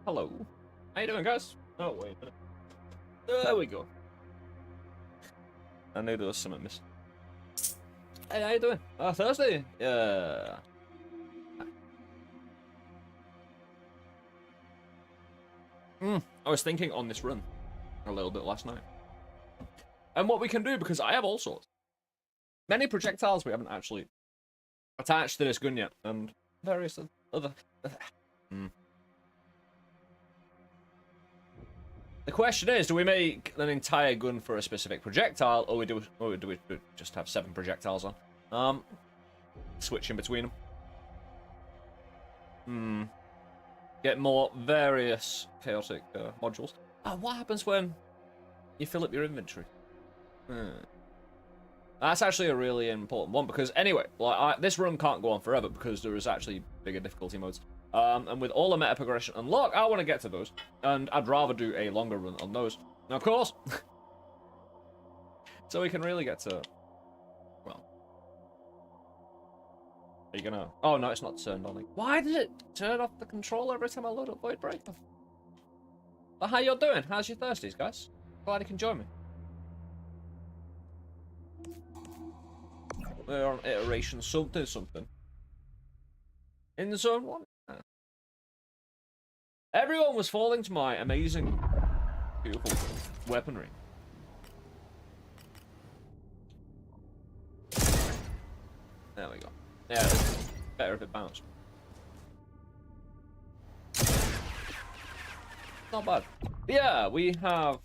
Hello. How you doing, guys? Oh, wait a minute. There we go. I knew there was something missing. Hey, how you doing? Thursday? Yeah. I was thinking on this run a little bit last night. And what we can do, because I have all sorts. Many projectiles we haven't actually attached to this gun yet, and various other... The question is, do we make an entire gun for a specific projectile, or do we just have 7 projectiles on? Switching between them. Get more various chaotic modules. What happens when you fill up your inventory? That's actually a really important one, because anyway, like this run can't go on forever because there is actually bigger difficulty modes. And with all the meta progression unlocked, I want to get to those, and I'd rather do a longer run on those. Now, of course, so we can really get to, well, are you gonna? Oh no, it's not turned on. Like, why did it turn off the controller every time I load up Void Breaker? Well, how you doing? How's your Thursdays, guys? Glad you can join me. We're on iteration something. In the zone 1. Everyone was falling to my amazing, beautiful weaponry. There we go. Yeah, it's better if it bounced. Not bad. But yeah, we have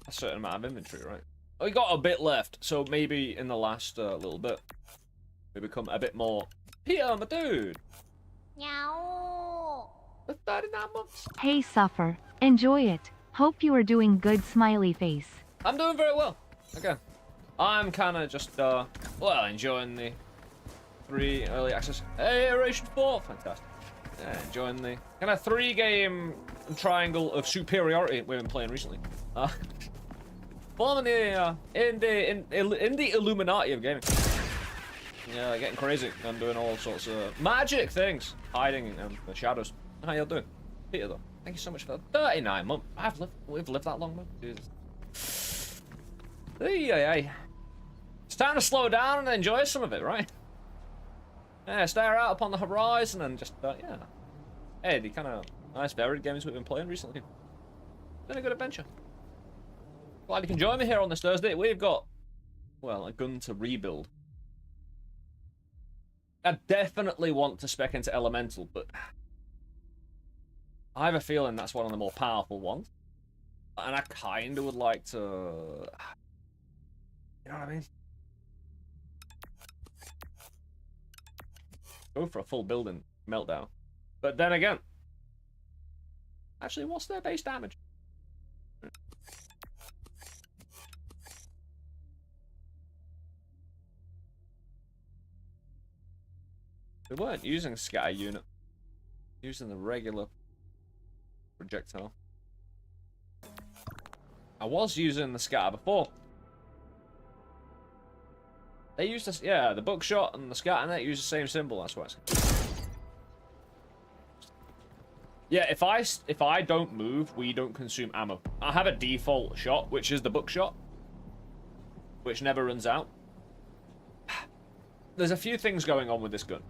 a certain amount of inventory, right? We got a bit left, so maybe in the last little bit, we become a bit more. Peter, my dude. Meow. With 39 months. Hey, Suffer. Enjoy it. Hope you are doing good, smiley face. I'm doing very well. Okay. I'm kind of just, well, enjoying the 3 early access. Hey, Iteration 4. Fantastic. Yeah, enjoying the kind of 3-game triangle of superiority we've been playing recently. Forming the, in the Illuminati of gaming. Yeah, getting crazy and doing all sorts of magic things. Hiding in the shadows. How you doing? Peter, though. Thank you so much for that. 39 months. We've lived that long, man. Jesus. Hey. It's time to slow down and enjoy some of it, right? Yeah, stare out upon the horizon and just, yeah. Hey, the kind of nice varied games we've been playing recently. Been a good adventure. Glad you can join me here on this Thursday. We've got, well, a gun to rebuild. I definitely want to spec into Elemental, but I have a feeling that's one of the more powerful ones. And I kind of would like to... You know what I mean? Go for a full building meltdown. But then again... Actually, what's their base damage? We weren't using scatter unit. Using the regular projectile. I was using the scatter before. They used this, yeah, the buckshot and the scatter net use the same symbol. That's why it's. Yeah, if I don't move, we don't consume ammo. I have a default shot, which is the buckshot, which never runs out. There's a few things going on with this gun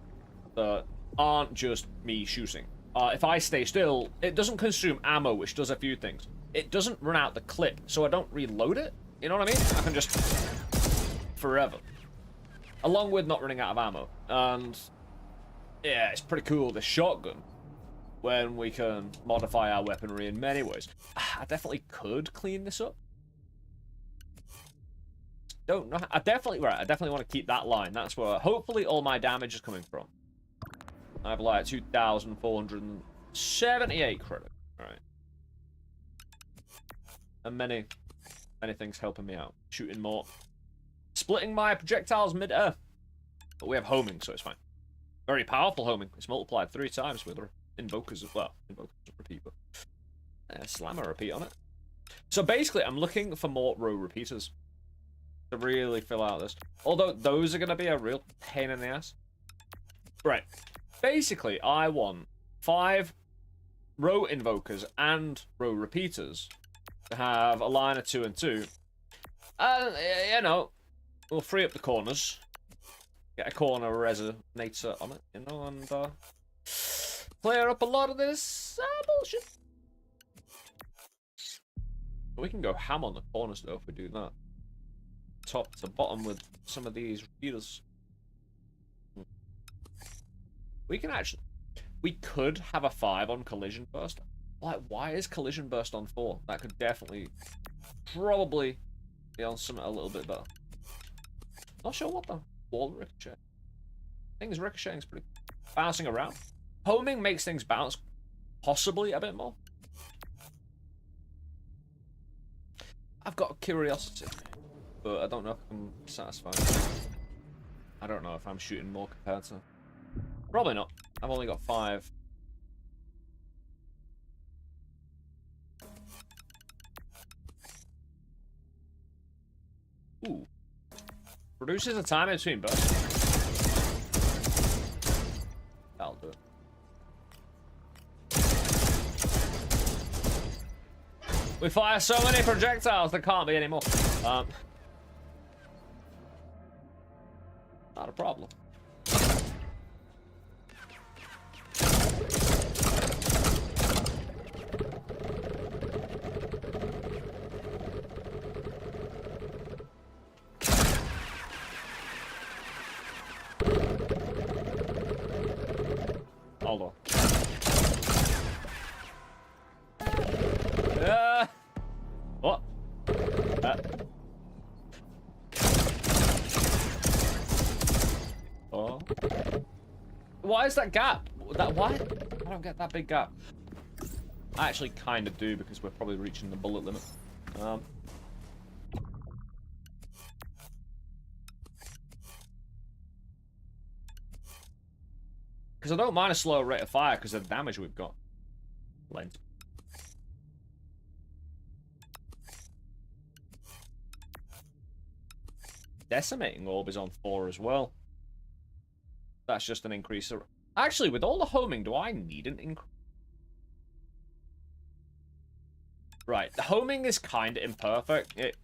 that aren't just me shooting. If I stay still, it doesn't consume ammo, which does a few things. It doesn't run out the clip, so I don't reload it. You know what I mean? I can just... forever. Along with not running out of ammo. And... yeah, it's pretty cool, this shotgun. When we can modify our weaponry in many ways. I definitely could clean this up. Don't know. I definitely want to keep that line. That's where hopefully all my damage is coming from. I have like 2,478 credit. Alright. And many things helping me out. Shooting more. Splitting my projectiles mid-air. But we have homing, so it's fine. Very powerful homing. It's multiplied 3 times with invokers as well. Invokers repeat, but slam a repeat on it. So basically, I'm looking for more row repeaters to really fill out this. Although those are going to be a real pain in the ass. Right. Basically, I want 5 row invokers and row repeaters to have a line of 2 and 2. You know, we'll free up the corners. Get a corner resonator on it, you know, and clear up a lot of this bullshit. We can go ham on the corners though if we do that. Top to bottom with some of these repeaters. We can actually... We could have a 5 on collision burst. Like, why is collision burst on 4? That could definitely, probably be on something a little bit better. Not sure what the wall ricochet. Things ricocheting is pretty bouncing around. Homing makes things bounce possibly a bit more. I've got curiosity, but I don't know if I'm satisfied. I don't know if I'm shooting more compared to... Probably not. I've only got 5. Ooh. Produces a time in between bursts. That'll do it. We fire so many projectiles, there can't be any more. Not a problem. Hold on. What? Oh. Why is that gap? Why? I don't get that big gap. I actually kind of do because we're probably reaching the bullet limit. Because I don't mind a slower rate of fire because of the damage we've got. Length. Decimating orb is on 4 as well. That's just an increase. Actually, with all the homing, do I need an increase? Right, the homing is kind of imperfect. It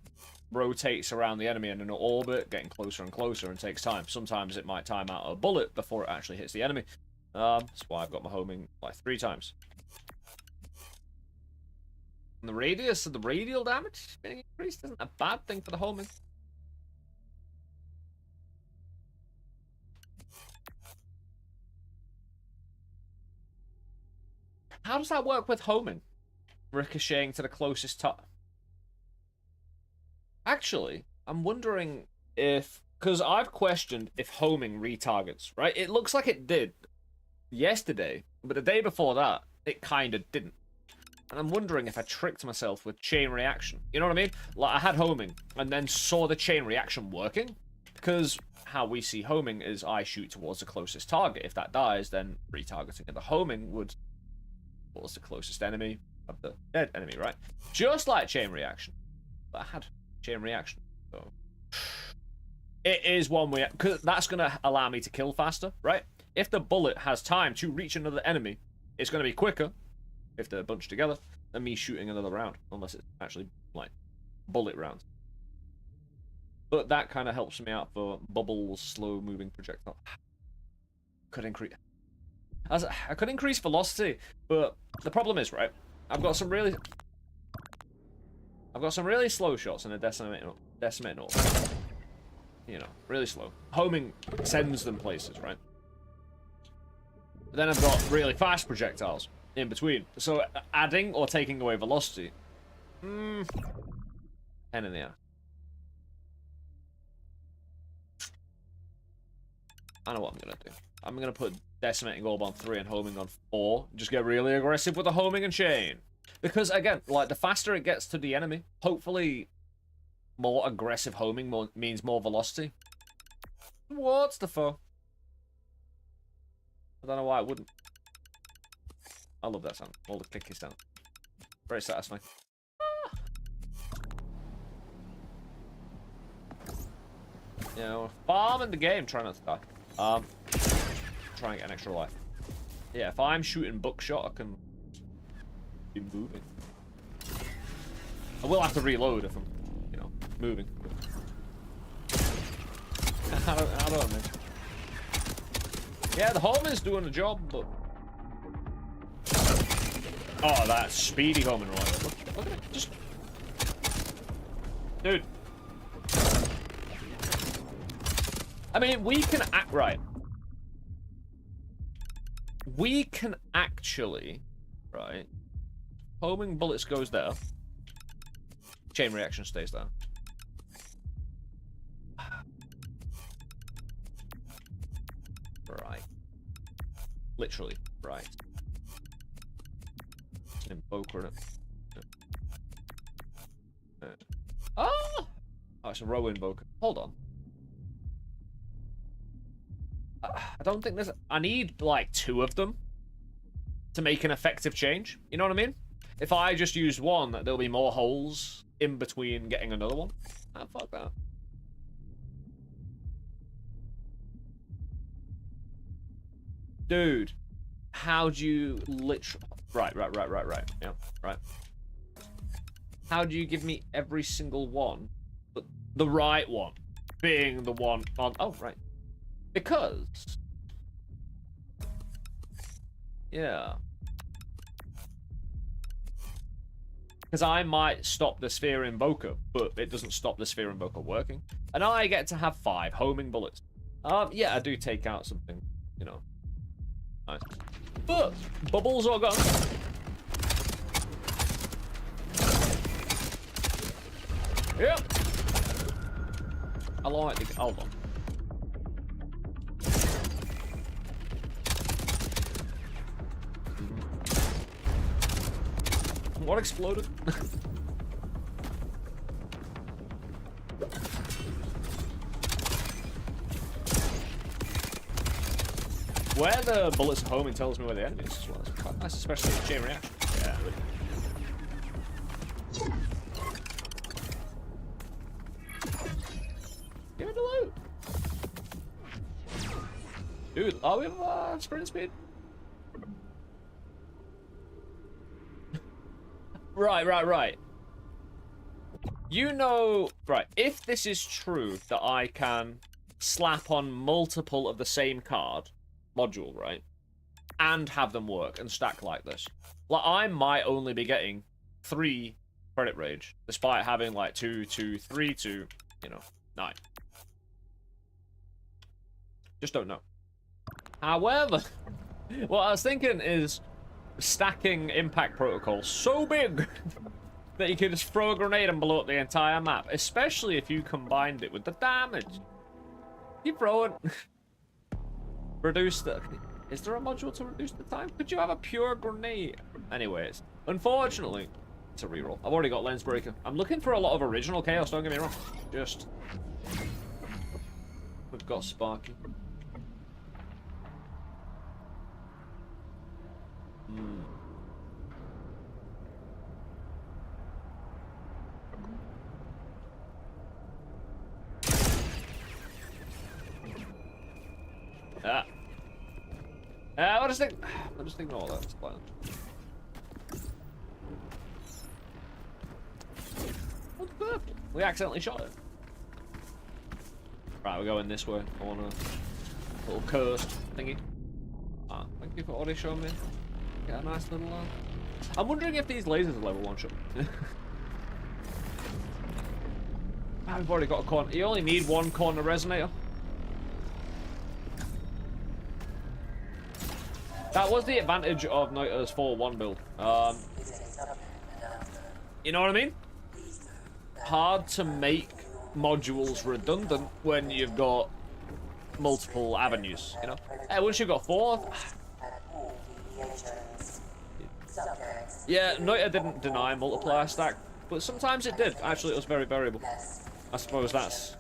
rotates around the enemy in an orbit, getting closer and closer, and takes time. Sometimes it might time out a bullet before it actually hits the enemy. That's why I've got my homing like 3 times. And the radius of the radial damage being increased isn't a bad thing for the homing. How does that work with homing? Ricocheting to the closest top. Actually, I'm wondering if... Because I've questioned if homing retargets, right? It looks like it did yesterday, but the day before that, it kind of didn't. And I'm wondering if I tricked myself with chain reaction. You know what I mean? Like, I had homing, and then saw the chain reaction working. Because how we see homing is I shoot towards the closest target. If that dies, then retargeting of the homing would... towards the closest enemy of the dead enemy, right? Just like chain reaction. But I had chain reaction, so... It is one way, because that's going to allow me to kill faster, right? If the bullet has time to reach another enemy, it's going to be quicker, if they're bunched together, than me shooting another round. Unless it's actually, like, bullet rounds. But that kind of helps me out for bubbles, slow-moving projectile. Could increase... I could increase velocity, but the problem is, right, I've got some really slow shots in a decimating orb. You know, really slow. Homing sends them places, right? But then I've got really fast projectiles in between. So adding or taking away velocity, pain in the ass. I know what I'm gonna do. I'm gonna put decimating orb on 3 and homing on 4. Just get really aggressive with the homing and chain. Because again, like the faster it gets to the enemy, hopefully more aggressive homing means more velocity. What's the foe? I don't know why it wouldn't. I love that sound. All the clicky sound. Very satisfying. You know, farming the game, trying not to die. Trying to get an extra life. Yeah, if I'm shooting buckshot, I can be moving. I will have to reload if I'm, you know, moving. I don't know, man. Yeah, the homing's doing the job, but... Oh, that's speedy homing right. Look at it, just... Dude. I mean, we can act right. We can actually, right? Homing bullets goes there. Chain reaction stays there. Right. Literally, right. It's an invoker, isn't it? Oh! Oh, it's a row invoker. Hold on. I don't think there's... I need, like, 2 of them to make an effective change. You know what I mean? If I just use one, there'll be more holes in between getting another one. Ah, fuck that. Dude, how do you literally... Right. Yeah, right. How do you give me every single one, but the right one being the one on... Oh, right. Because... Yeah. Because I might stop the sphere invoker, but it doesn't stop the sphere invoker working. And I get to have 5 homing bullets. Yeah, I do take out something, you know. Nice. But bubbles are gone. Yep. I like the... Hold on. What exploded? Where the bullets are homing tells me where the enemy is as well. It's quite nice, especially with chain reaction. Yeah. Give it a loot. Dude, are we have sprint speed? Right. You know, right, if this is true that I can slap on multiple of the same card module, right, and have them work and stack like this, like, I might only be getting 3 credit rage, despite having, like, 2, 2, 3, 2, you know, 9. Just don't know. However, what I was thinking is stacking impact protocol so big that you could just throw a grenade and blow up the entire map, especially if you combined it with the damage. You throw it. Reduce the... Is there a module to reduce the time? Could you have a pure grenade? Anyways, unfortunately, it's a reroll. I've already got lens breaker. I'm looking for a lot of original chaos, don't get me wrong. Just... We've got Sparky. I'll just ignore that. It's fine. What's purple? We accidentally shot it. Right, we're going this way. I want a little cursed thingy. Ah, thank you for already showing me. Get a nice little... I'm wondering if these lasers are level 1 shot. We've already got a corner. You only need 1 corner resonator. That was the advantage of Noita's 4-1 build. You know what I mean? Hard to make modules redundant when you've got multiple avenues, you know? Hey, once you've got 4... Yeah, Noita didn't deny multiplier stack, but sometimes it did. Actually, it was very variable. I suppose that's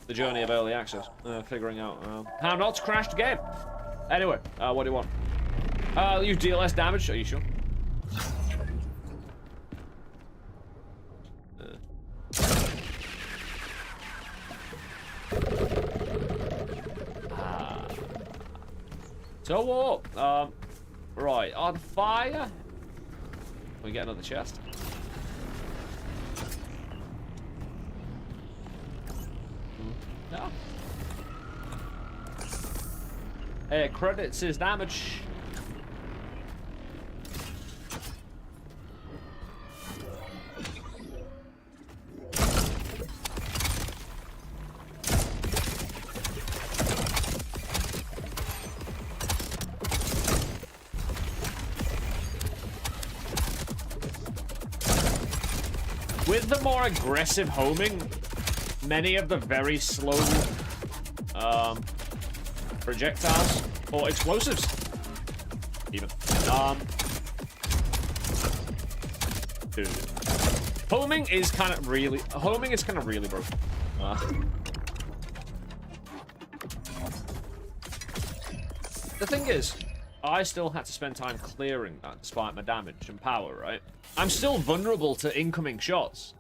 the journey of early access, figuring out how not to crash the game. Anyway, what do you want? You deal less damage, are you sure? So what? Right, on fire. Can we get another chest? No. It credits his damage. With the more aggressive homing, many of the very slow projectiles or explosives, even. Dude, homing is kind of really broken. The thing is, I still had to spend time clearing that despite my damage and power, right? I'm still vulnerable to incoming shots.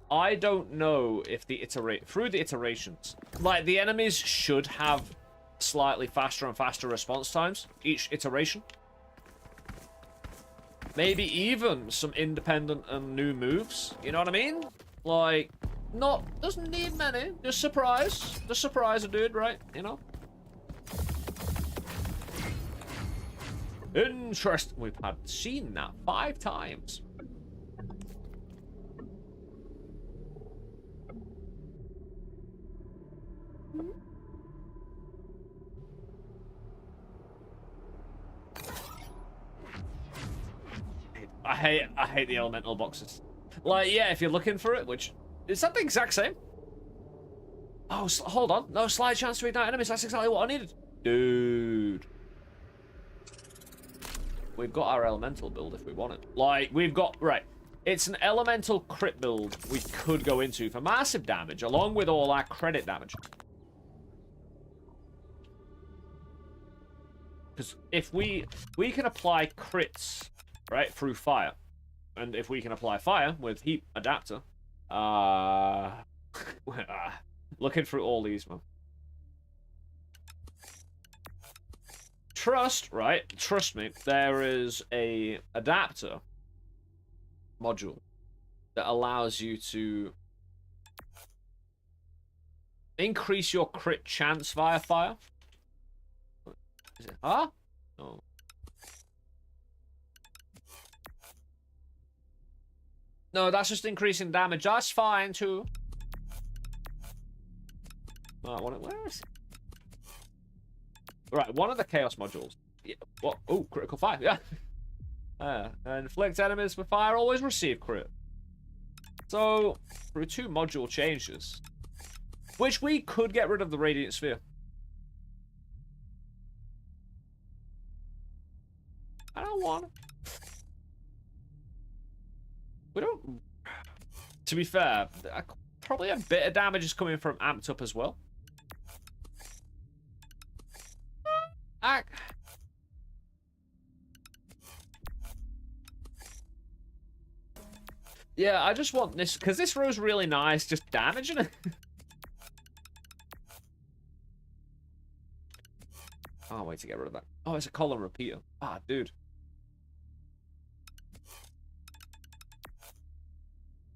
I don't know if through the iterations, like the enemies should have slightly faster and faster response times each iteration. Maybe even some independent and new moves. You know what I mean? Like, doesn't need many. Just surprise a dude, right? You know. Interesting. We've seen that 5 times. I hate the elemental boxes. Like, yeah, if you're looking for it, which is that the exact same? Oh, hold on. No, slight chance to ignite enemies. That's exactly what I needed. Dude. We've got our elemental build if we want it. Like, we've got... Right. It's an elemental crit build we could go into for massive damage, along with all our credit damage. Because if we can apply crits, right, through fire. And if we can apply fire with heat adapter, looking through all these, man. Trust me, there is a adapter module that allows you to increase your crit chance via fire. Is it? Huh? No. No, that's just increasing damage. That's fine too. Where is it? Right, one of the chaos modules. Yeah, what? Oh, critical fire. Yeah. Inflict enemies with fire always receive crit. So, through 2 module changes, which we could get rid of the radiant sphere. I don't want it. We don't. To be fair, probably a bit of damage is coming from amped up as well. Yeah, I just want this, because this row's really nice, just damaging it. Oh, wait to get rid of that. Oh, it's a column repeater. Ah, dude.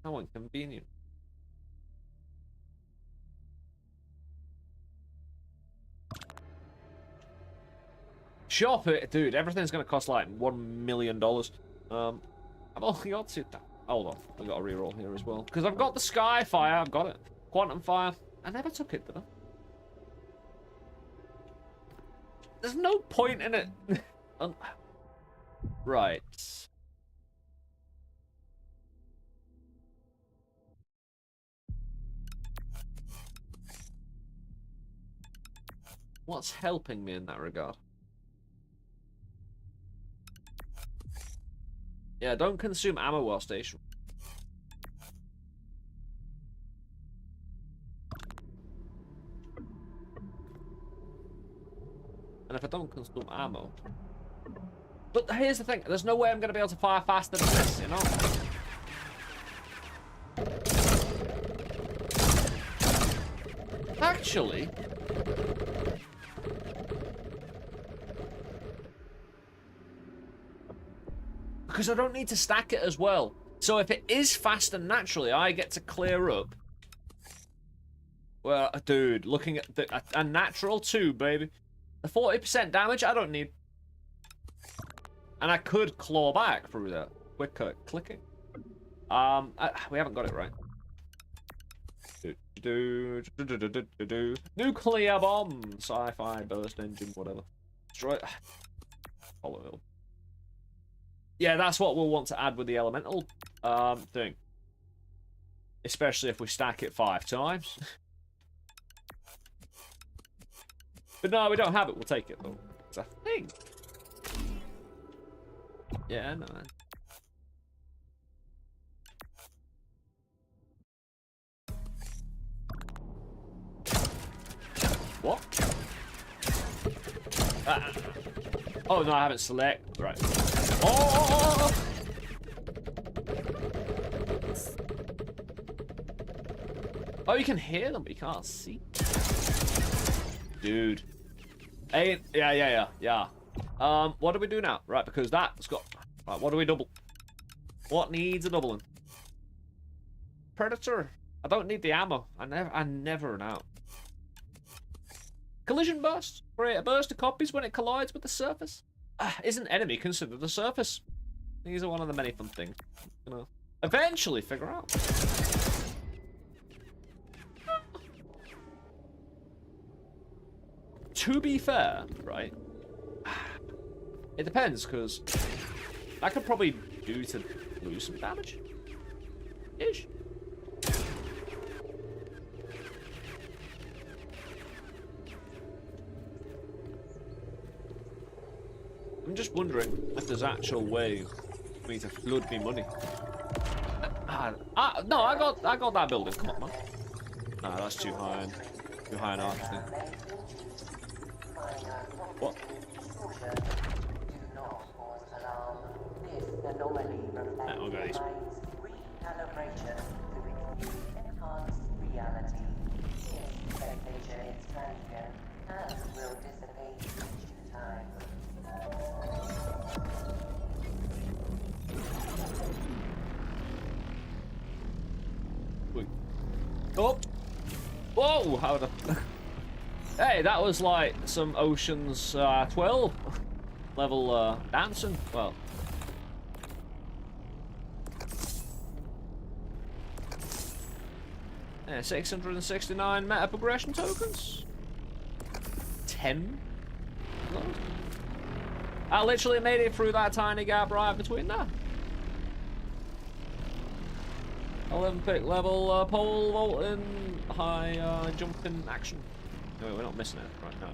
How inconvenient. Shop it, dude. Everything's gonna cost like $1 million. I've only got 2. Hold on, I got a reroll here as well because I've got the sky fire. I've got it. Quantum fire. I never took it, did I? There's no point in it. Right. What's helping me in that regard? Yeah, don't consume ammo while stationary. And if I don't consume ammo... But here's the thing, there's no way I'm going to be able to fire faster than this, you know? Actually... because I don't need to stack it as well. So if it is faster naturally, I get to clear up. Well, dude, looking at a natural 2, baby. The 40% damage I don't need. And I could claw back through that. Quick clicking. We haven't got it right. Nuclear bomb, sci-fi burst engine, whatever. Destroy it. Follow it. Yeah, that's what we'll want to add with the elemental thing. Especially if we stack it 5 times. But no, we don't have it. We'll take it though. It's a thing. Yeah, no. What? Oh no, I haven't select. Right. Oh! Oh, you can hear them, but you can't see. Dude. Hey, yeah. What do we do now? Right, because that's got. Right, what do we double? What needs a doubling? Predator. I don't need the ammo. I never run out. Collision burst. Create a burst of copies when it collides with the surface. Is an enemy considered the surface? These are one of the many fun things. You know, eventually figure out. To be fair, right? It depends, because I could probably do to lose some damage. Ish. I'm just wondering if there's actual way for me to flood me money. No, I got that building. Come on, man. Nah, that's too high. Too high an arc thing. What? I'll go these. Oh! Whoa! How the? Hey, that was like some Ocean's 12 level dancing. Well. Yeah, 669 meta progression tokens. 10. I literally made it through that tiny gap right between there. 11 pick level pole vaulting, high jumping action. No, we're not missing it right now.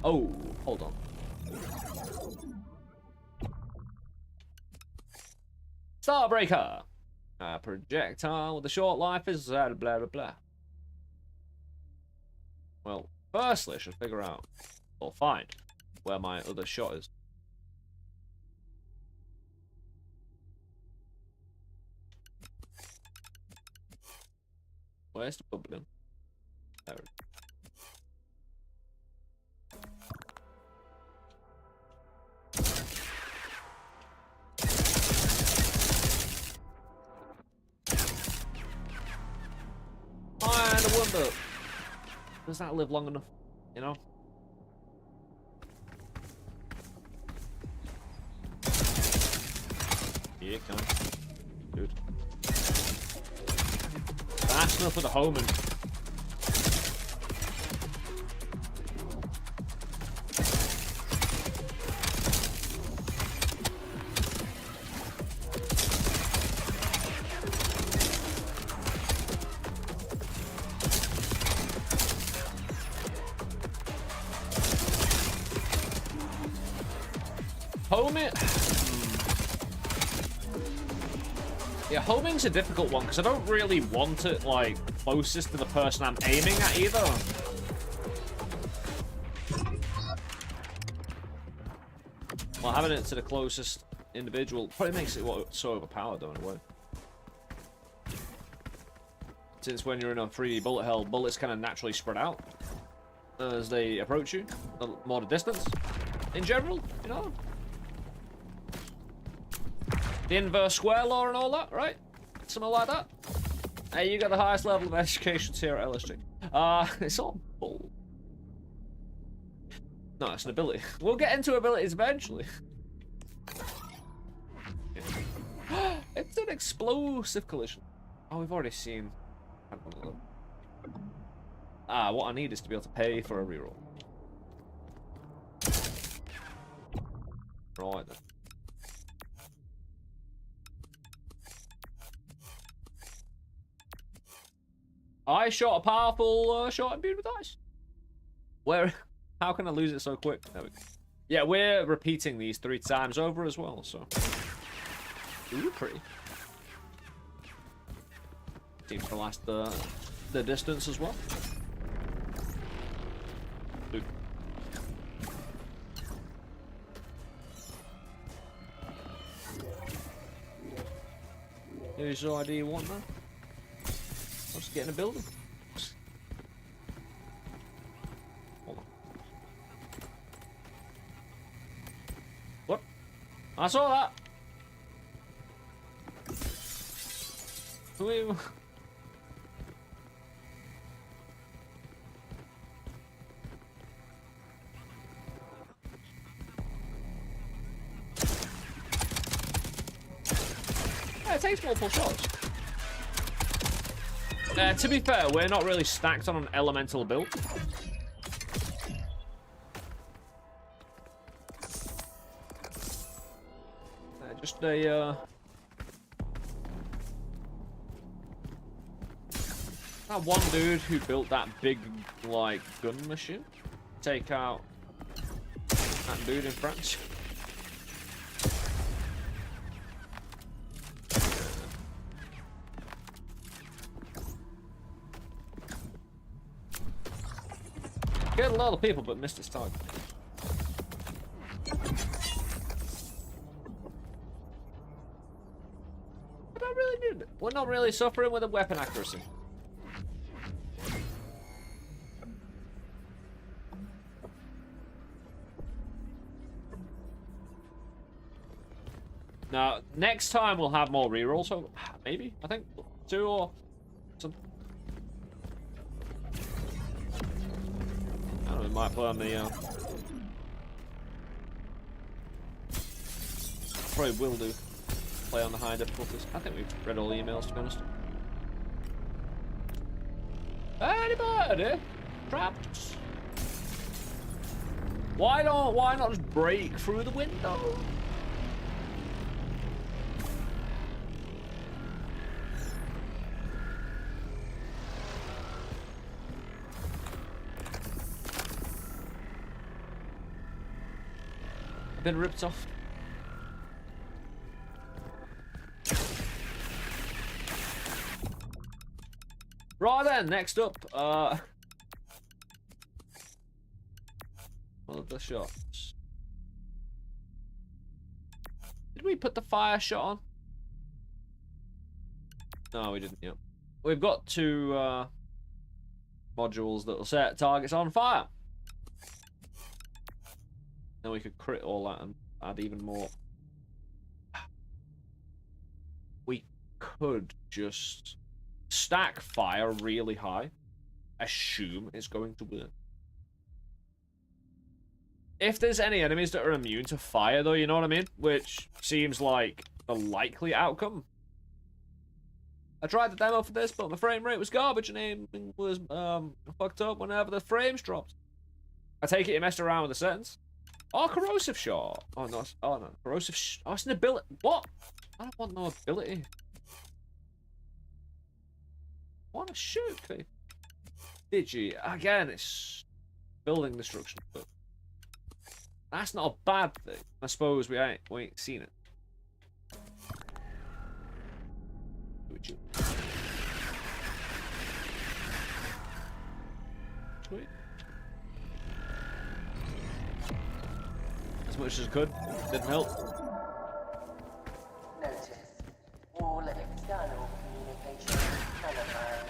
Oh, hold on. Starbreaker. Projectile with a short life is blah blah blah. Well, firstly, I should figure out or find where my other shot is. Where's the bubbling? There it is. I wonder, does that live long enough? You know? Here it comes. Dude. That's enough for the homing. Homing. Yeah, homing's a difficult one because I don't really want it like closest to the person I'm aiming at either. Well, having it to the closest individual probably makes it so overpowered though in a way. Since when you're in a 3D bullet hell, bullets kind of naturally spread out as they approach you, more the distance. In general, you know. The inverse square law and all that, right? Something like that. Hey, you got the highest level of education here at LSG. It's all bull. No, it's an ability. We'll get into abilities eventually. It's an explosive collision. Oh, we've already seen. What I need is to be able to pay for a reroll. Right then. I shot a powerful shot imbued with ice. Where? How can I lose it so quick? There we go. Yeah, we're repeating these 3 times over as well, so. Ooh, pretty. Seems to last the distance as well. Dude. Here's your ID 1 now. I'll just get in a building. Hold on. What? I saw that! Wait. Yeah, it takes multiple shots. To be fair, we're not really stacked on an elemental build. Just a that one dude who built that big, like, gun machine. Take out that dude in France. Killed a lot of people, but missed his target. I don't really need it. We're not really suffering with a weapon accuracy. Now, next time we'll have more rerolls, so maybe, I think, 2 or something. I don't know, we might play on the, probably will do, play on the high difficulties. I think we've read all the emails, to be honest. Anybody? Trapped? Why not just break through the window? Been ripped off. Right then, next up, what are the shots? Did we put the fire shot on? No, we didn't yet. We've got 2 modules that will set targets on fire. Then we could crit all that and add even more. We could just stack fire really high. Assume it's going to work. If there's any enemies that are immune to fire, though, you know what I mean? Which seems like the likely outcome. I tried the demo for this, but my frame rate was garbage and aiming was fucked up whenever the frames dropped. I take it you messed around with the settings. Oh, corrosive shot. Oh no! Oh no! Corrosive. Oh, it's an ability. What? I don't want no ability. I want to shoot people. Digi. Again, it's building destruction, but that's not a bad thing. I suppose we ain't seen it. Sweet. As much as I could, didn't help. Notice, all external communication telephone,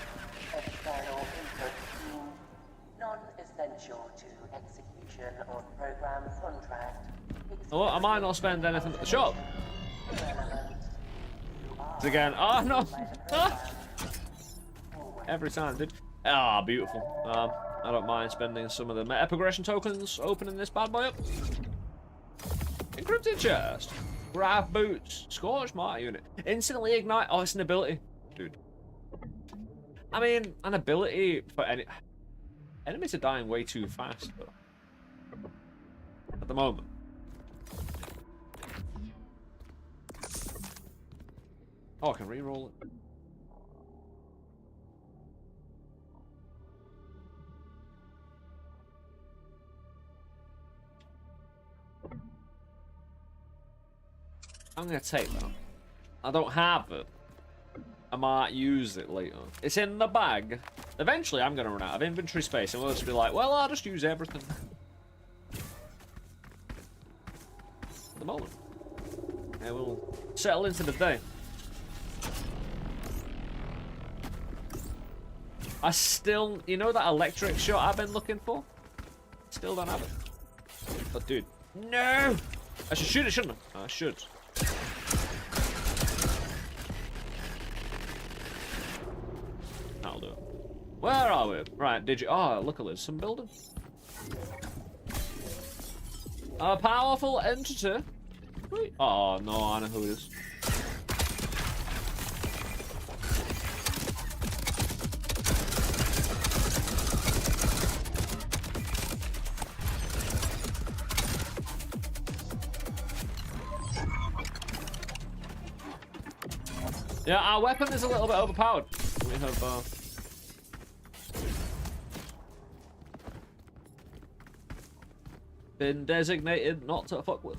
external input deemed non-essential to execution of program contract. Oh, I might not spend anything at the shop. Relevant. Again. Oh no! Ah! Every time, dude. Ah, beautiful. I don't mind spending some of the meta progression tokens opening this bad boy up. Encrypted chest. Grab boots. Scorch mark unit. Instantly ignite. Oh, it's an ability. Dude. I mean, an ability for any... Enemies are dying way too fast, though. At the moment. Oh, I can re-roll it. I'm gonna take that. I don't have it. I might use it later. It's in the bag. Eventually, I'm gonna run out of inventory space, and we'll just be like, well, I'll just use everything. At the moment. Yeah, we'll settle into the day. I still, you know that electric shot I've been looking for? Still don't have it. But dude, no! I should shoot it, shouldn't I? I should. That'll do it. Where are we? Right, did you? Oh, look at this. Some building. A powerful entity. Wait. Oh no, I know who it is. Yeah, our weapon is a little bit overpowered. We have, been designated not to fuck with.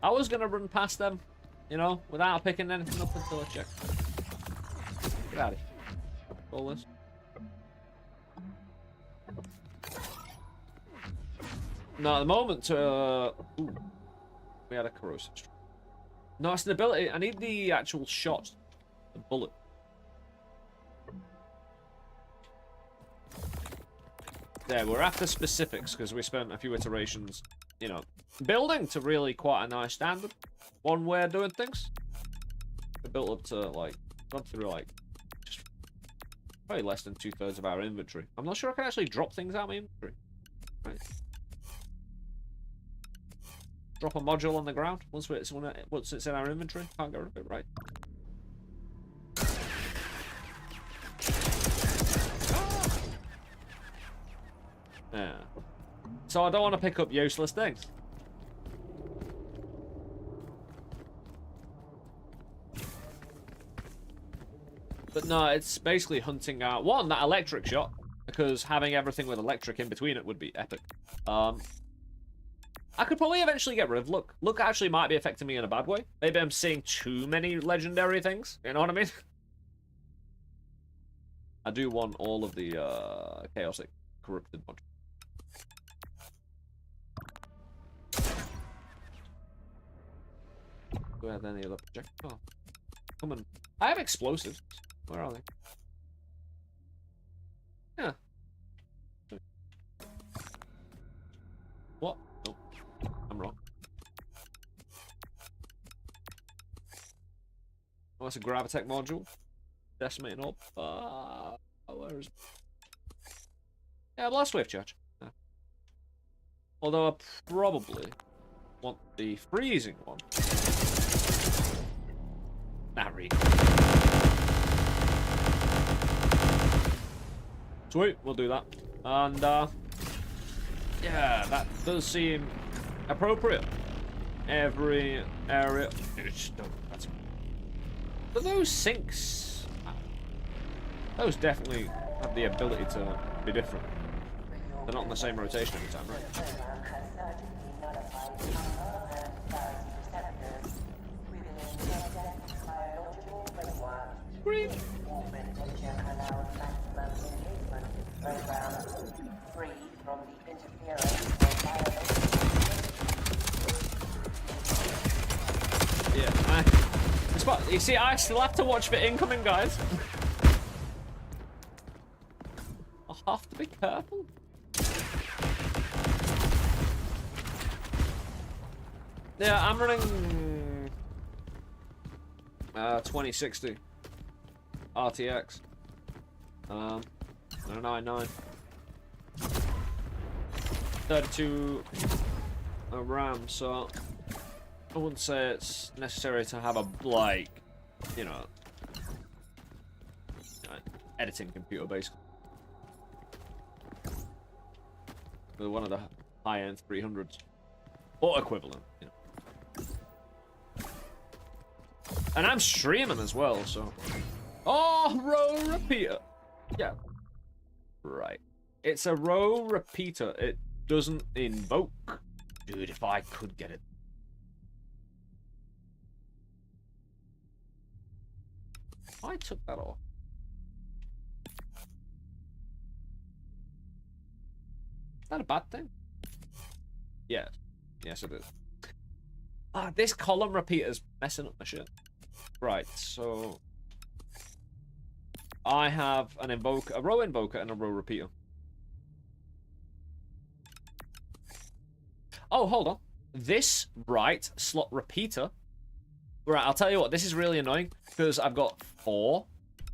I was gonna run past them, you know, without picking anything up until I checked. Get out of here. All this. No, at the moment, ooh, we had a corrosive strike. No, it's an ability. I need the actual shot, the bullet. There, we're after specifics because we spent a few iterations, you know, building to really quite a nice standard. One way of doing things. We built up to, like, gone through, like, just probably less than 2/3 of our inventory. I'm not sure I can actually drop things out of my inventory. Right. Drop a module on the ground once it's in our inventory. Can't get rid of it, right? Yeah. So I don't want to pick up useless things. But no, it's basically hunting out one, that electric shot, because having everything with electric in between it would be epic. I could probably eventually get rid of Look. Look actually might be affecting me in a bad way. Maybe I'm seeing too many legendary things. You know what I mean? I do want all of the chaotic corrupted modules. Do I have any other projectile? Come on. I have explosives. Where are they? Yeah. What? Nope. I'm wrong. Oh, that's a Gravitech module. Decimating up. Where is it? Yeah, Blast Wave Charge. Yeah. Although I probably want the freezing one. Marry. Sweet, we'll do that. And, yeah, that does seem appropriate. Every area. Do those sinks? Those definitely have the ability to be different. They're not in the same rotation every time, right? Green. Yeah, you see, I still have to watch for incoming, guys. I'll have to be careful. Yeah, I'm running 2060 RTX. 999. 32 RAM, so I wouldn't say it's necessary to have a like, you know, editing computer basically. With one of the high-end 300s or equivalent, you know. And I'm streaming as well, so. Oh, row repeater. Yeah. Right. It's a row repeater. It doesn't invoke. Dude, if I could get it. I took that off. Is that a bad thing? Yes. Yes, it is. Ah, this column repeater's messing up my shit. Right, so I have an invoker, a row invoker, and a row repeater. Oh, hold on. This right slot repeater. Right, I'll tell you what, this is really annoying because I've got 4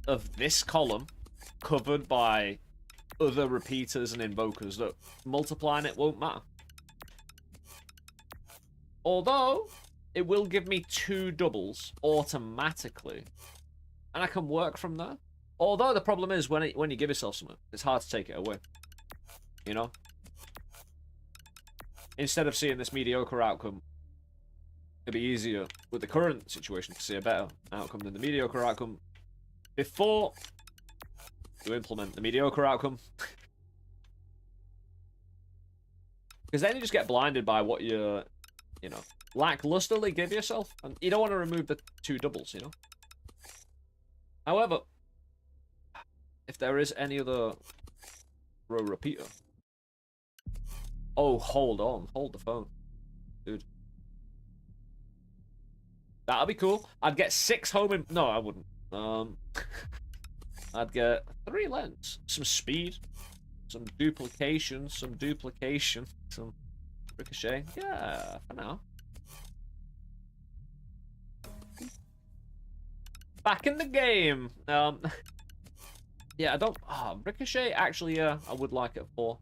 of this column covered by other repeaters and invokers that multiplying it won't matter. Although, it will give me 2 doubles automatically. And I can work from there. Although the problem is when you give yourself something, it's hard to take it away. You know? Instead of seeing this mediocre outcome, it'd be easier with the current situation to see a better outcome than the mediocre outcome before you implement the mediocre outcome. Because then you just get blinded by what you know, lacklusterly give yourself. And you don't want to remove the 2 doubles, you know? However, if there is any other row repeater. Oh, hold on. Hold the phone. Dude. That'll be cool. I'd get 6 home in... No, I wouldn't. I'd get 3 lens. Some speed. Some duplication. Some ricochet. Yeah, for now. Back in the game. Yeah, I don't... Oh, ricochet, actually, yeah, I would like it for.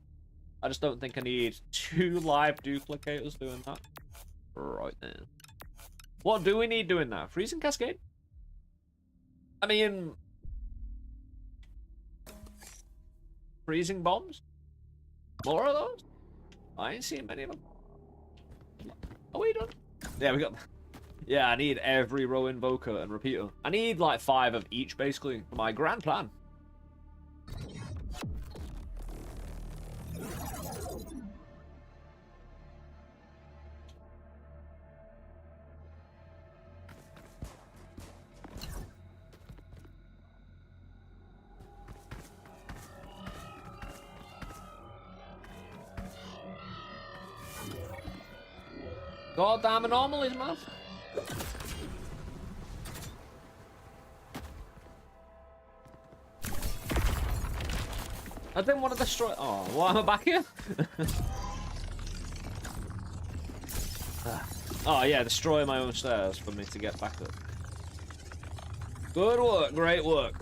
I just don't think I need 2 live duplicators doing that. Right then. What do we need doing that? Freezing Cascade? I mean... Freezing Bombs? More of those? I ain't seen many of them. Are we done? Yeah, we got... Yeah, I need every row invoker and repeater. I need like 5 of each, basically, for my grand plan. Goddamn anomalies, man. I didn't want to destroy... Oh, why am I back here? Oh, yeah, destroy my own stairs for me to get back up. Good work, great work.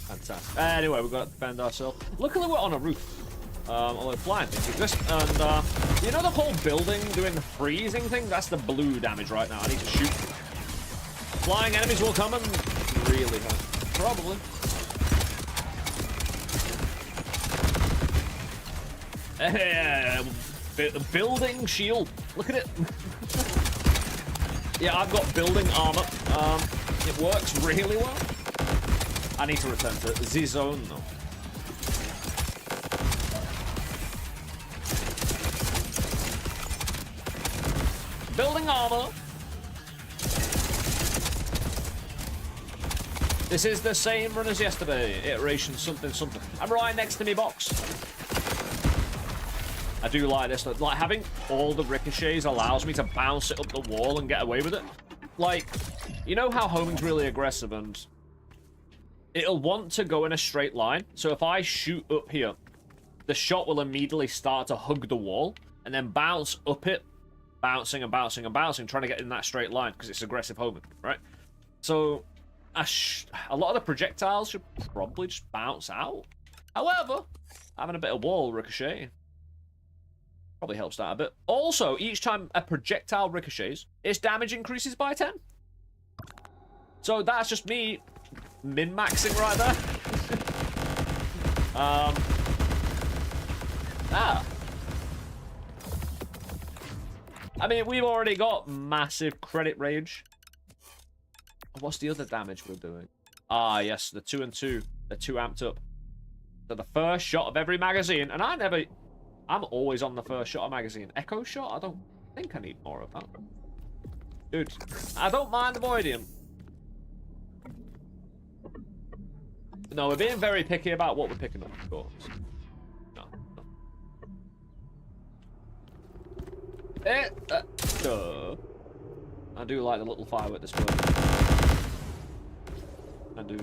Fantastic. Anyway, we've got to defend ourselves. Luckily, we're on a roof. Although flying things exist. And, you know the whole building doing the freezing thing? That's the blue damage right now. I need to shoot. Flying enemies will come and really hurt. Probably. Building shield. Look at it. Yeah, I've got building armor. It works really well. I need to return to the zone though. Building armor. This is the same run as yesterday. Iteration something something. I'm right next to me box. I do like this. Like, having all the ricochets allows me to bounce it up the wall and get away with it. Like, you know how homing's really aggressive and it'll want to go in a straight line. So if I shoot up here, the shot will immediately start to hug the wall and then bounce up it bouncing and bouncing and bouncing, trying to get in that straight line because it's aggressive homing, right? So a lot of the projectiles should probably just bounce out. However, having a bit of wall ricochet probably helps that a bit. Also, each time a projectile ricochets, its damage increases by 10. So that's just me min-maxing right there. I mean, we've already got massive credit range. What's the other damage we're doing? Ah, yes, the 2 and 2. They're 2 amped up. So the first shot of every magazine, and I'm always on the first shot of magazine. Echo shot? I don't think I need more of that. Dude, I don't mind avoiding. No, we're being very picky about what we're picking up, of course. No. I do like the little fire with this one. I do.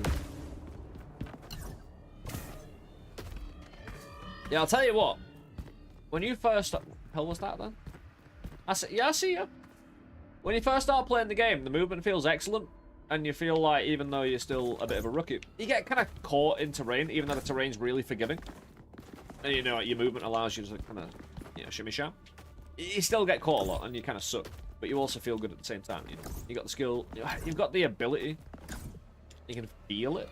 Yeah, I'll tell you what. When you first... hell was that then? I see you. When you first start playing the game, the movement feels excellent. And you feel like, even though you're still a bit of a rookie, you get kind of caught in terrain, even though the terrain's really forgiving. And you know, your movement allows you to kind of, you know, shimmy sham. You still get caught a lot, and you kind of suck. But you also feel good at the same time, you know. You got the skill, you've got the ability. You can feel it.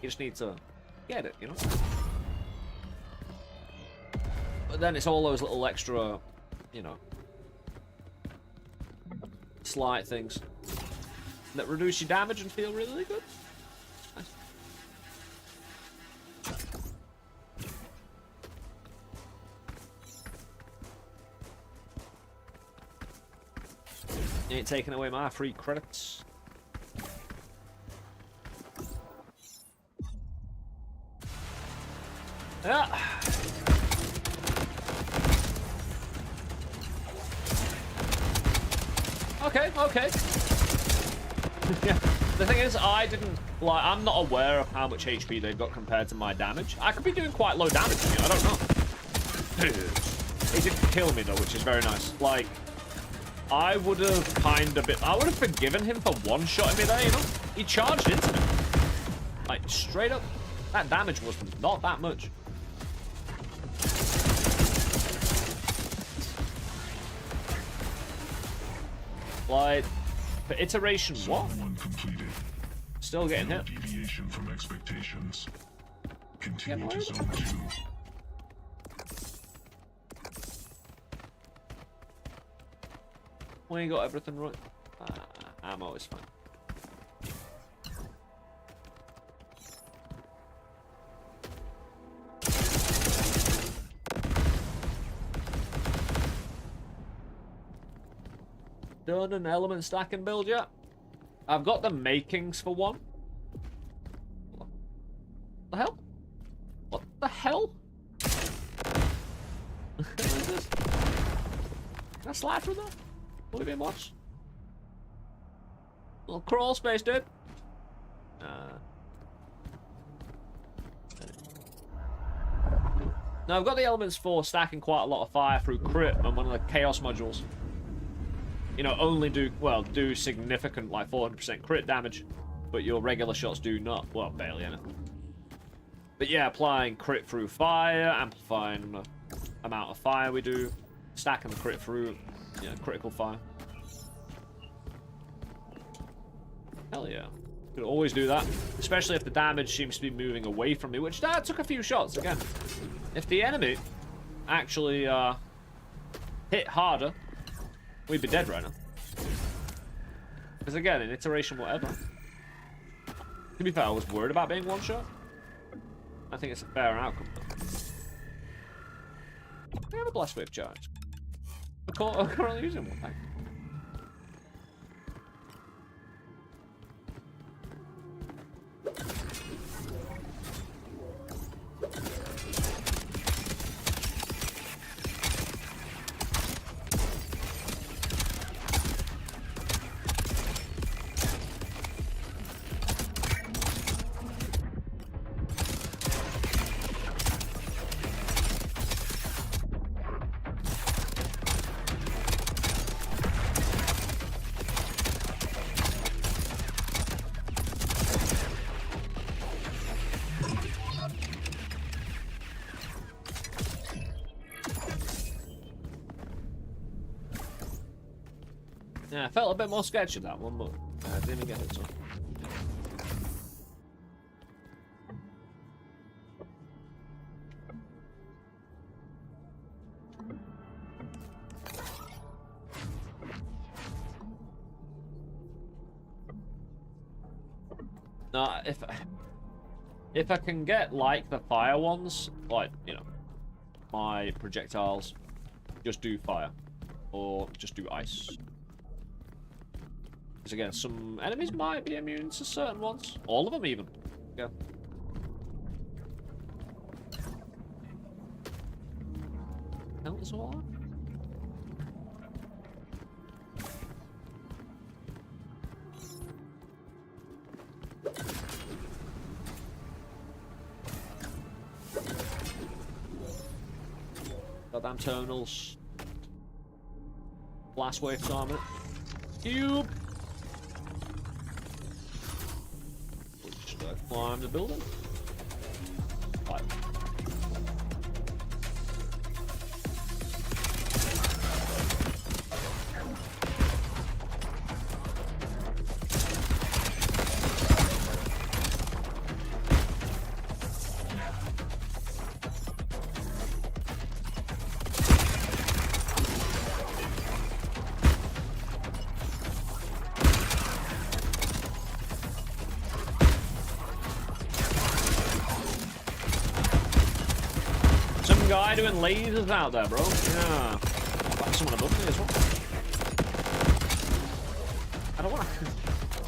You just need to get it, you know. But then it's all those little extra, you know, slight things that reduce your damage and feel really good. Nice. You ain't taking away my free credits. Yeah. Okay. Yeah. The thing is, I'm not aware of how much HP they've got compared to my damage. I could be doing quite low damage, you know, I don't know. He didn't kill me though, which is very nice. Like, I would have forgiven him for one-shotting me there, you know? He charged into me. Like, straight up, that damage was not that much. Like, for iteration what? Still getting hit. Deviation from expectations. Continue to zone 2. We got everything right. Ammo is fine. Done an element stacking build yet? I've got the makings for one. What the hell? What the hell? What is this? Can I slide through that? What have you been watched? Little crawl space, dude. Now I've got the elements for stacking quite a lot of fire through crit and one of the chaos modules. You know, only do significant, like 400% crit damage, but your regular shots do not. Well, barely anything. But yeah, applying crit through fire, amplifying the amount of fire we do, stacking the crit through, you know, critical fire. Hell yeah. Could always do that, especially if the damage seems to be moving away from me, which that took a few shots again. If the enemy actually hit harder, we'd be dead right now. Because again, in iteration whatever. To be fair, I was worried about being one shot. I think it's a fair outcome though. I have a blast wave charge. I'm currently using one, thanks. Yeah, I felt a bit more sketchy that one, but I didn't even get hit, so. No, if I can get like the fire ones, like, you know, my projectiles, just do fire or just do ice. Because again, some enemies might be immune to certain ones, all of them even. Yeah. Hell, is all that? Goddamn terminals. Blast wave target. Cube! We'll just climb the building. Right. Guy doing lasers out there, bro. Yeah. Back someone above me as well. I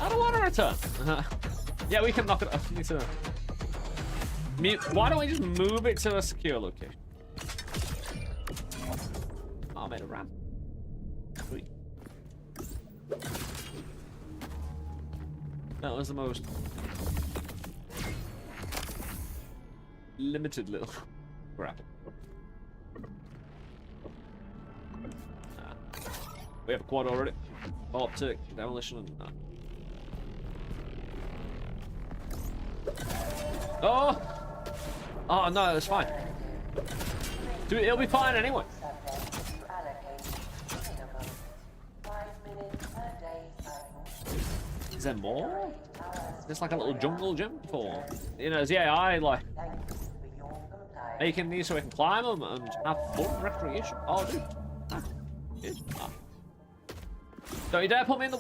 don't want to return. Yeah, we can knock it off. Need to why don't we just move it to a secure location? Oh, I made a ramp. Sweet. That was the most limited little crap. We have a quad already. Optic, demolition, and Oh! Oh no, that's fine. Dude, it'll be fine anyway. Is there more? Is this like a little jungle gym for, you know, is the AI like making these so we can climb them and have fun recreation? Oh, dude. Ah, dude. Ah. Don't you dare put me in the...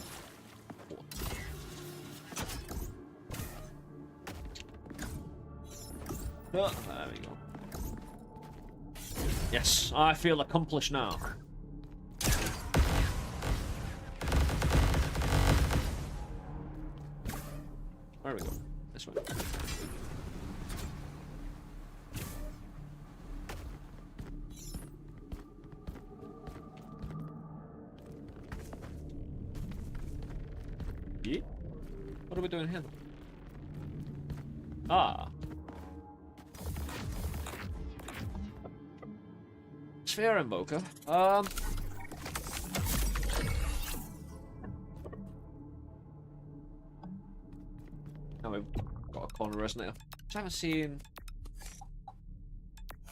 Oh, there we go. Yes, I feel accomplished now. Where we go? This way. Yeah. What are we doing here? Ah. Sphere invoker. Oh, we've got a corner resonator. I haven't seen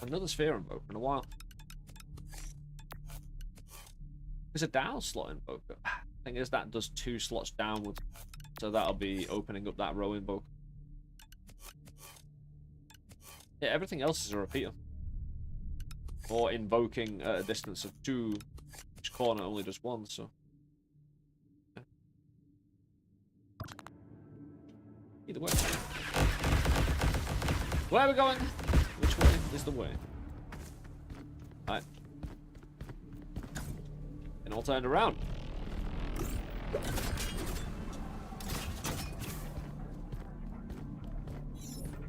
another sphere invoker in a while. There's a down slot invoker. Thing is, that does 2 slots downwards, so that'll be opening up that row invoker. Yeah, everything else is a repeater. Or invoking at a distance of 2. Each corner only does 1, so. Yeah. Either way. Where are we going? Which way is the way? Alright. And all turned around.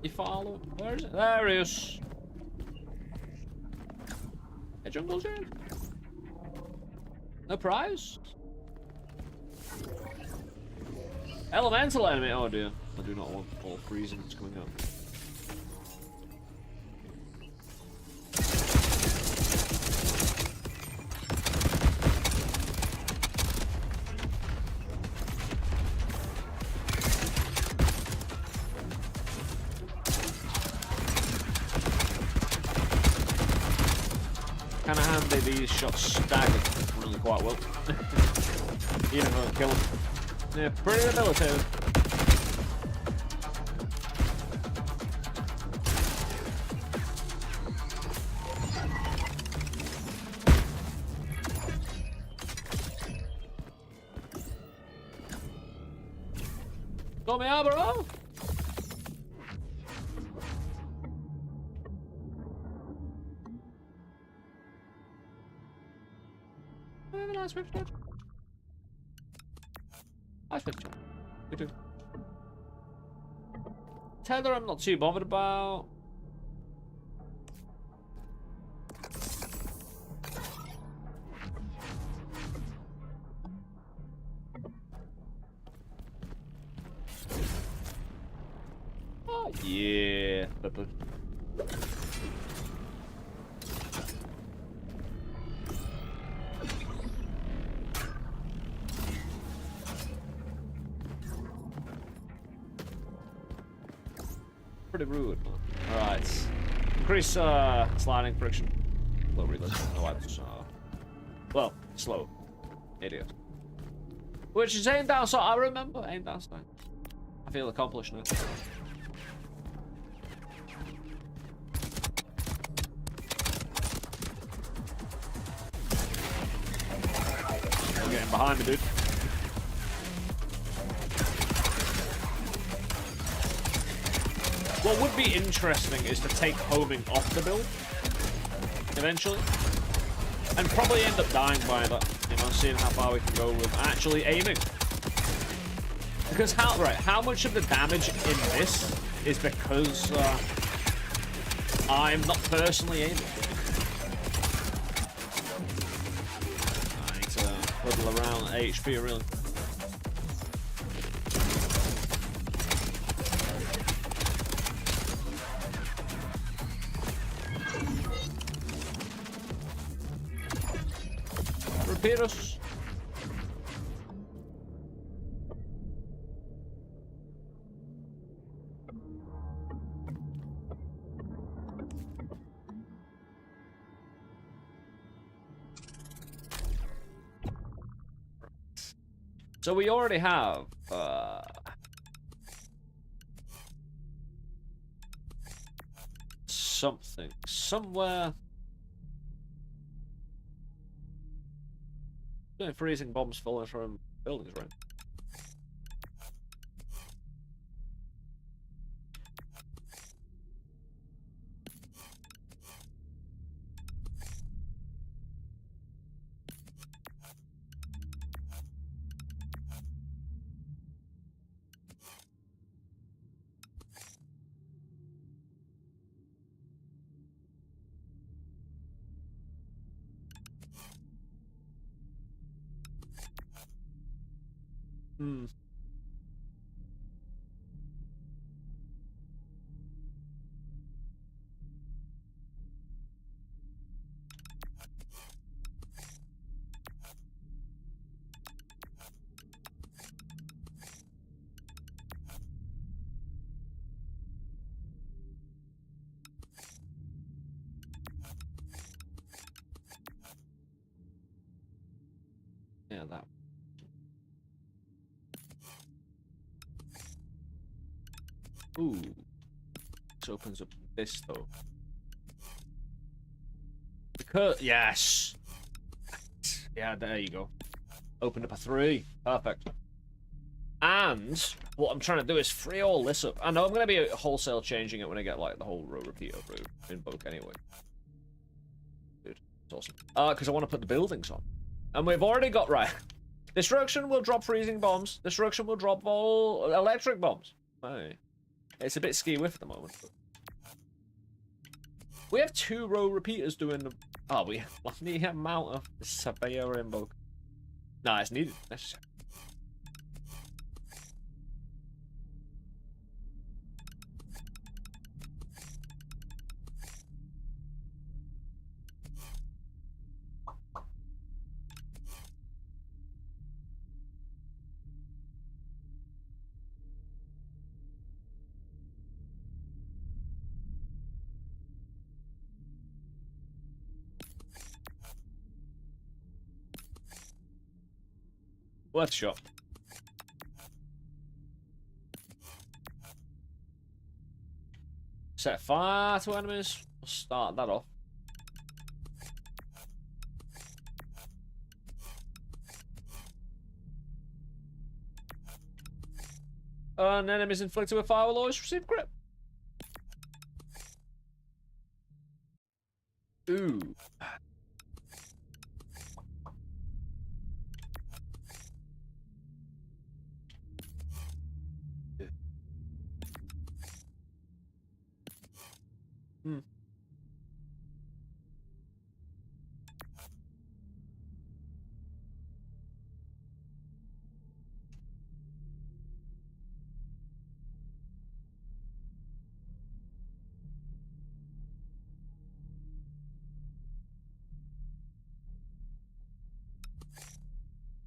You follow? Where is it? There he is. A jungle gym? No prize? Elemental enemy. Oh dear. I do not want all freezings coming up. Kind of handy, these shots staggered really quite well. Even if I don't kill him. Yeah, pretty debilitated. Got me out, bro! I have a nice whip shot. Nice whip shot. We do. Tether I'm not too bothered about. Oh, yeah. Pretty rude, man. Alright. Increase sliding friction. Low reload. No, it's well, slow. Idiot. Which is aim down, so I remember aim down style. I feel accomplished now. I'm getting behind me, dude. What would be interesting is to take homing off the build eventually, and probably end up dying by that. You know, seeing how far we can go with actually aiming. Because how much of the damage in this is because I'm not personally aiming. I need to whittle around HP really. Repeaters. So we already have something somewhere. Freezing bombs falling from buildings, right? Hmm. Yeah, that. Ooh. This opens up this though. Because yes. Yeah, there you go. Opened up a 3. Perfect. And what I'm trying to do is free all this up. I know I'm gonna be wholesale changing it when I get like the whole row repeater invoke anyway. Dude, it's awesome. Because I want to put the buildings on. And we've already got right. Destruction will drop freezing bombs. Destruction will drop all electric bombs. Hey. It's a bit ski-whiff at the moment. But... we have 2 row repeaters doing the... oh, we have the amount of surveyor invoke. Nah, it's needed. Necessary. Worth a shot. Set fire to enemies. We'll start that off. And enemies inflicted with fire will always receive grip. Ooh. Hmm.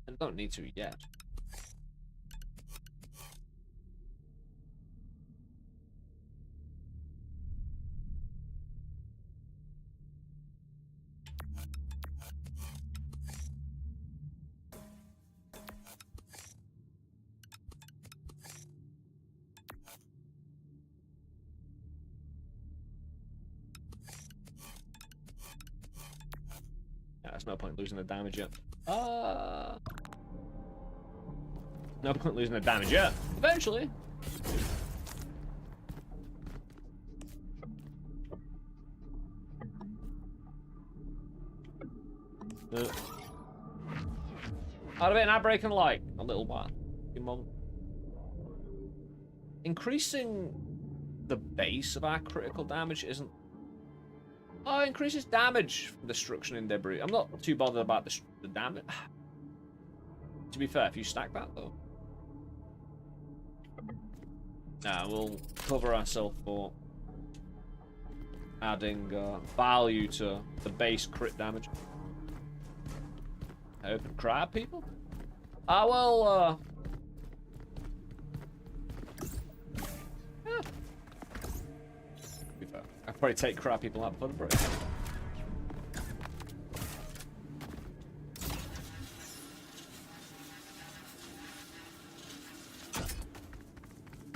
I don't need to yet. Yeah, there's no point losing the damage yet. No point losing the damage yet. Eventually. Out of it, and I break and like a little while. A moment. Increasing the base of our critical damage isn't. Oh, it increases damage from destruction and debris. I'm not too bothered about the damage. To be fair, if you stack that though. Nah, we'll cover ourselves for adding value to the base crit damage. Open crab people? Ah, well, yeah. To be fair, I'd probably take crab people out for the break.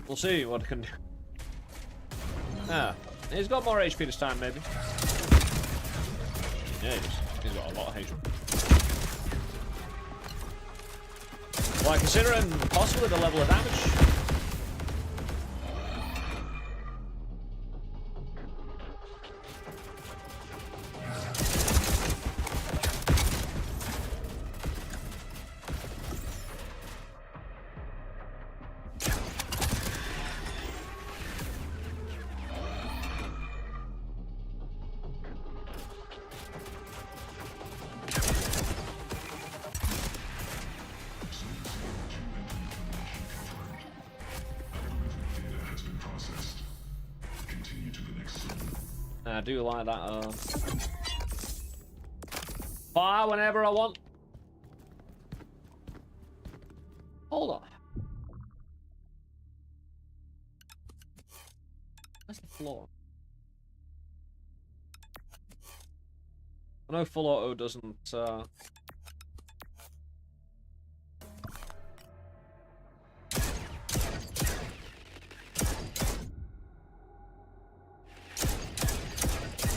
We'll see what I can do. Ah, he's got more HP this time, maybe. Yeah, he's got a lot of HP. Well, considering possibly the level of damage. I do like that, fire whenever I want. Hold on. Where's the floor? I know full auto doesn't,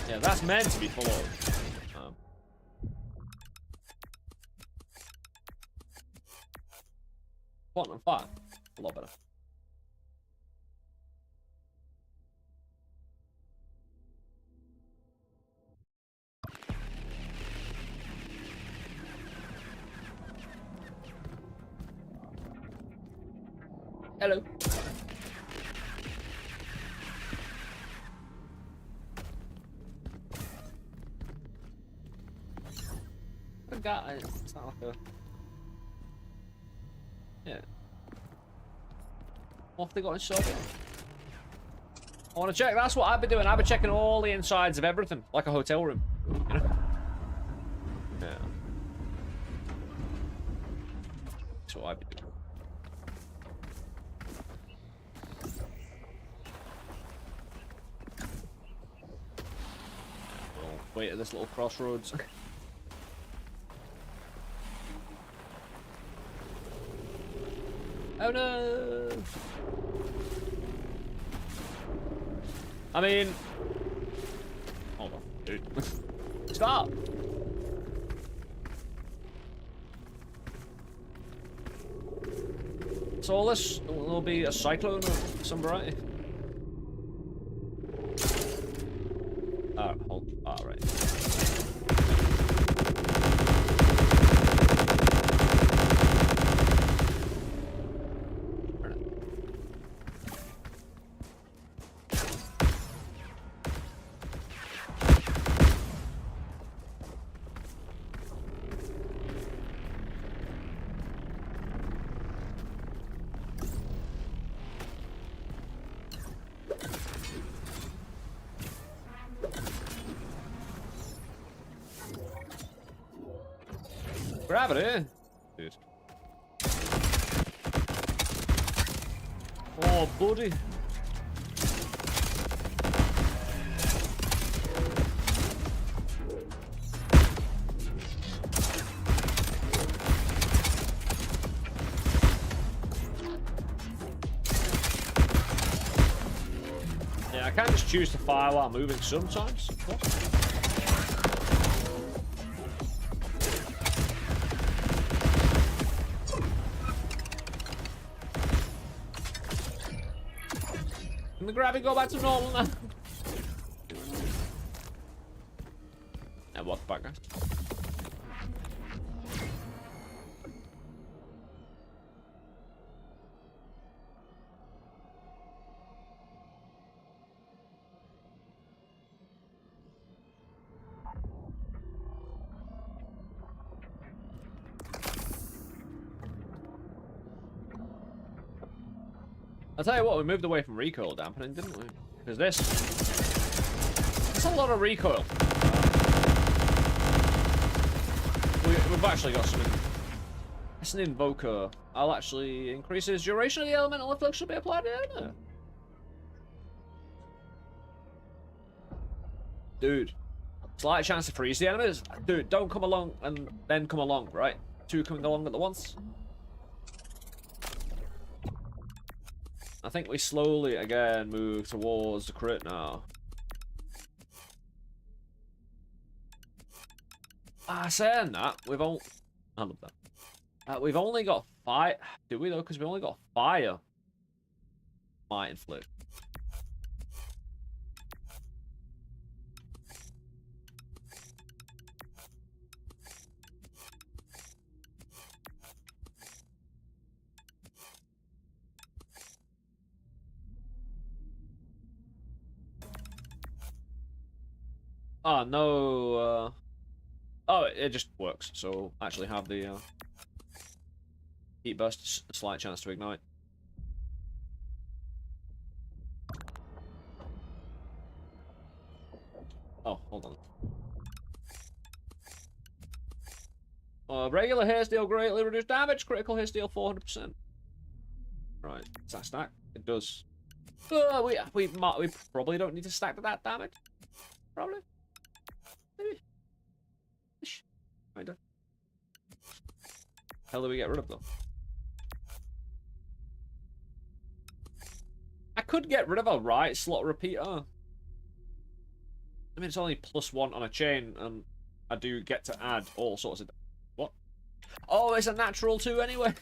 yeah, that's meant to be full auto. Quantum fire, a lot better. Hello. It's not like a... Yeah. What have they got inside it? I want to check. That's what I've been doing. I've been checking all the insides of everything, like a hotel room. You know? Yeah. That's what I've been doing. We'll wait at this little crossroads. Oh no! I mean... Hold on, dude. Stop! So this will be a cyclone of some variety. Hold. Right. Gravity? Dude. Oh, buddy. Yeah, I can't just choose to fire while moving sometimes. What? Can the gravity go back to normal now? And what the fuck, guys? I'll tell you what, we moved away from recoil dampening, didn't we? Because it's a lot of recoil. We've actually got some. It's an invoker. I'll actually increase his duration of the elemental affliction be applied to enemy. Dude, slight chance to freeze the enemies. Dude, don't come along and then come along, right? Two coming along at the once. I think we slowly again move towards the crit now. Saying that, we've all. I love that. We've only got fire. Do we though? Because we've only got fire. Might inflict. Oh, no, oh, it just works. So, actually have the, heat burst, a slight chance to ignite. Oh, hold on. Regular hairsteel greatly reduced damage, critical hairsteel 400%. Right, does that stack? It does. We probably don't need to stack that damage. Probably. Maybe. Kinda. Hell do we get rid of them? I could get rid of a right slot repeater. I mean, it's only +1 on a chain, and I do get to add all sorts of... What? Oh, it's a natural 2 anyway.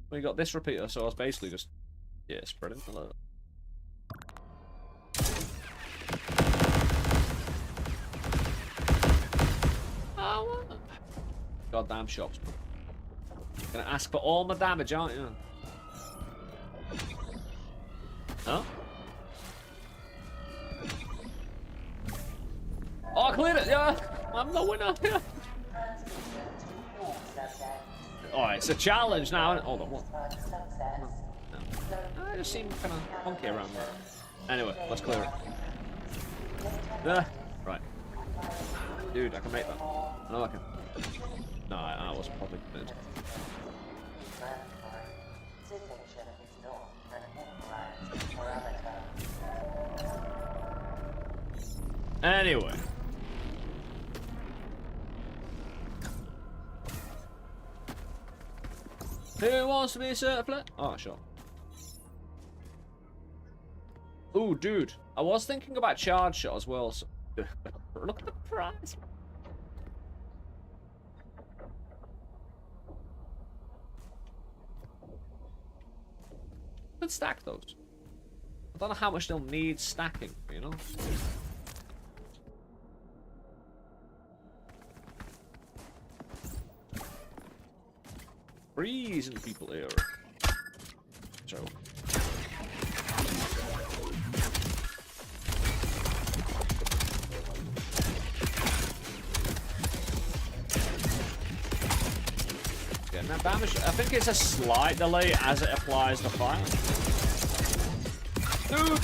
We got this repeater, so I was basically just... Yeah, spreading a little. Oh, what? Goddamn shops. Gonna ask for all my damage, aren't you? Huh? Oh, I cleared it, yeah! I'm the winner, yeah! Oh, it's a challenge now. Hold on, what? No. I just seem kind of funky around there. Anyway, let's clear it. Right. Dude, I can make that. I know I can. No, I was probably committed. Anyway. Who wants to be a surflet? Oh, sure. Ooh, dude. I was thinking about charge shot as well. So... Look at the price. Could stack those. I don't know how much they'll need stacking, you know? Freezing people here. So. Getting that damage. I think it's a slight delay as it applies the fire. Dude!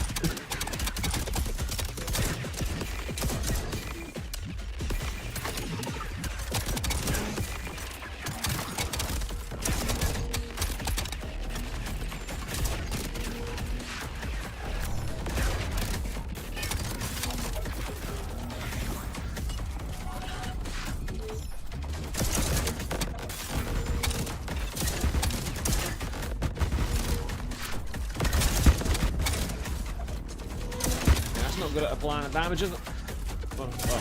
Good at applying the damage, is it? Oh, oh.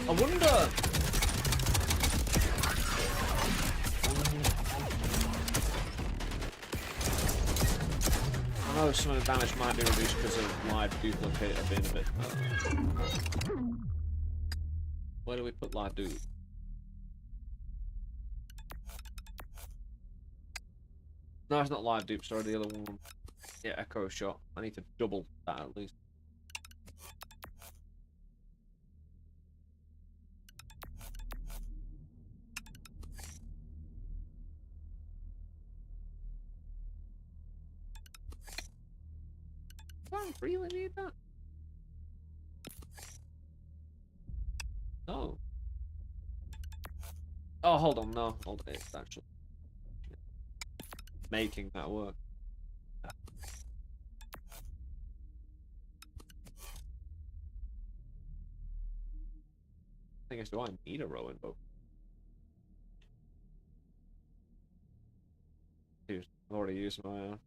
I wonder. I know some of the damage might be reduced because of live duplicator being a bit. Where do we put live dupe? No, it's not live dupe, sorry, the other one. Yeah, echo shot. I need to double that at least. Do I really need that? No. Oh, hold on, no. Hold on, it's actually making that work. Thing is, do I need a row in both? Dude, I've already used my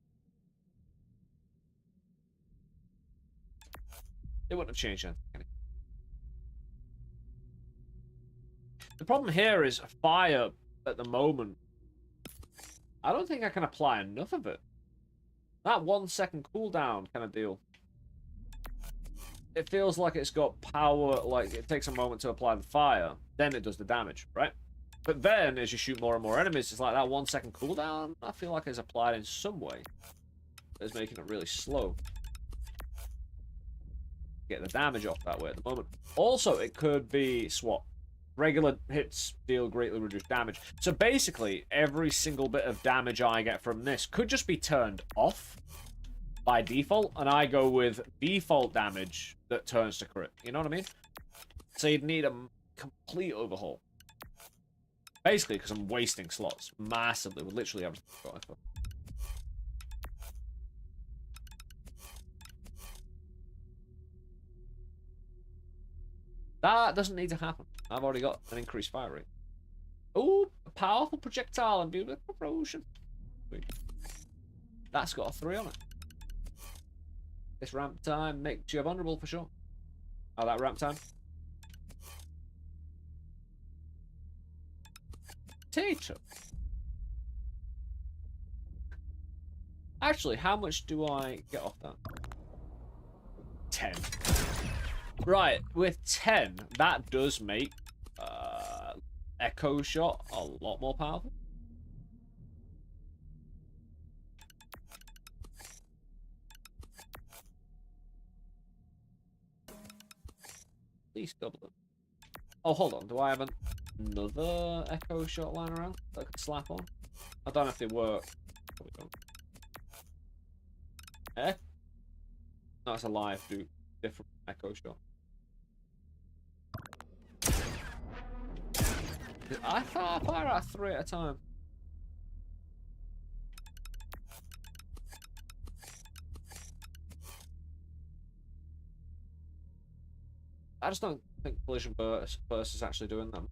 it wouldn't have changed anything. The problem here is fire at the moment. I don't think I can apply enough of it. That 1 second cooldown kind of deal. It feels like it's got power, like it takes a moment to apply the fire, then it does the damage, right? But then, as you shoot more and more enemies, it's like that 1 second cooldown, I feel like it's applied in some way. It's making it really slow. Get the damage off that way at the moment. Also, it could be swap. Regular hits deal greatly reduced damage. So basically, every single bit of damage I get from this could just be turned off by default, and I go with default damage that turns to crit. You know what I mean? So you'd need a complete overhaul. Basically, because I'm wasting slots massively with literally everything I've got. That doesn't need to happen. I've already got an increased fire rate. Ooh, a powerful projectile and beautiful corrosion. That's got a 3 on it. This ramp time makes you vulnerable for sure. Oh, that ramp time. Potato. Actually, how much do I get off that? 10. Right, with 10, that does make Echo Shot a lot more powerful. At least double it. Oh, hold on. Do I have another Echo Shot lying around that I could slap on? I don't know if they work. Probably don't. Eh? No, it's a live dude. Different Echo Shot. I thought I fire out 3 at a time. I just don't think collision burst is actually doing them.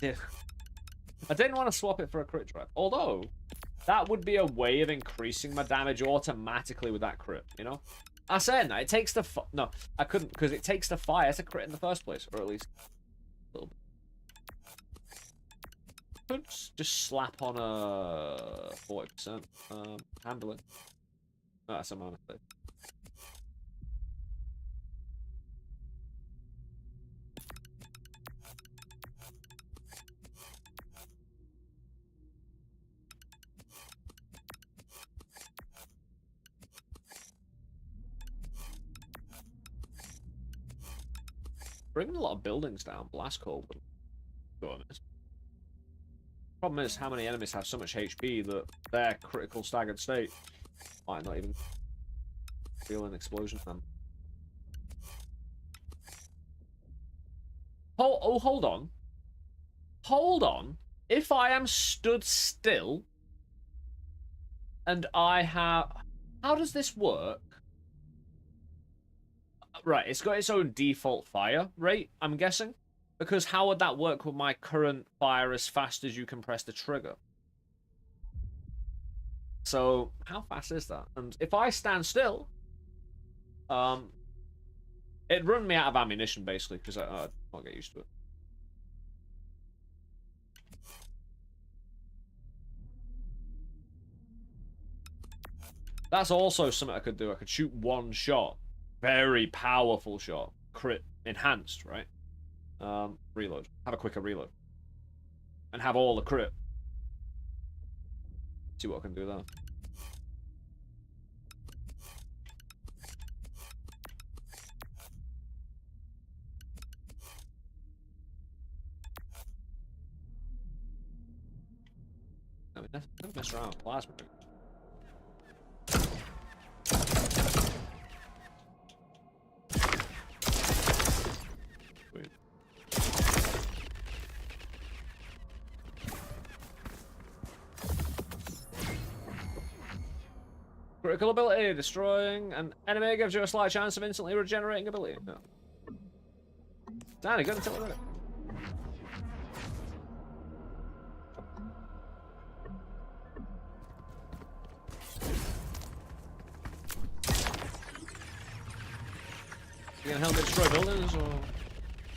I didn't want to swap it for a crit drive, although that would be a way of increasing my damage automatically with that crit, you know? I said that it takes the no, I couldn't because it takes the fire to crit in the first place, or at least a little bit. Could just slap on a 40% handling. No, that's a minus thing. Bringing a lot of buildings down, blast cold. Go on, problem is how many enemies have so much HP that their critical staggered state might not even feel an explosion from. Oh, hold on. Hold on. If I am stood still and I have... How does this work? Right, it's got its own default fire rate, I'm guessing. Because how would that work with my current fire as fast as you can press the trigger? So, how fast is that? And if I stand still, it'd run me out of ammunition, basically, because I can't get used to it. That's also something I could do. I could shoot one shot. Very powerful shot. Crit enhanced, right? Reload. Have a quicker reload. And have all the crit. See what I can do there. I mean, never mess around with plasma. Critical ability, destroying an enemy gives you a slight chance of instantly regenerating ability. No. Danny, go and tell me. You gonna help me destroy buildings or...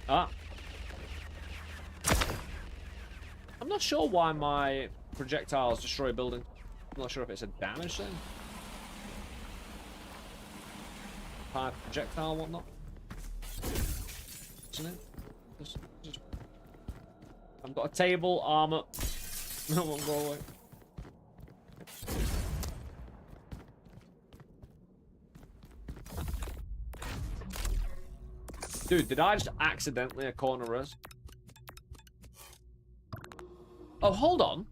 Ah. I'm not sure why my projectiles destroy buildings. I'm not sure if it's a damage thing. Projectile, whatnot. Isn't it? Just... I've got a table, armor. No one go away. Dude, did I just accidentally a corner res? Oh, hold on.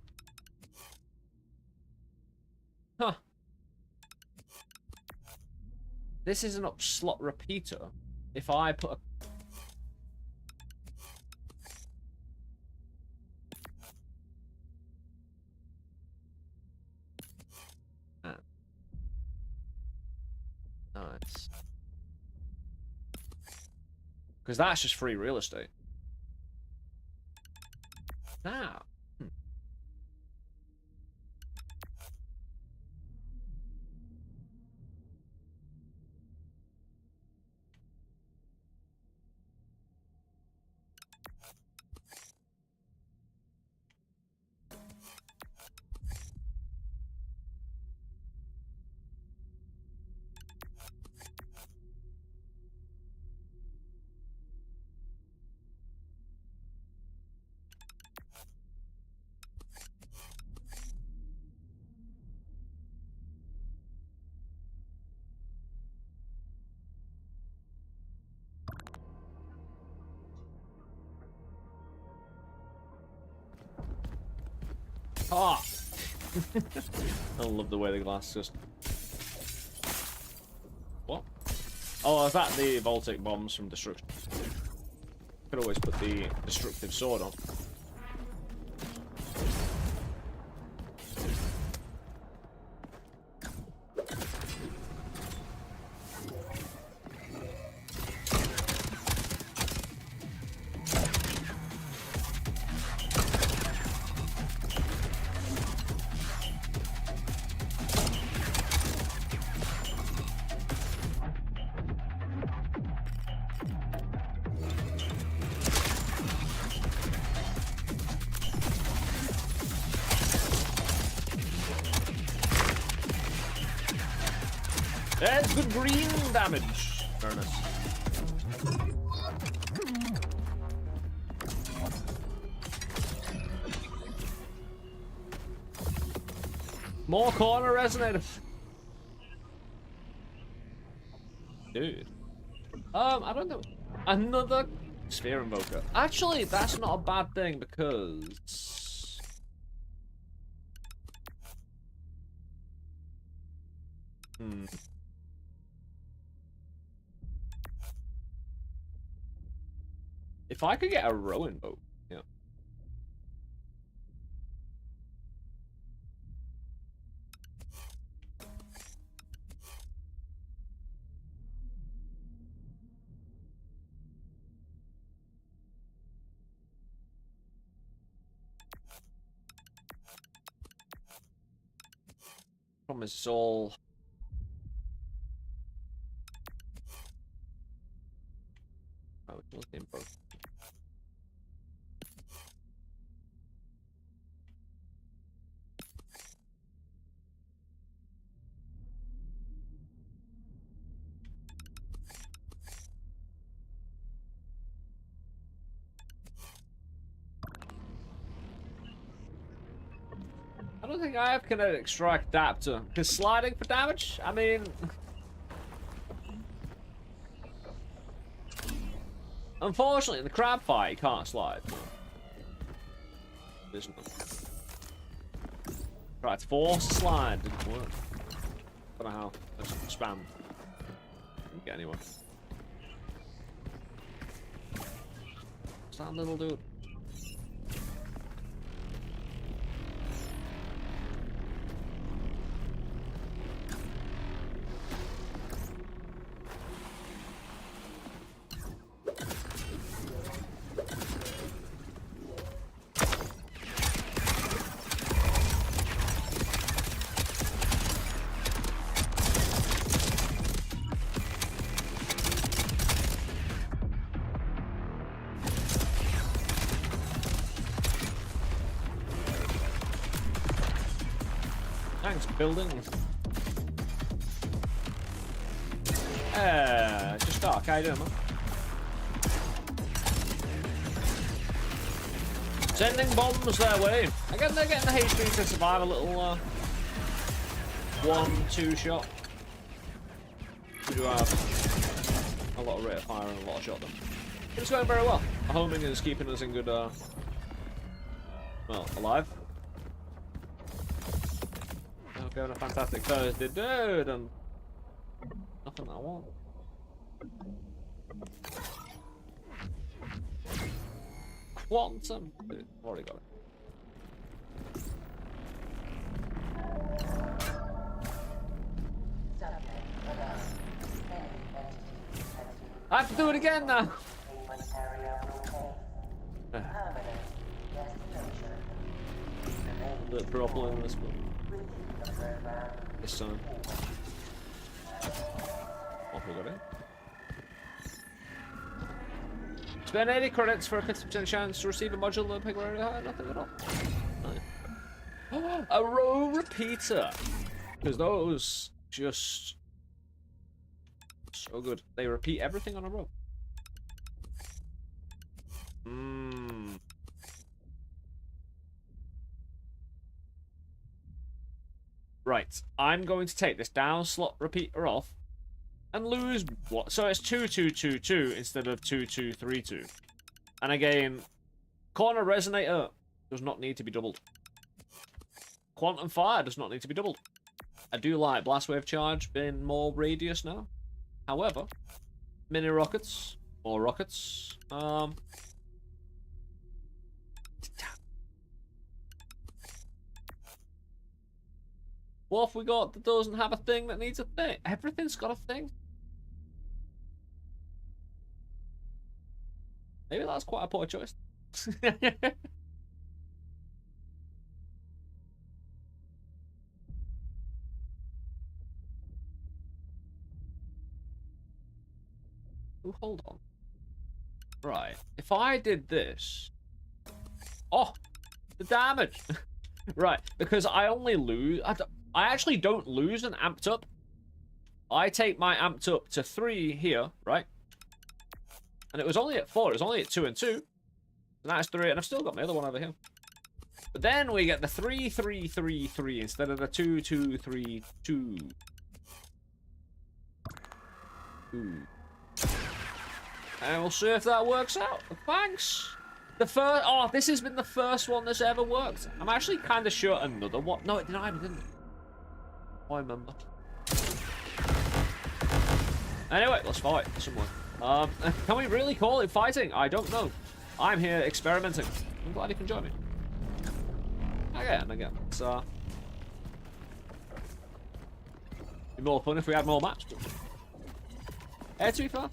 Huh. This is an up slot repeater. If I put a... Ah. Nice. Because that's just free real estate. Now. Ah! I love the way the glass just... What? Oh, is that the Voltic bombs from Destruction? Could always put the destructive sword on. There's good green damage. Very nice. More corner resonators. Dude. I don't know. Another sphere invoker. Actually, that's not a bad thing because if I could get a row invoke, yeah. Problem is, it's all. Oh, it's all info. I don't think I have kinetic strike adapter because sliding for damage. I mean, unfortunately, in the crab fight, you can't slide. There's no. Tried to force a slide, didn't work. Don't know how. I just spammed. Didn't get anywhere. What's that little dude? Thanks, buildings. Just dark. How you doing, man? Sending bombs their way. Again, they're getting the HP to survive a little 1-2 shot. We do have a lot of rate of fire and a lot of shot them. It's going very well. Our homing is keeping us in good, well, alive. Going a fantastic Thursday, dude, and nothing I want. Quantum, dude, I've already got it. I have to do it again now. A bit problem in this one. This time. Off we got it. Spend 80 credits for a 50% chance to receive a module that pick where nothing at all. Nice. A row repeater. Because those just so good. They repeat everything on a row. Right, I'm going to take this down slot repeater off and lose what? So it's 2-2-2-2 instead of 2-2-3-2. And again, corner resonator does not need to be doubled. Quantum fire does not need to be doubled. I do like blast wave charge being more radius now. However, mini rockets, more rockets. What have we got that doesn't have a thing that needs a thing? Everything's got a thing. Maybe that's quite a poor choice. Oh, hold on. Right. If I did this... Oh! The damage! Right. Because I only lose... I actually don't lose an amped up I take my amped up to 3 here, right? And it was only at 4. It was only at 2 and 2. And that's 3, and I've still got my other one over here. But then we get the 3, 3, 3, 3 instead of the 2, 2, 3, 2. Ooh. And we'll see if that works out. Thanks. The first. Oh, this has been the first one that's ever worked. I'm actually kind of sure another one. No, it didn't. Oh, I remember. Anyway, let's fight someone. Can we really call it fighting? I don't know. I'm here experimenting. I'm glad you can join me. Again. It's be more fun if we had more maps. But... to be fair,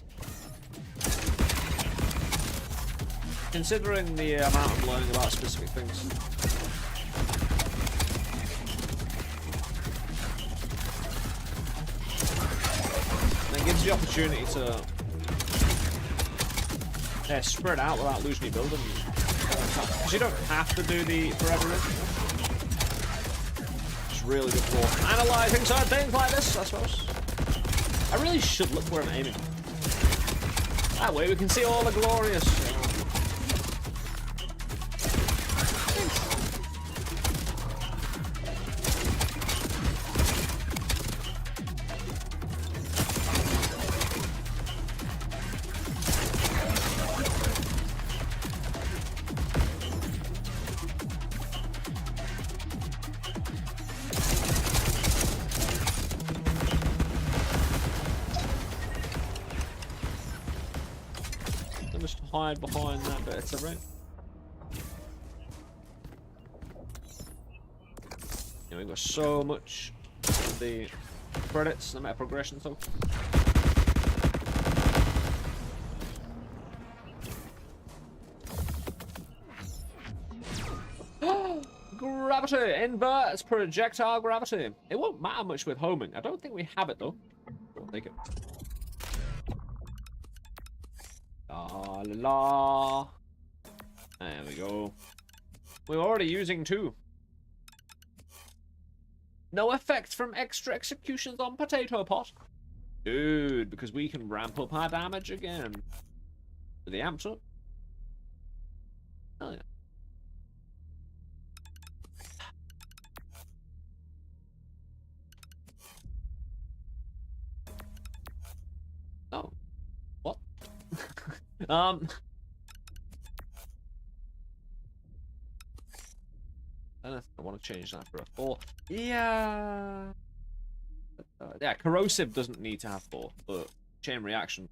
considering the amount I'm learning about specific things. And it gives you the opportunity to spread out without losing your building. Because you don't have to do the forever. It's really good for analysing certain things like this, I suppose. I really should look where I'm aiming. That way we can see all the glorious. Just hide behind that bit of terrain. Yeah, we've got so much of the credits, the meta progression stuff. Gravity inverts projectile gravity. It won't matter much with homing. I don't think we have it though. We'll take it. La la la. There we go. We're already using 2. No effect from extra executions on Potato Pot. Dude, because we can ramp up our damage again. With the amps up. Hell yeah. Oh. What? I want to change that for a 4. Yeah. Yeah, corrosive doesn't need to have 4, but chain reaction,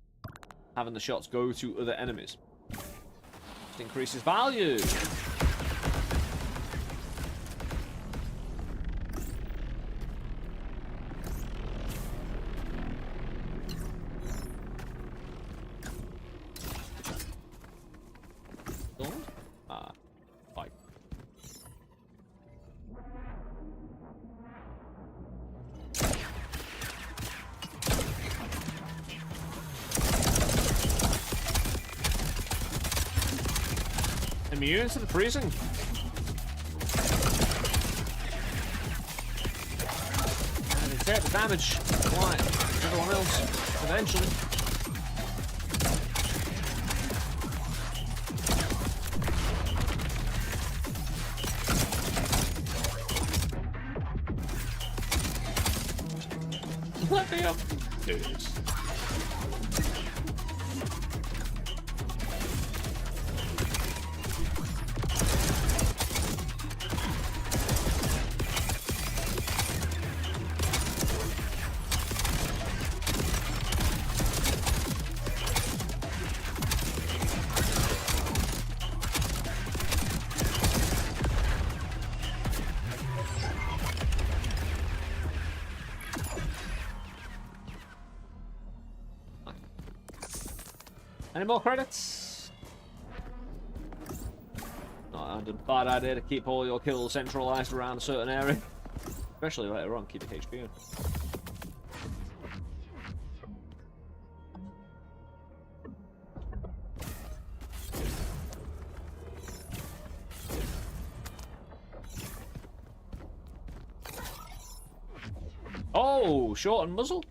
having the shots go to other enemies, just increases value. Fight. Immune to the freezing. And they take the damage like everyone else eventually. Let me up. Do this. Any more credits? Not a bad idea to keep all your kills centralized around a certain area. Especially later on, keep your HP in. Oh, short and muzzle?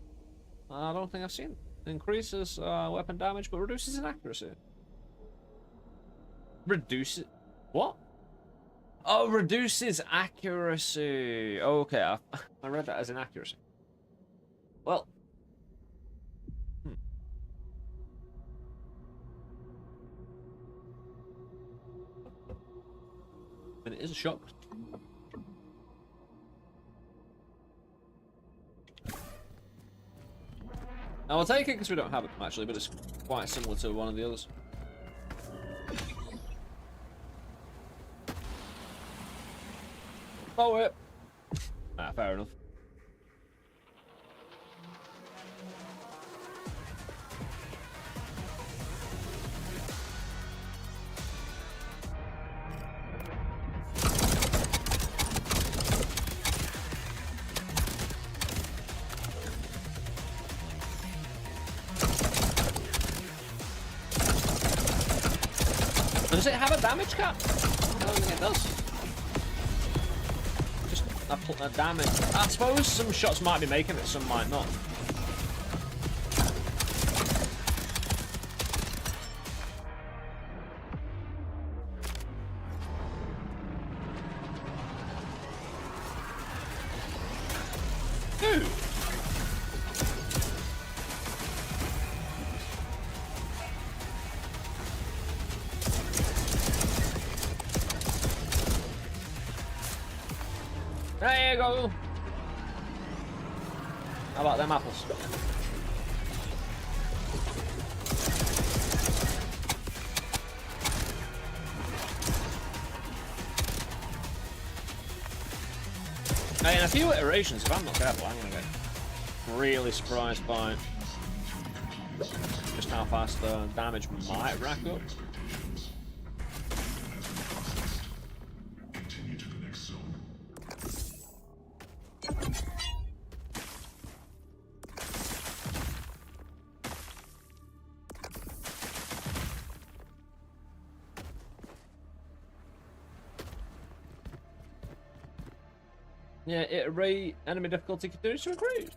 I don't think I've seen it. Increases weapon damage, but reduces inaccuracy. Reduces... What? Oh, reduces accuracy. Okay, I read that as inaccuracy. Well... And it is a shock. I'll take it because we don't have it actually, but it's quite similar to one of the others. Oh, it. Ah, fair enough. Does it have a damage cap? I don't think it does. Just a damage. I suppose some shots might be making it, some might not. Dude. There you go. How about them apples? In a few iterations, if I'm not careful, I'm gonna get really surprised by just how fast the damage might rack up. Continue to the next zone. Yeah, iterate enemy difficulty continues to increase.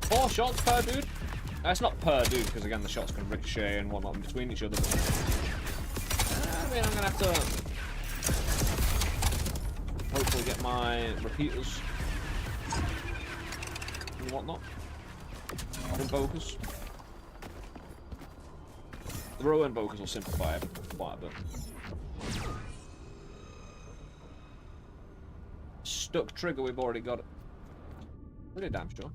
Four shots per dude? It's not per dude, because again the shots can ricochet and whatnot in between each other. But, I mean, I'm gonna have to hopefully get my repeaters and whatnot. Invokers. The row invokers will simplify it quite a bit. Stuck trigger, we've already got it. Pretty damn sure.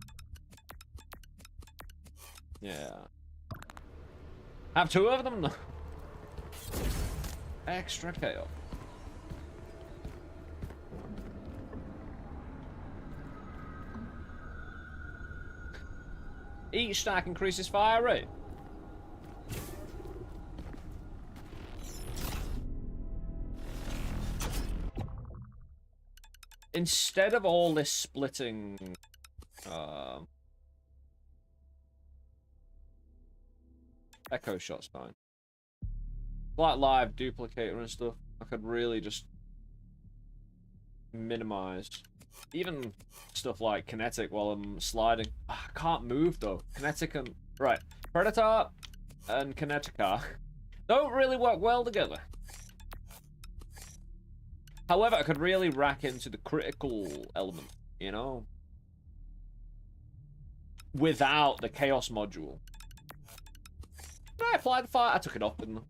Yeah. Have two of them though. Extra chaos. Each stack increases fire rate. Instead of all this splitting, echo shot's fine. Like live duplicator and stuff, I could really just minimize. Even stuff like kinetic while I'm sliding. I can't move though. Kinetic and right, Predator and Kinetica don't really work well together. However, I could really rack into the critical element, you know, without the chaos module. I applied the fire. I took it off, didn't I?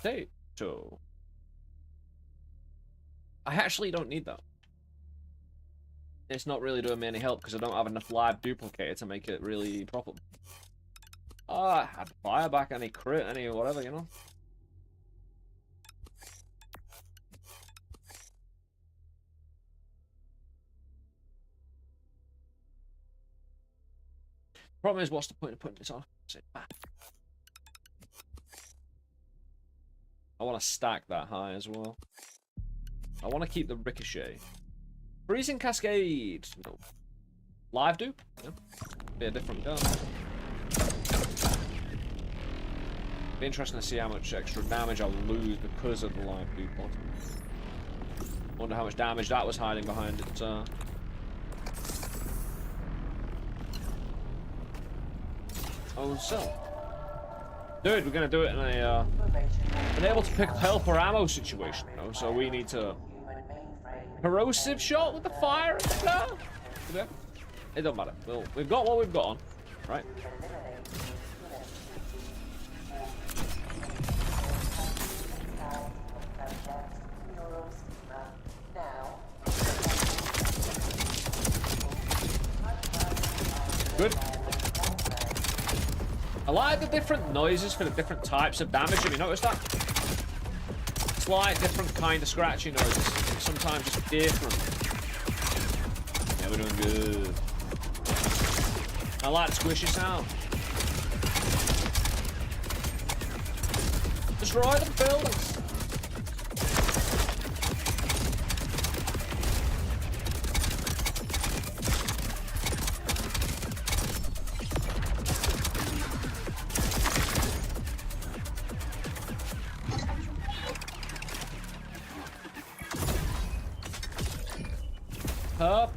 Hey, So I actually don't need that. It's not really doing me any help because I don't have enough live duplicator to make it really profitable. I had fire back any crit, any whatever, you know. Problem is, what's the point of putting this on? I want to stack that high as well. I want to keep the ricochet. Freezing Cascade. No. Live dupe? Yeah. Be a different gun. Be interesting to see how much extra damage I'll lose because of the live dupe. Wonder how much damage that was hiding behind it. Oh, so. Dude, we're gonna do it in a unable to pick up help or ammo situation, you know, so we need to corrosive shot with the fire and stuff. It don't matter. Well, we've got what we've got on, right? Good. I like the different noises for the different types of damage. Have you noticed that? It's like different kind of scratchy noises. Sometimes just different. Yeah, we're doing good. I like the squishy sound. Destroy the buildings. Up.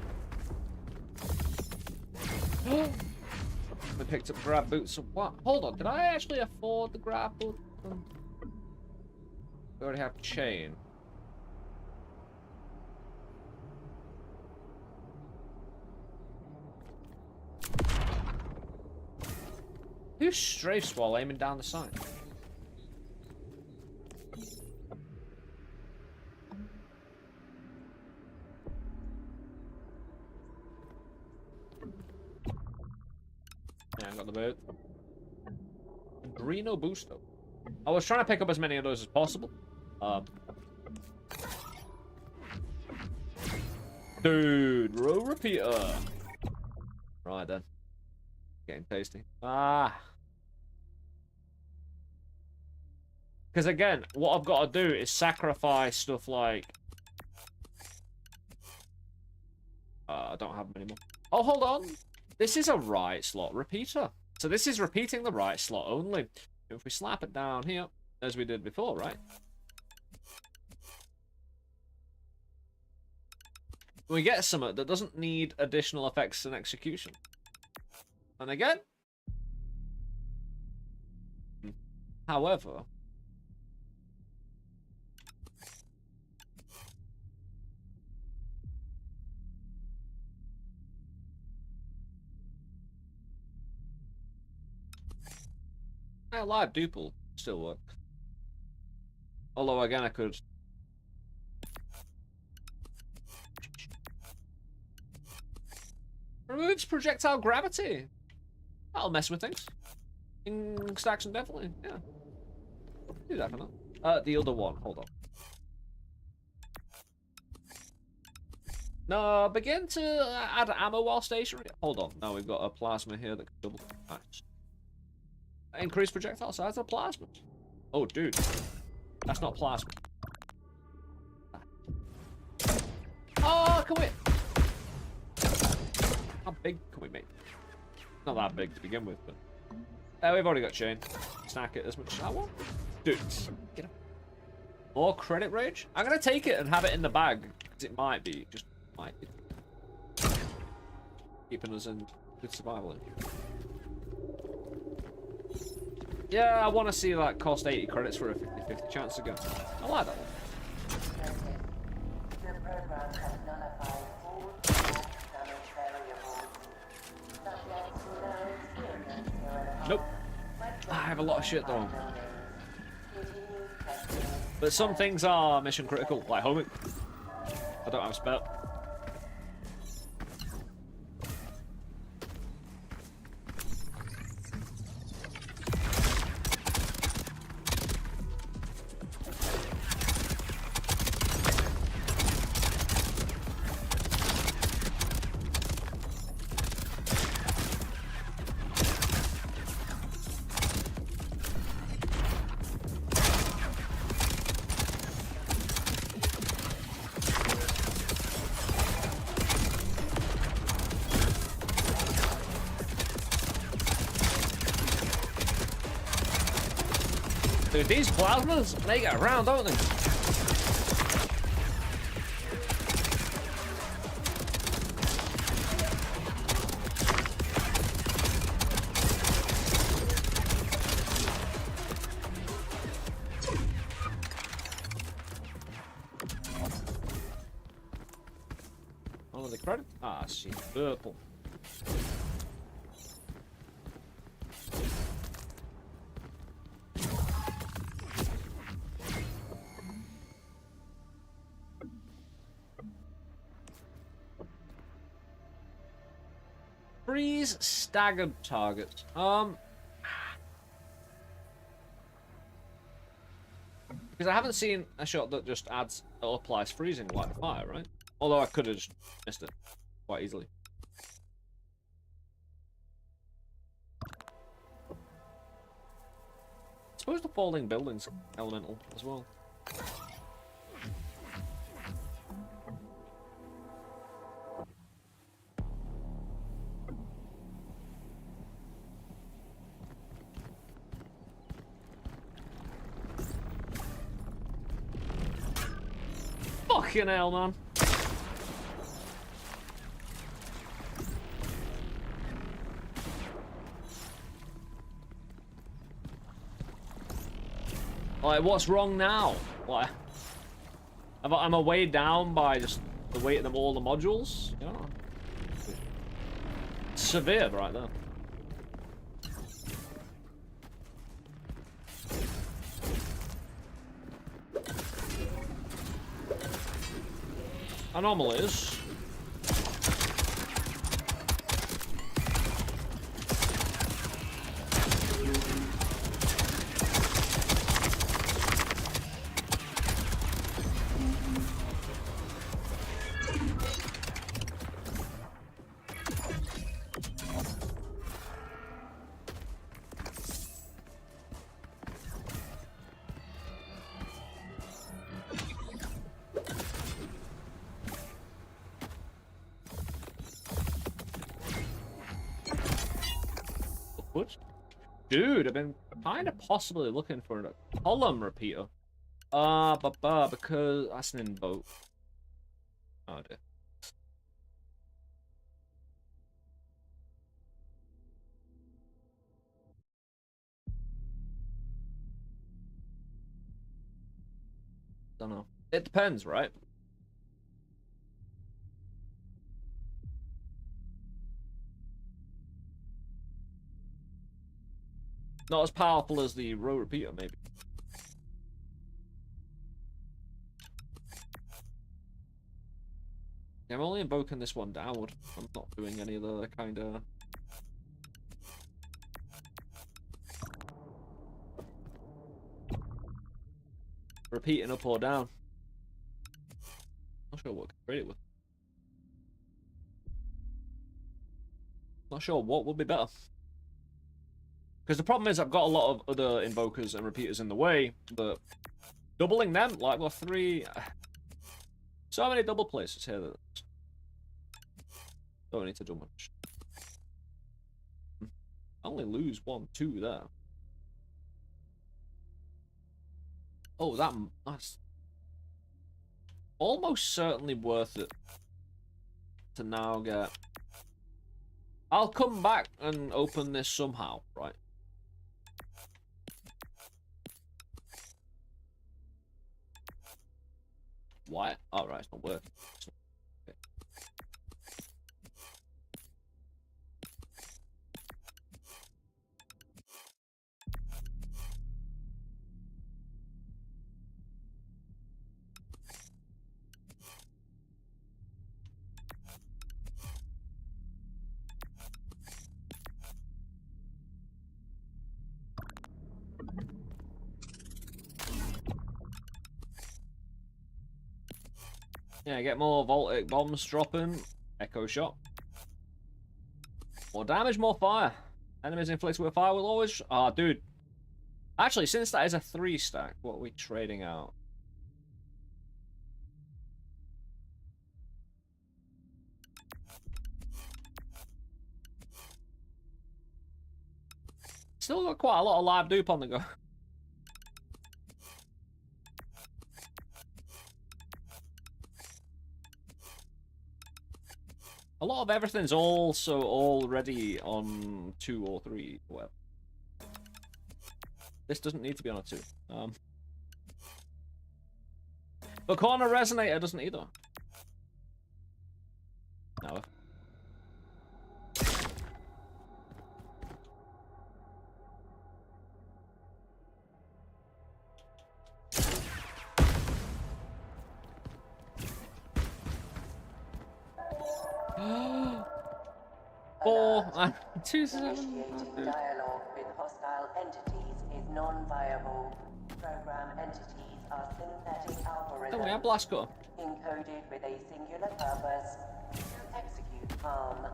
We picked up grab boots. So what? Hold on. Did I actually afford the grab boot? We already have chain. Who strafes while aiming down the side? Yeah, I got the boot. Adreno Boosto. I was trying to pick up as many of those as possible. Dude, row repeater. Right then. Getting tasty. Because again, what I've got to do is sacrifice stuff like... I don't have many more. Oh, hold on. This is a right slot repeater. So this is repeating the right slot only. If we slap it down here, as we did before, right? We get something that doesn't need additional effects and execution. And again... However... live dupe will still work. Although again I could... Removes projectile gravity. That'll mess with things. In stacks and definitely, yeah. Do that for now. The other one, hold on. No, begin to add ammo while stationary. Hold on, now we've got a plasma here that can double. Nice. Increase projectile size of plasma. Oh, dude. That's not plasma. Oh, can we... How big can we make? Not that big to begin with, but... we've already got chain. Stack it as much as I want. Dude, get up. More credit range? I'm gonna take it and have it in the bag. Because it might be. Just might be. Keeping us in good survival. Yeah, I want to see that cost 80 credits for a 50-50 chance again. I like that one. The program has nullified all damage variables. Subjects will now experience Nope. I have a lot of shit though. Continue testing. But some things are mission critical, like homing. I don't have a spell. Dude, these plasmas make it around, don't they? Oh, the credit? Ah, shit. Purple. Freeze staggered targets. Because I haven't seen a shot that just adds or applies freezing like fire, right? Although I could have just missed it quite easily. I suppose the falling buildings elemental as well. Fucking hell, man. Like, what's wrong now? Like, am I weighed down by just the weight of all the modules? You know? It's severe right there. Anomalies. What? Dude, I've been kind of possibly looking for a column repeater. Because that's an invoke. Oh dear. Don't know. It depends, right? Not as powerful as the row repeater, maybe. Yeah, I'm only invoking this one downward. I'm not doing any of the kind of... repeating up or down. Not sure what to create it with. Not sure what would be better. Because the problem is I've got a lot of other invokers and repeaters in the way, but doubling them, like, well, 3... So many double places here that don't need to do much. I only lose 1, 2 there. Oh, that's almost certainly worth it to now get... I'll come back and open this somehow, right? Why? Oh, right, it's not working. Okay. Yeah, get more voltic bombs dropping. Echo shot. More damage, more fire. Enemies inflicted with fire will always... Ah, dude. Actually, since that is a 3 stack, what are we trading out? Still got quite a lot of live dupe on the go. A lot of everything's also already on 2 or 3. Well, this doesn't need to be on a 2. The corner resonator doesn't either. No. Four, 2, 7. Initiating dialogue with hostile entities is non-viable. Program entities are synthetic algorithms. Oh, we have blast cutter. Encoded with a singular purpose to execute harm.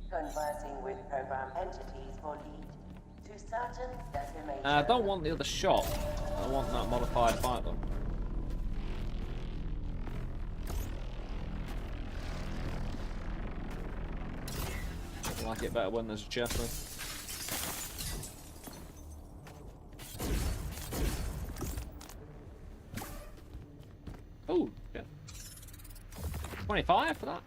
Conversing with program entities will lead to certain decimation. I don't want the other shot. I want that modified fight though. I like it better when there's a chest though. Oh, yeah. 25 for that.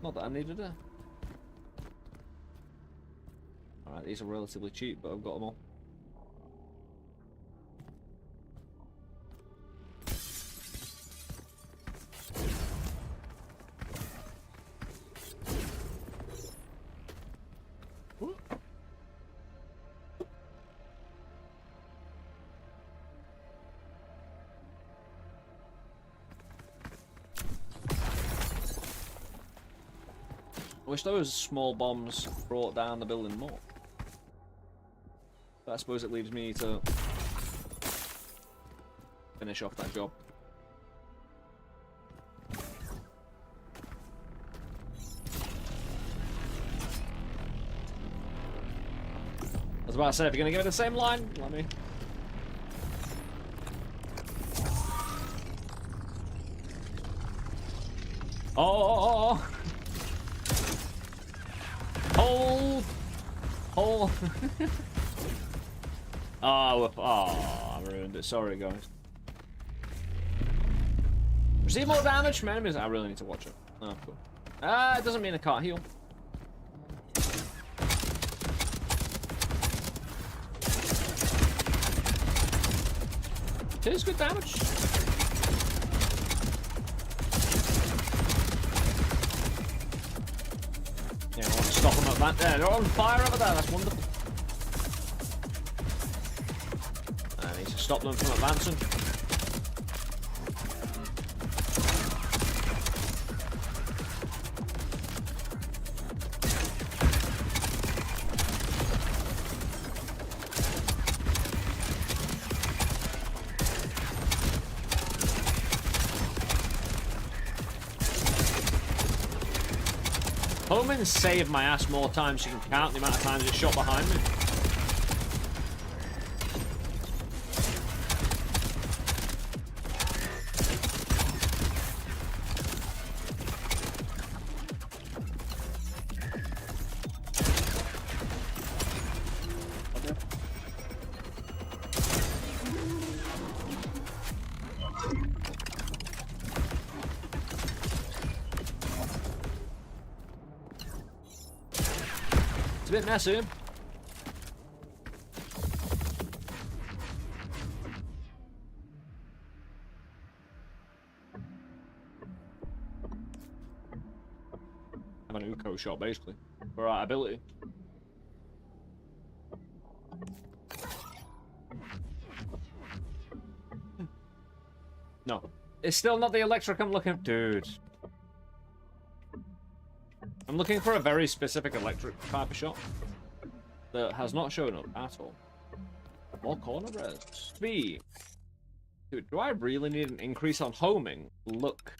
Not that I needed it. Alright, these are relatively cheap, but I've got them all. I wish those small bombs brought down the building more. But I suppose it leaves me to finish off that job. I was about to say, if you're gonna give it the same line, let me. Oh! Hold! Hold! Oh, I ruined it. Sorry, guys. Receive more damage from enemies. I really need to watch it. Oh, cool. It doesn't mean I can't heal. It is good damage. Yeah, I want to stop them at that. There, they're on fire over there. That's wonderful. I need to stop them from advancing. Homing saved my ass more times so you can count the amount of times it shot behind me. It's a bit messy. I'm an Uko shot basically for our ability. No, it's still not the electric I'm looking for, dude. I'm looking for a very specific electric type of shot that has not shown up at all. More corner res. 3. Dude, do I really need an increase on homing? Look.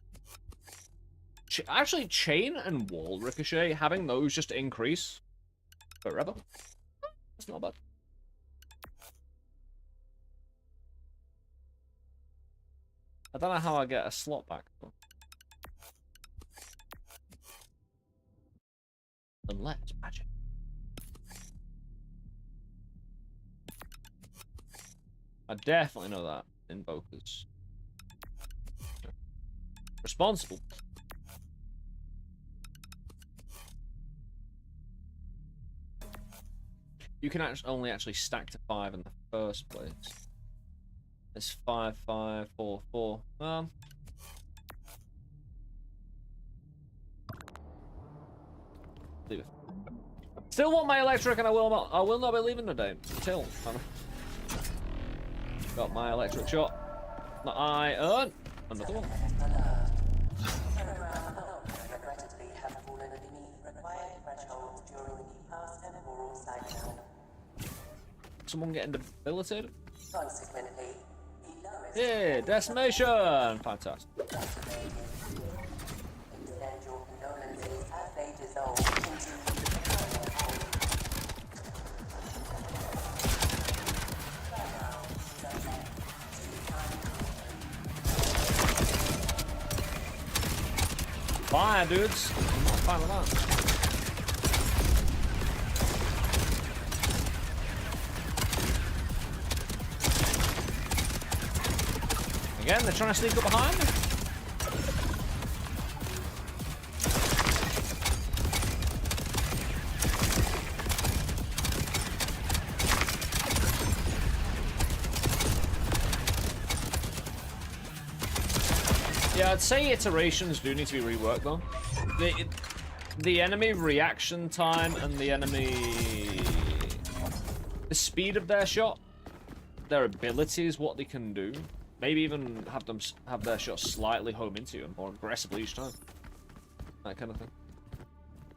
Actually, chain and wall ricochet, having those just increase forever. That's not bad. I don't know how I get a slot back, though. Unless magic. I definitely know that. Invokers. Responsible. You can only actually stack to 5 in the first place. It's 5, 5, 4, 4. Leave it. Still want my electric, and I will not be leaving today until got my electric shot that I earned. Another one. Regrettably have fallen beneath required thresholds during the past temporal cycle. Someone getting debilitated? Consequently, the lowest Yeah, decimation! Fantastic. extend your condolences as they dissolve into the hole. Fire, dudes. I'm not fine with that. Again, they're trying to sneak up behind me. Yeah, I'd say iterations do need to be reworked though. The enemy reaction time and the speed of their shot, their abilities, what they can do. Maybe even have their shot slightly home into you and more aggressively each time. That kind of thing.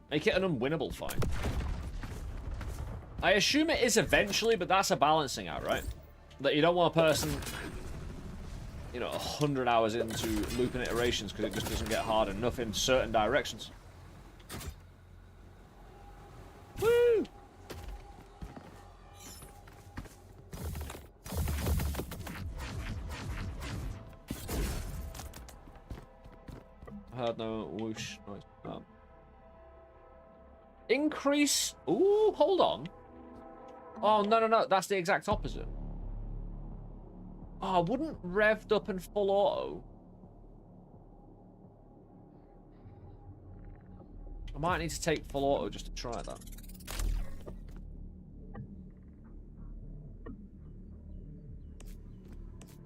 Make it an unwinnable fight. I assume it is eventually, but that's a balancing out, right? That you don't want a person, you know, 100 hours into looping iterations because it just doesn't get hard enough in certain directions. Woo! I heard no whoosh noise. Increase. Ooh, hold on. Oh, no. That's the exact opposite. Oh, wouldn't revved up and full auto? I might need to take full auto just to try that.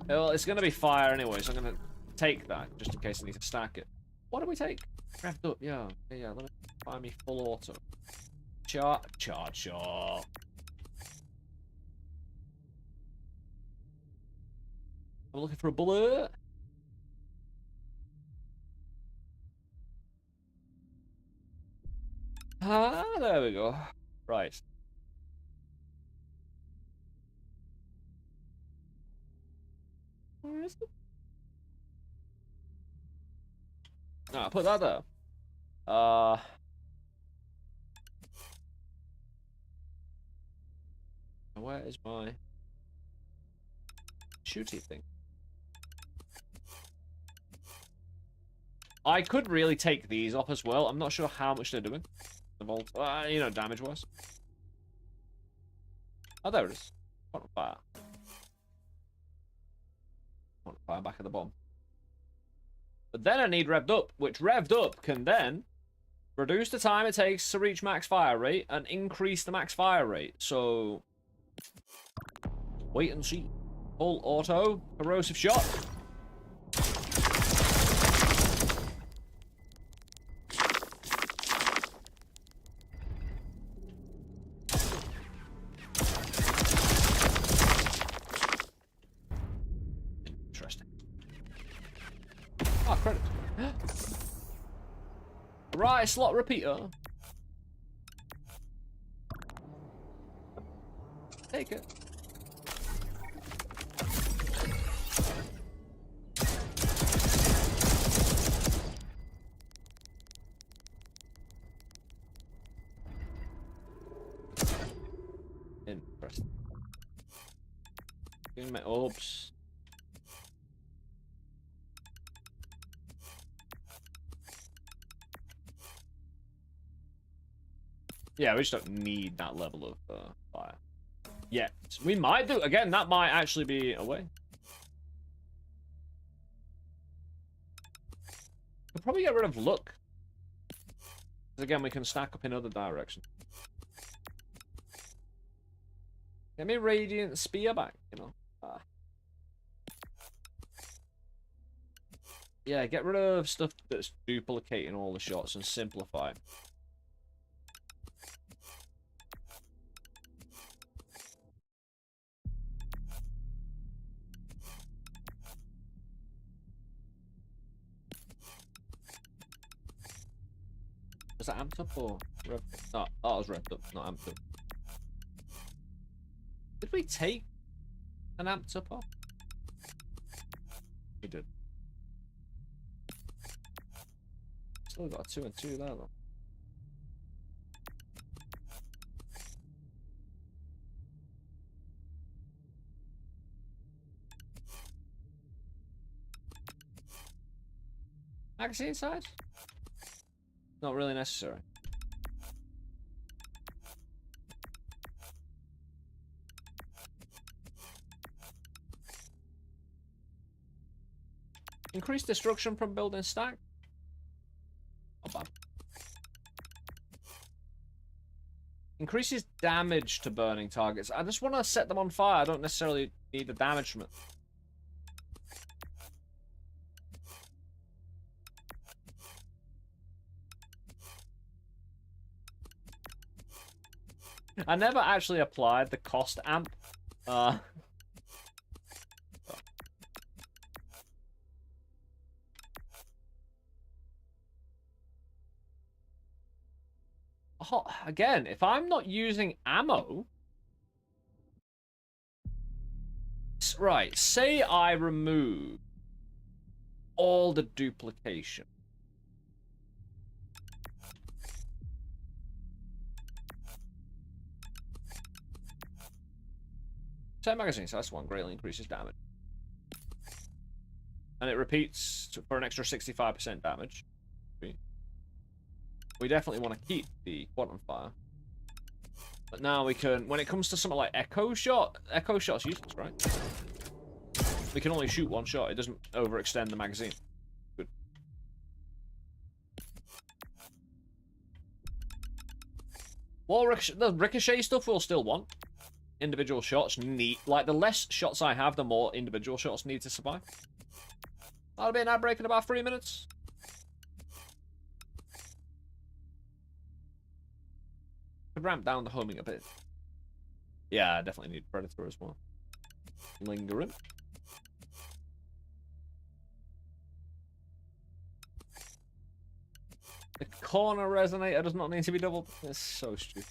Well, it's going to be fire anyway, so I'm going to take that just in case I need to stack it. What do we take? Revved up, yeah. Let me find me full auto. Charge shot. I'm looking for a bullet. Ah, there we go. Right. Where is it? Ah, put that there. Where is my shooty thing? I could really take these off as well. I'm not sure how much they're doing. The volt, you know, damage-wise. Oh, there it is. Point fire. Point fire back at the bomb. But then I need revved up, which revved up can then reduce the time it takes to reach max fire rate and increase the max fire rate. So wait and see. Full auto, corrosive shot. Interesting. Ah, credit. Right, slot repeater. Take it. Oops. Yeah, we just don't need that level of fire. Yeah, we might do. Again, that might actually be a way. We'll probably get rid of luck. Because again, we can stack up in other directions. Get me Radiant Spear back, you know. Yeah, get rid of stuff that's duplicating all the shots and simplify. Was that amped up or revved up? Oh, it was revved up, not amped up. Did we take an amped up off? We did. Still got a 2 and 2 there though. Magazine size? Not really necessary. Increase destruction from building stack. Not bad. Increases damage to burning targets. I just want to set them on fire. I don't necessarily need the damage from it. I never actually applied the cost amp. Oh, again, if I'm not using ammo... Right, say I remove all the duplication. Magazine size 1 greatly increases damage. And it repeats for an extra 65% damage. We definitely want to keep the quantum fire. But now we can, when it comes to something like Echo Shot's useless, right? We can only shoot one shot, it doesn't overextend the magazine. Good. Well, the ricochet stuff we'll still want. Individual shots need, like, the less shots I have, the more individual shots need to survive. That'll be an ad break in about 3 minutes. Could ramp down the homing a bit. Yeah, I definitely need Predator as well. Lingering. The corner resonator does not need to be doubled. It's so stupid.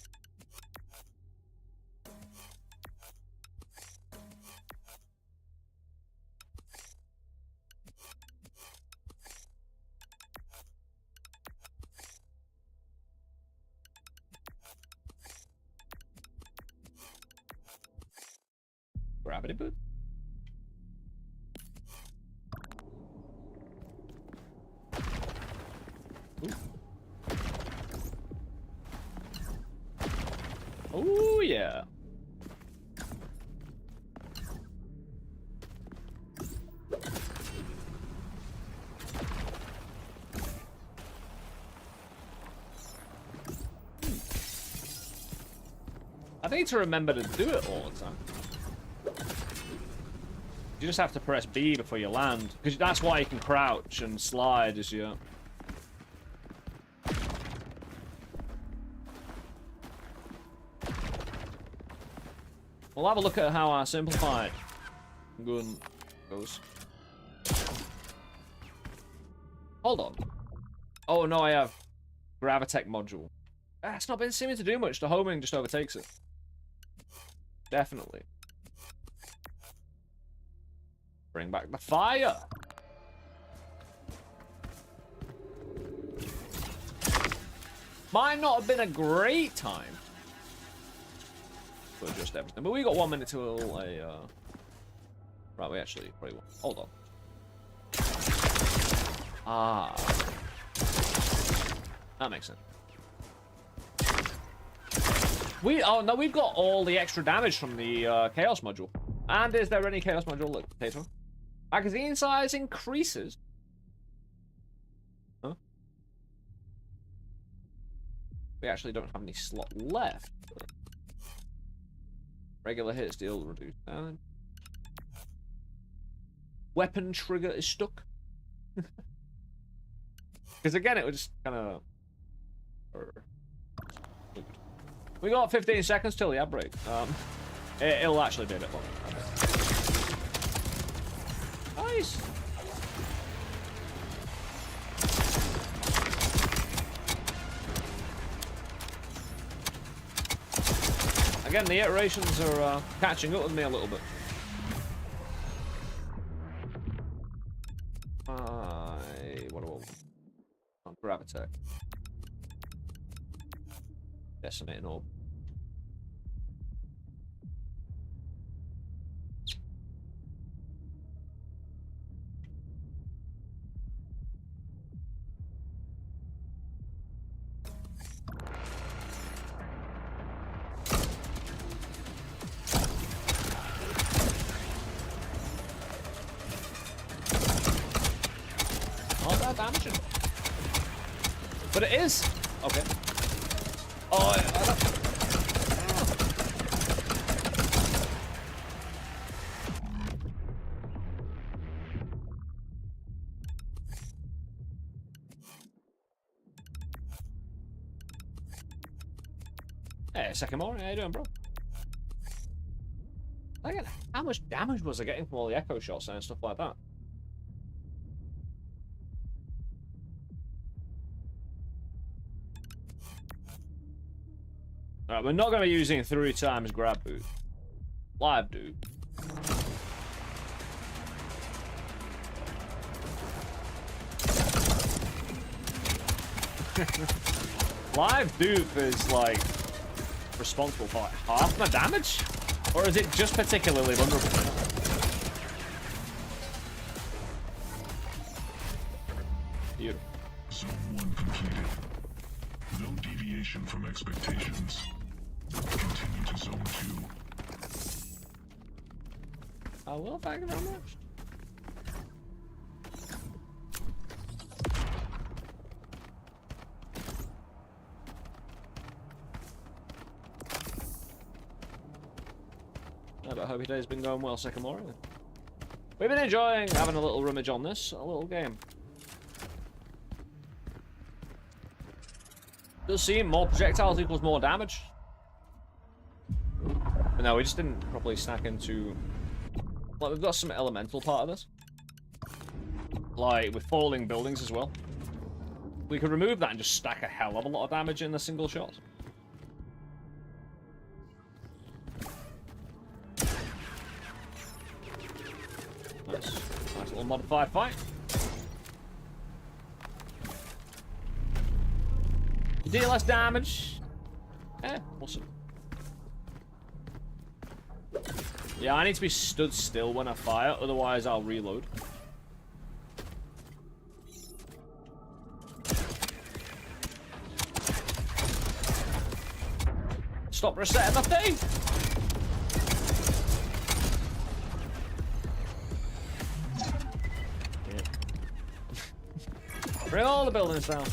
Gravity boot. Oh yeah. I need to remember to do it all the time. You just have to press B before you land, because that's why you can crouch and slide as you... We'll have a look at how our simplified gun goes. Hold on. Oh no, I have Gravitech module. It's not been seeming to do much. The homing just overtakes it. Definitely. Bring back the fire. Might not have been a great time for just everything, but we got 1 minute till a Right, we actually probably won't. Hold on. Ah. That makes sense. Oh no, we've got all the extra damage from the Chaos module. And is there any Chaos module? Look, potato. Magazine size increases. Huh? We actually don't have any slot left. Regular hits deal reduced damage. Weapon trigger is stuck. Because again, it would just kind of. We got 15 seconds till the ad break. It'll actually be a bit longer. Nice. Again, the iterations are catching up with me a little bit. What do I want? Grab attack. Decimating orb. Not that damaging. But it is. Okay. Oh, Hey, Sakimori, how you doing, bro? Again, how much damage was I getting from all the echo shots and stuff like that? Alright, we're not going to be using 3 times grab boot. Live dude. Live dupe is like responsible for like half my damage? Or is it just particularly vulnerable? Beautiful. Zone 1 completed. No deviation from expectations. Continue to Zone 2. Oh, well, thank you very much. I hope your day's been going well, Sycamore. We've been enjoying having a little rummage on this, a little game. Does seem more projectiles equals more damage. But no, we just didn't properly snack into... Like, we've got some elemental part of this. Like, with falling buildings as well. We could remove that and just stack a hell of a lot of damage in a single shot. Nice. Nice little modified fight. You deal less damage. Yeah, awesome. Yeah, I need to be stood still when I fire, otherwise I'll reload. Stop resetting my thing! Yeah. Bring all the buildings down.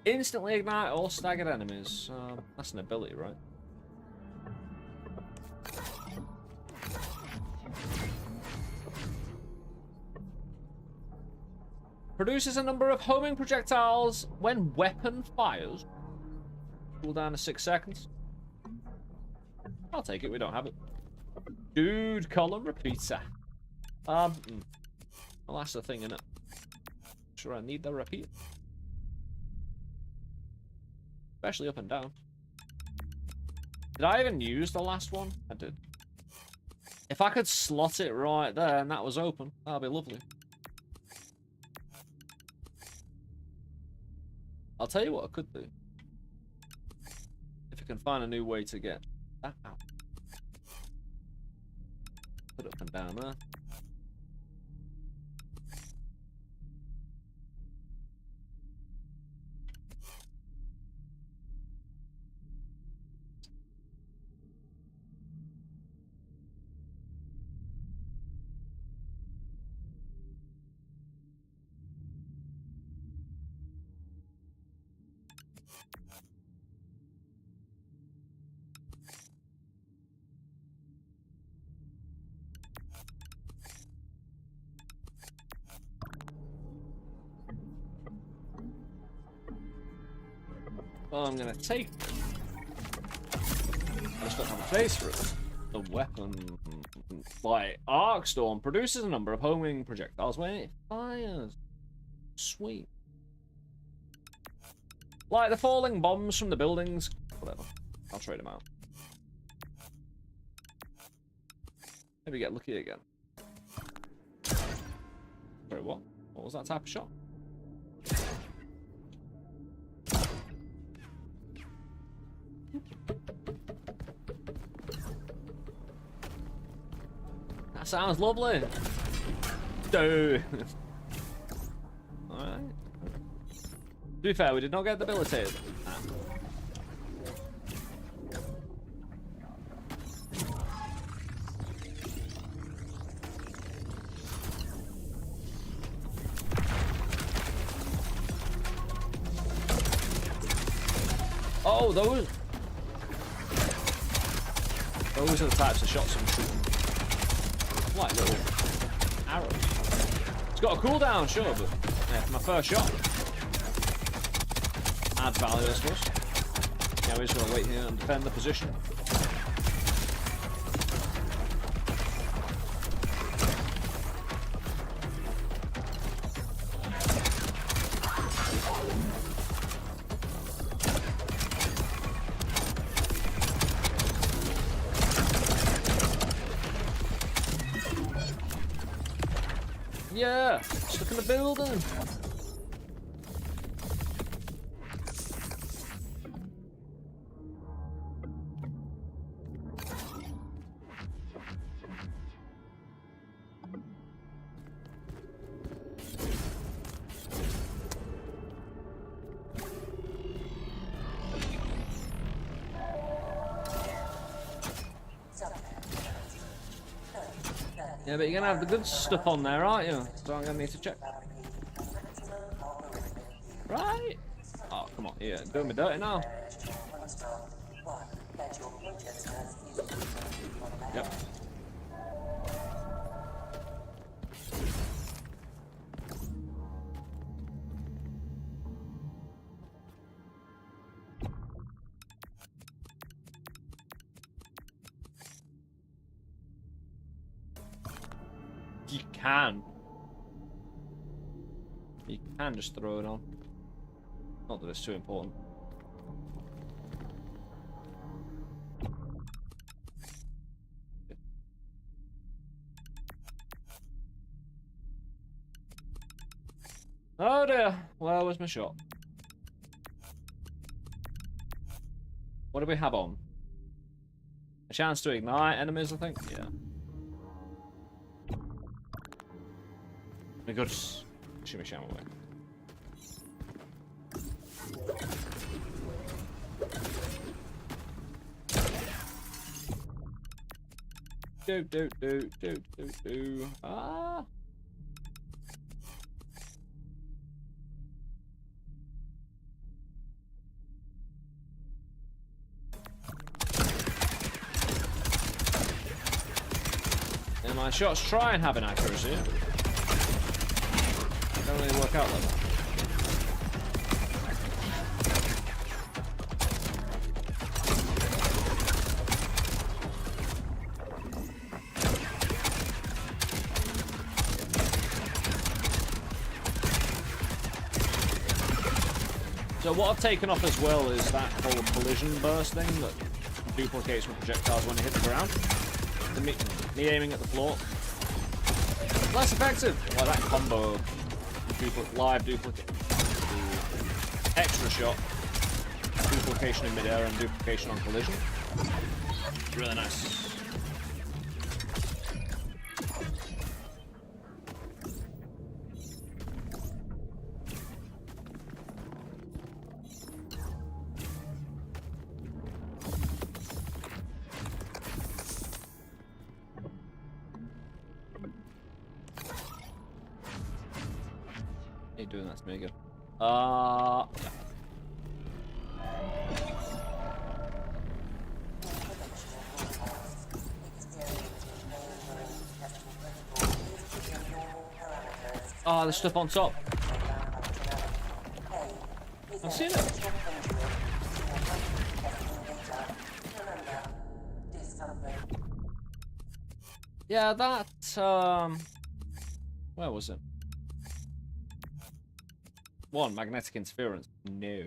Instantly ignite all staggered enemies. That's an ability, right? Produces a number of homing projectiles when weapon fires. Cooldown to 6 seconds. I'll take it, we don't have it. Dude, column repeater. Well, that's the thing, innit? Sure, I need the repeater. Especially up and down. Did I even use the last one? I did. If I could slot it right there and that was open, that'd be lovely. I'll tell you what I could do. If I can find a new way to get that out. Put it up and down there. Well, I'm gonna take. I just don't have a place for it. The weapon, like Arcstorm, produces a number of homing projectiles when it fires. Sweet. Like the falling bombs from the buildings. Whatever. I'll trade them out. Maybe get lucky again. Sorry, what? What was that type of shot? That sounds lovely. Dude. Alright. To be fair, we did not get debilitated. Ah. Oh, those are the types of shots I'm shooting. Like little arrows. It's got a cooldown, sure, but yeah, for my first shot. Adds value, I suppose. Yeah, we're just gonna wait here and defend the position. Yeah, stuck in the building. Yeah, but you're gonna have the good stuff on there, aren't you? So I'm gonna need to check. Right? Oh, come on, yeah, doing me dirty now. Yep. You can. You can just throw it on. Not that it's too important. Oh dear. Where was my shot? What do we have on? A chance to ignite enemies, I think? Yeah. We got shimmy sham away. Do. Ah. And my shots try and have an accuracy. Don't really work out like that. So what I've taken off as well is that whole collision burst thing that duplicates with projectiles when they hit the ground. Me aiming at the floor. Less effective. Like that combo. Live duplicate. extra shot, duplication in midair, and duplication on collision. Really nice. You're doing that to me again. Yeah. Oh, there's stuff on top. I've seen it. Yeah, that, where was it? One, magnetic interference. No.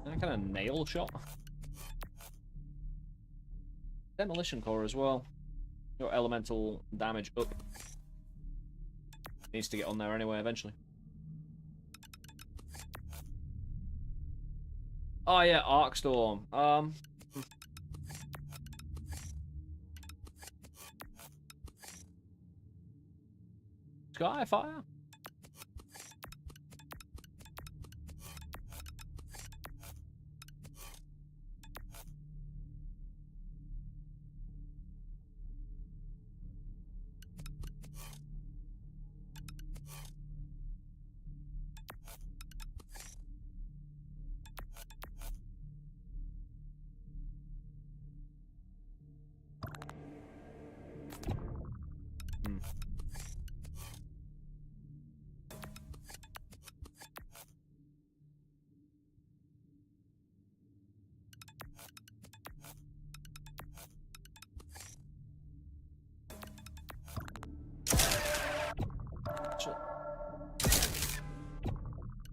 That kind of nail shot. Demolition core as well. Your elemental damage up. Needs to get on there anyway eventually. Oh yeah, Arcstorm. Skyfire.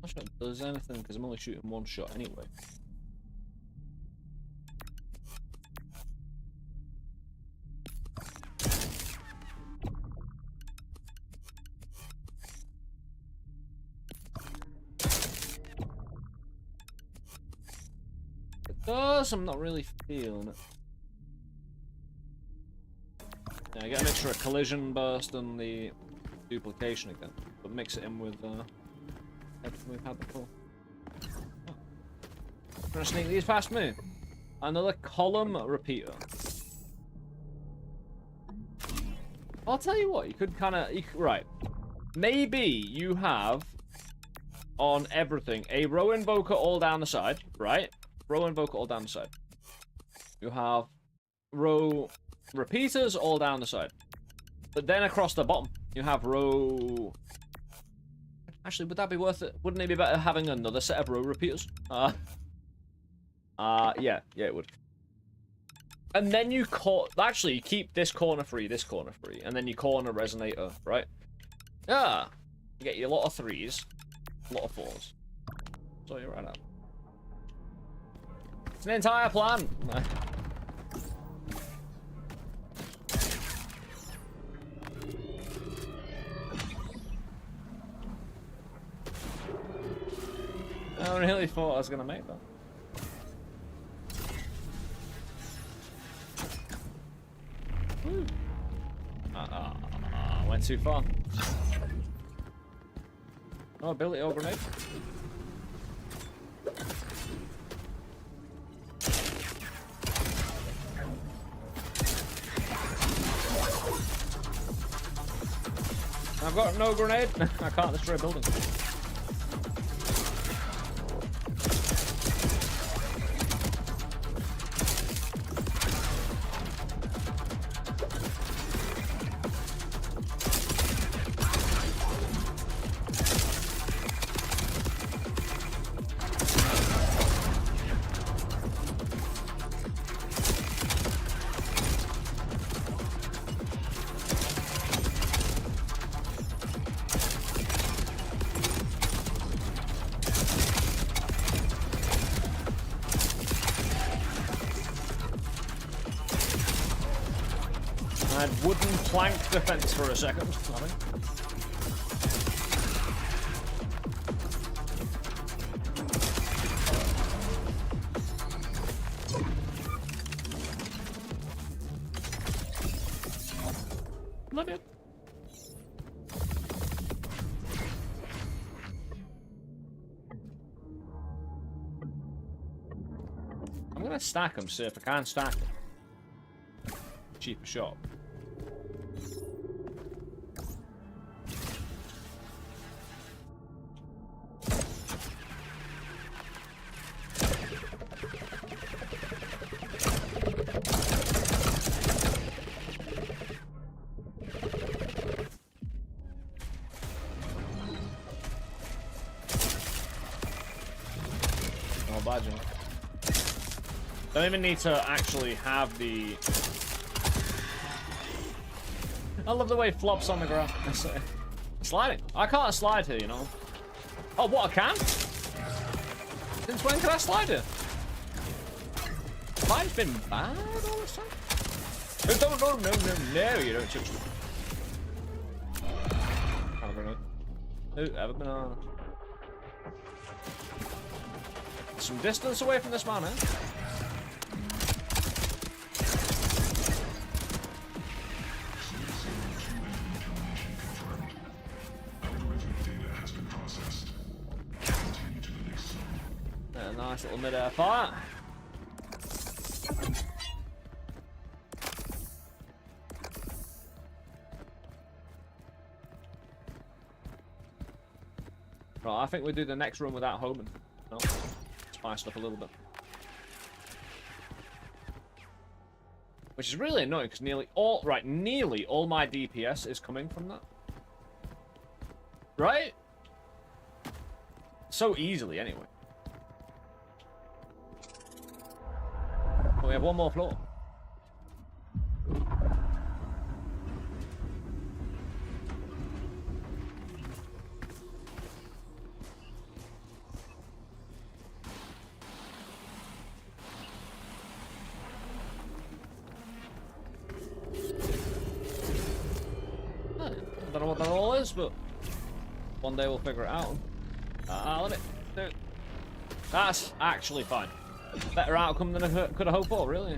Not sure it does anything because I'm only shooting one shot anyway. It does, I'm not really feeling it. Yeah, I get a mixture of collision burst and the duplication again, but mix it in with everything we've had before. Oh. Gonna sneak these past me. Another column repeater. I'll tell you what, you could kind of right. Maybe you have on everything a row invoker all down the side, right? Row invoker all down the side. You have row repeaters all down the side. But then across the bottom, you have row... Actually, would that be worth it? Wouldn't it be better having another set of row repeaters? Yeah, it would. And then you actually, you keep this corner free, and then you corner resonator, right? Yeah. You get you a lot of 3s, a lot of 4s. So you're right out. It's an entire plan. I really thought I was gonna make that. Woo. Went too far. No ability or grenade. I've got no grenade. I can't destroy a building. wooden plank defense for a second, I think. Love it. I'm gonna stack them, see if I can stack them. Cheaper shot. Oh, badging. Don't even need to actually have the... I love the way it flops on the ground. Sliding. I can't slide here, you know. Oh, what, I can? Since when can I slide here? Slide's been bad all this time? No, you don't touch me. Have a grenade. Ooh, have a banana. Some distance away from this man, eh? Nice little mid-air fight. Right, I think we do the next run without homing. No, spiced up a little bit. Which is really annoying because nearly all my DPS is coming from that. Right? So easily, anyway. We have one more floor. I don't know what that all is, but one day we'll figure it out. Let me do it. That's actually fine. Better outcome than I could have hoped for, really.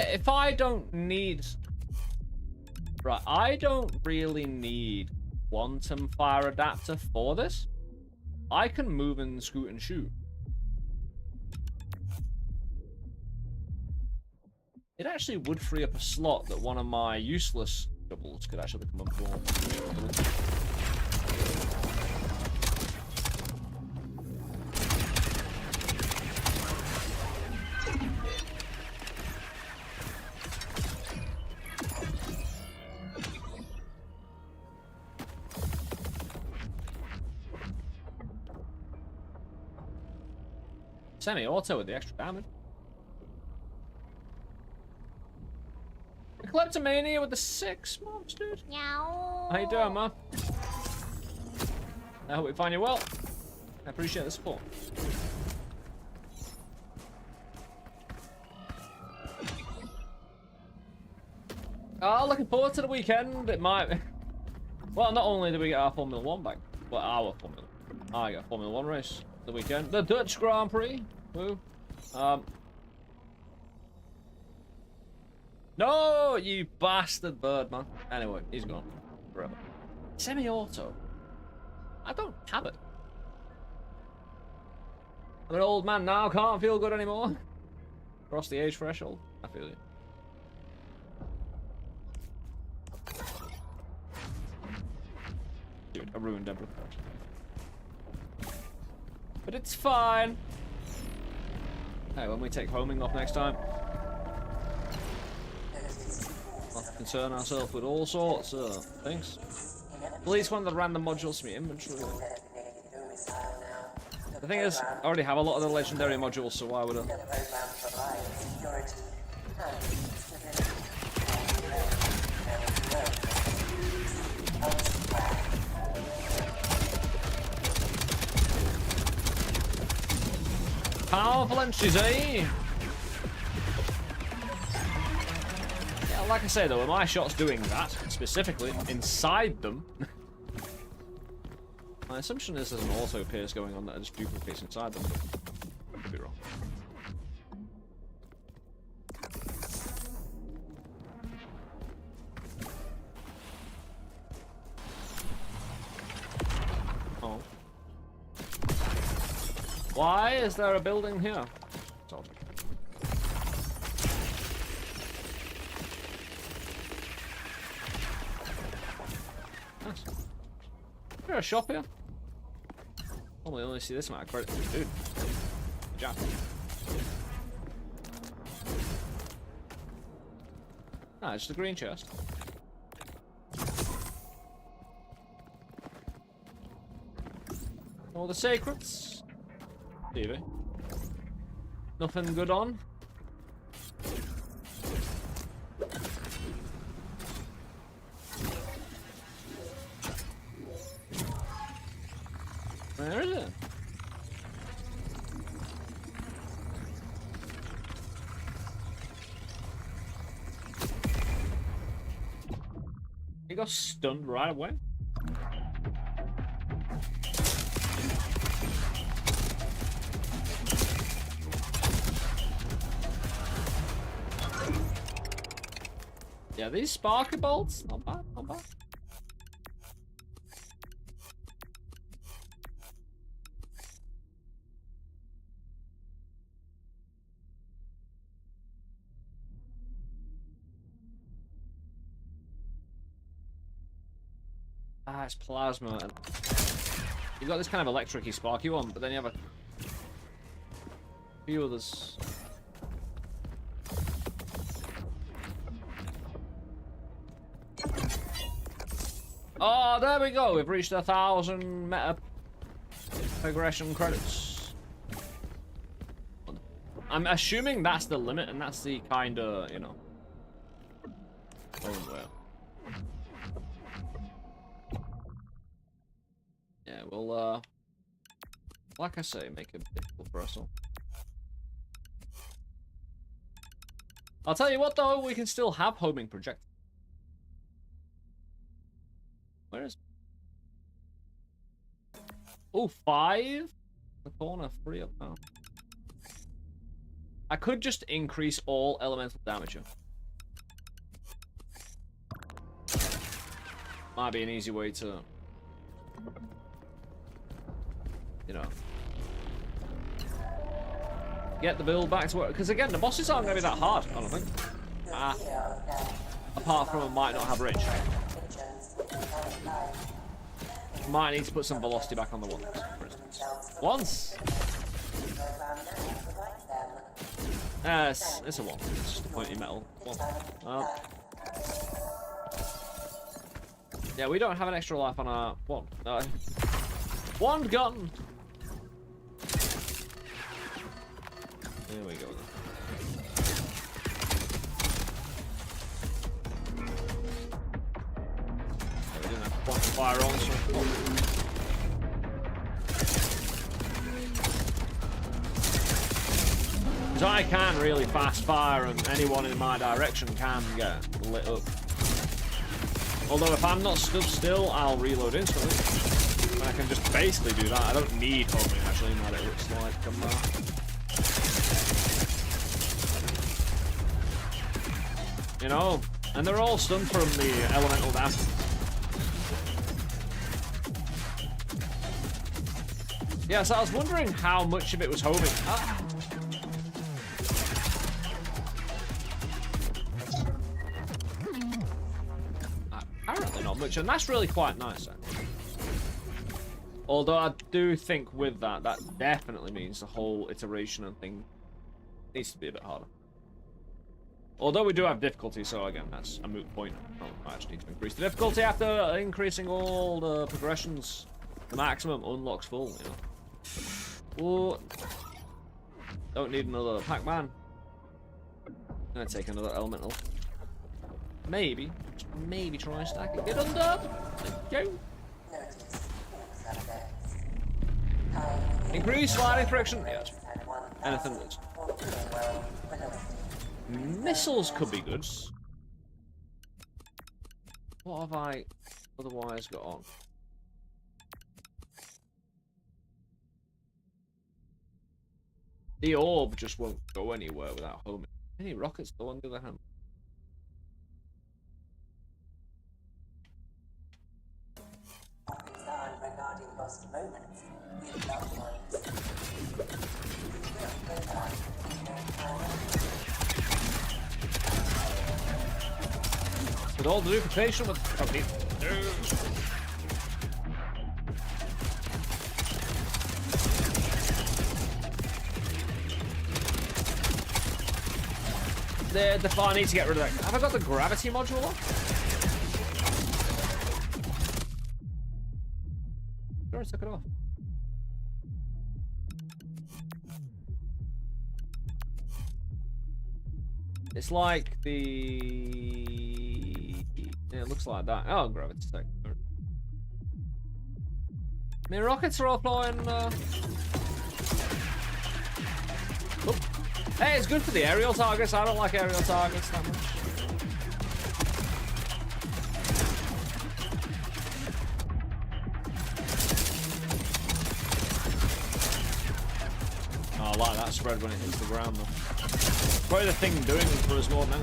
If I don't need... Right, I don't really need quantum fire adapter for this. I can move and scoot and shoot. It actually would free up a slot that one of my useless doubles could actually come up for. Semi-auto with the extra damage. A kleptomania with the 6 months, dude. Meow. How you doing, man? I hope we find you well. I appreciate the support. Oh, looking forward to the weekend. It might... Well, not only do we get our Formula 1 back, but our Formula 1. I got a Formula 1 race the weekend. The Dutch Grand Prix. Woo. No, you bastard bird, man. Anyway, he's gone forever. Semi-auto. I don't have it. I'm an old man now, can't feel good anymore. Cross the age threshold. I feel you. Dude, I ruined Deborah. But it's fine. Hey, when we take homing off next time, we'll have to concern ourselves with all sorts of things. Delete one of the random modules from your inventory. The thing is, I already have a lot of the legendary modules, so why would I? Powerful entries, eh? Yeah, like I say though, when my shot's doing that, specifically, inside them, my assumption is there's an auto pierce going on that just duplicates inside them, but I could be wrong. Oh. Why is there a building here? It's odd. Nice. Is there a shop here? Normally only see this amount of credit. Dude. Good job. Ah, it's just a green chest. All the secrets. TV. Nothing good on. Where is it? He got stunned right away. Yeah, these sparkler bolts, not bad, not bad. Ah, it's plasma. You've got this kind of electric-y, sparky one, but then you have a few others. Oh, there we go. We've reached 1,000 meta progression credits. I'm assuming that's the limit, and that's the kind of, you know. Oh, well. Yeah, we'll, like I say, make it difficult for us all. I'll tell you what, though, we can still have homing projectors. Where is? Oh, 5? The corner, 3 up now. I could just increase all elemental damage here. Might be an easy way to, you know, get the build back to work. Because again, the bosses aren't going to be that hard, I don't think. Apart from it might not have range. Might need to put some velocity back on the ones, for instance. Once! It's a one. It's just a pointy metal one. Well. Yeah, we don't have an extra life on our one. No. One gun! There we go. We didn't have point to fire on, so... Because I can really fast fire and anyone in my direction can get lit up. Although if I'm not stood still, I'll reload instantly. And I can just basically do that. I don't need homing actually, now that it looks like come back. You know, and they're all stunned from the elemental damage. Yeah, so I was wondering how much of it was homing. Ah. Apparently not much, and that's really quite nice. Although I do think with that, that definitely means the whole iteration and thing needs to be a bit harder. Although we do have difficulty, so again, that's a moot point. I actually need to increase the difficulty after increasing all the progressions. The maximum unlocks full, you know. Ooh. Don't need another Pac-Man. Gonna take another elemental. Maybe, just maybe try and stack it. Get under! Go! Increase sliding friction. Yes. Anything that's... Missiles could be good. What have I otherwise got on? The orb just won't go anywhere without homing. Any rockets though, on the other hand? Regarding lost moments with loved ones. With all the duplication with... Okay. The I need to get rid of that. Have I got the gravity module on? Sure, I took it off. It's like the... Yeah, it looks like that. Oh, gravity tech. I mean, rockets are all flying. Oh. Hey, it's good for the aerial targets. I don't like aerial targets that much. Oh, I like that spread when it hits the ground, though. Probably the thing doing for us more now.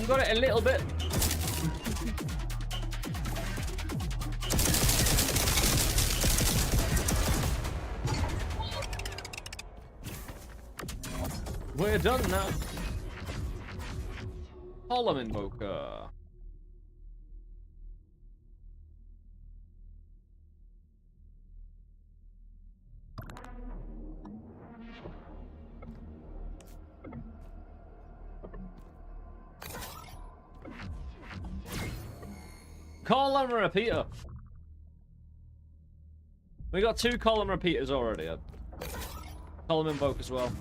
Got it a little bit. We're done now. Column invoker. Column repeater. We got 2 column repeaters already. Column invoke as well.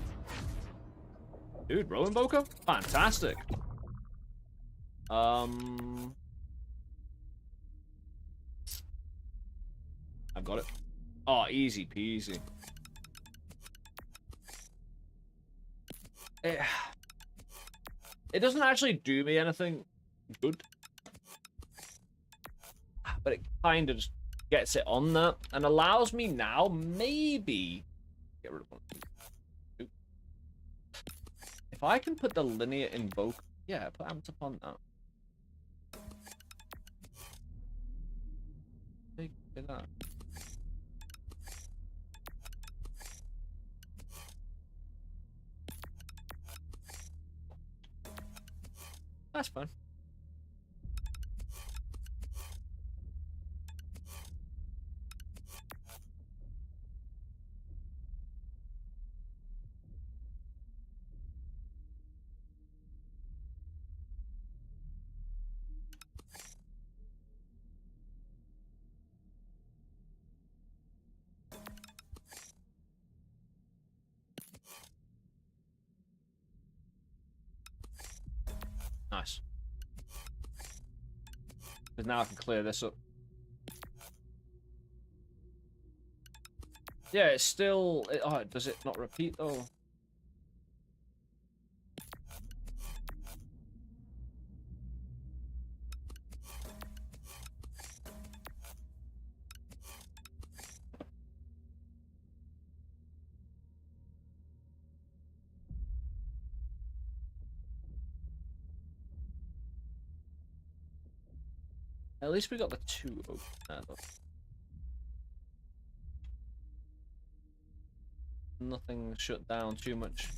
Dude, row invoker? Fantastic. I've got it. Oh, easy peasy. It doesn't actually do me anything good. But it kind of just gets it on there and allows me now maybe get rid of one. If I can put the linear invoke, yeah, put amps upon that. Take that. That's fine. Nice. Because now I can clear this up. Yeah, it's still... oh, does it not repeat, though? At least we got the 2 open there, though. Nothing shut down too much.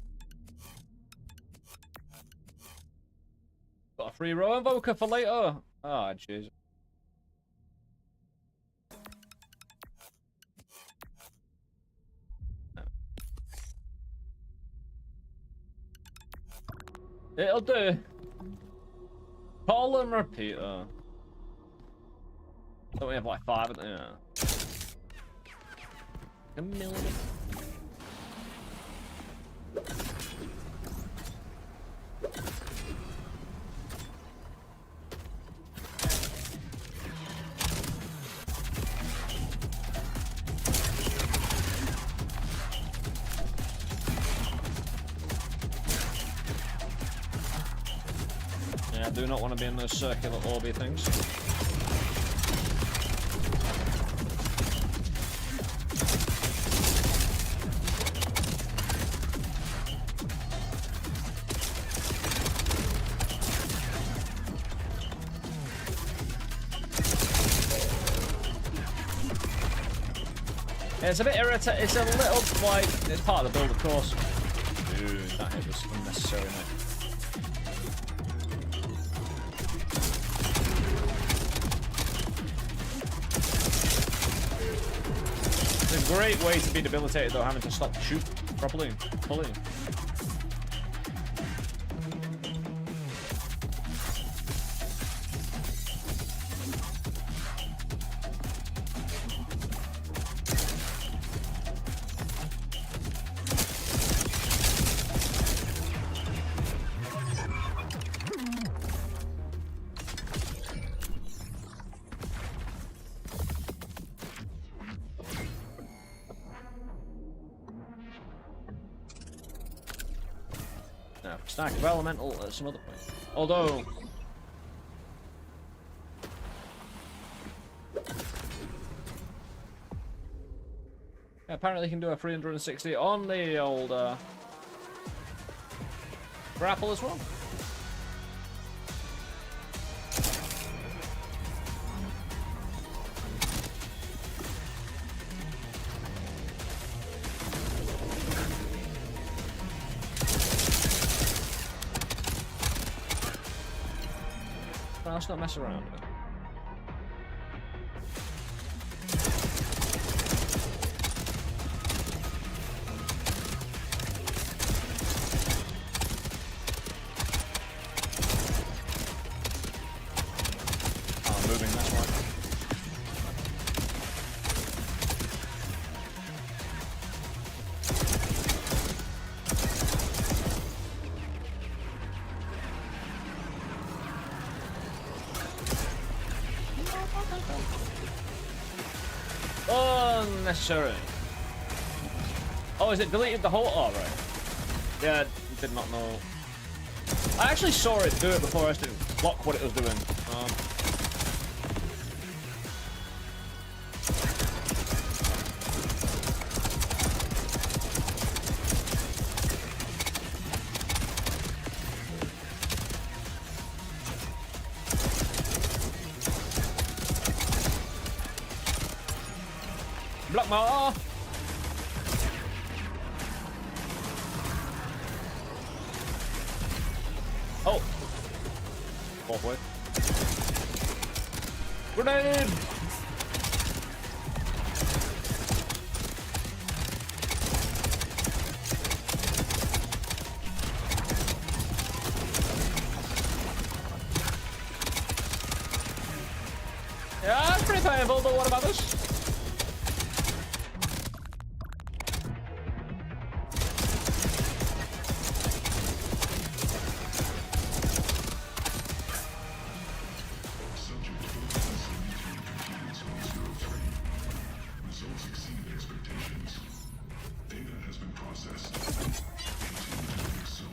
Got a free row invoker for later. Ah, jeez. It'll do. Call and repeater. Don't we have like 5 of them? Yeah. A million. Yeah, I do not want to be in those circular orby things. It's a bit irritating. It's a little like it's part of the build, of course. Dude, that hit was unnecessary, mate. It's a great way to be debilitated, though, having to stop shoot properly, fully. Stack of elemental at some other point. Although yeah, apparently you can do a 360 on the old grapple as well. Let's not mess around with it. Oh, I'm moving, that's why. Unnecessary. Oh, is it deleted the whole? Oh, right. Yeah, did not know. I actually saw it do it before I had to block what it was doing. Block my R. Oh. Halfway. Grenade! Yeah, it's pretty painful, but what about this? Results exceed expectations. processed. Continuing soon.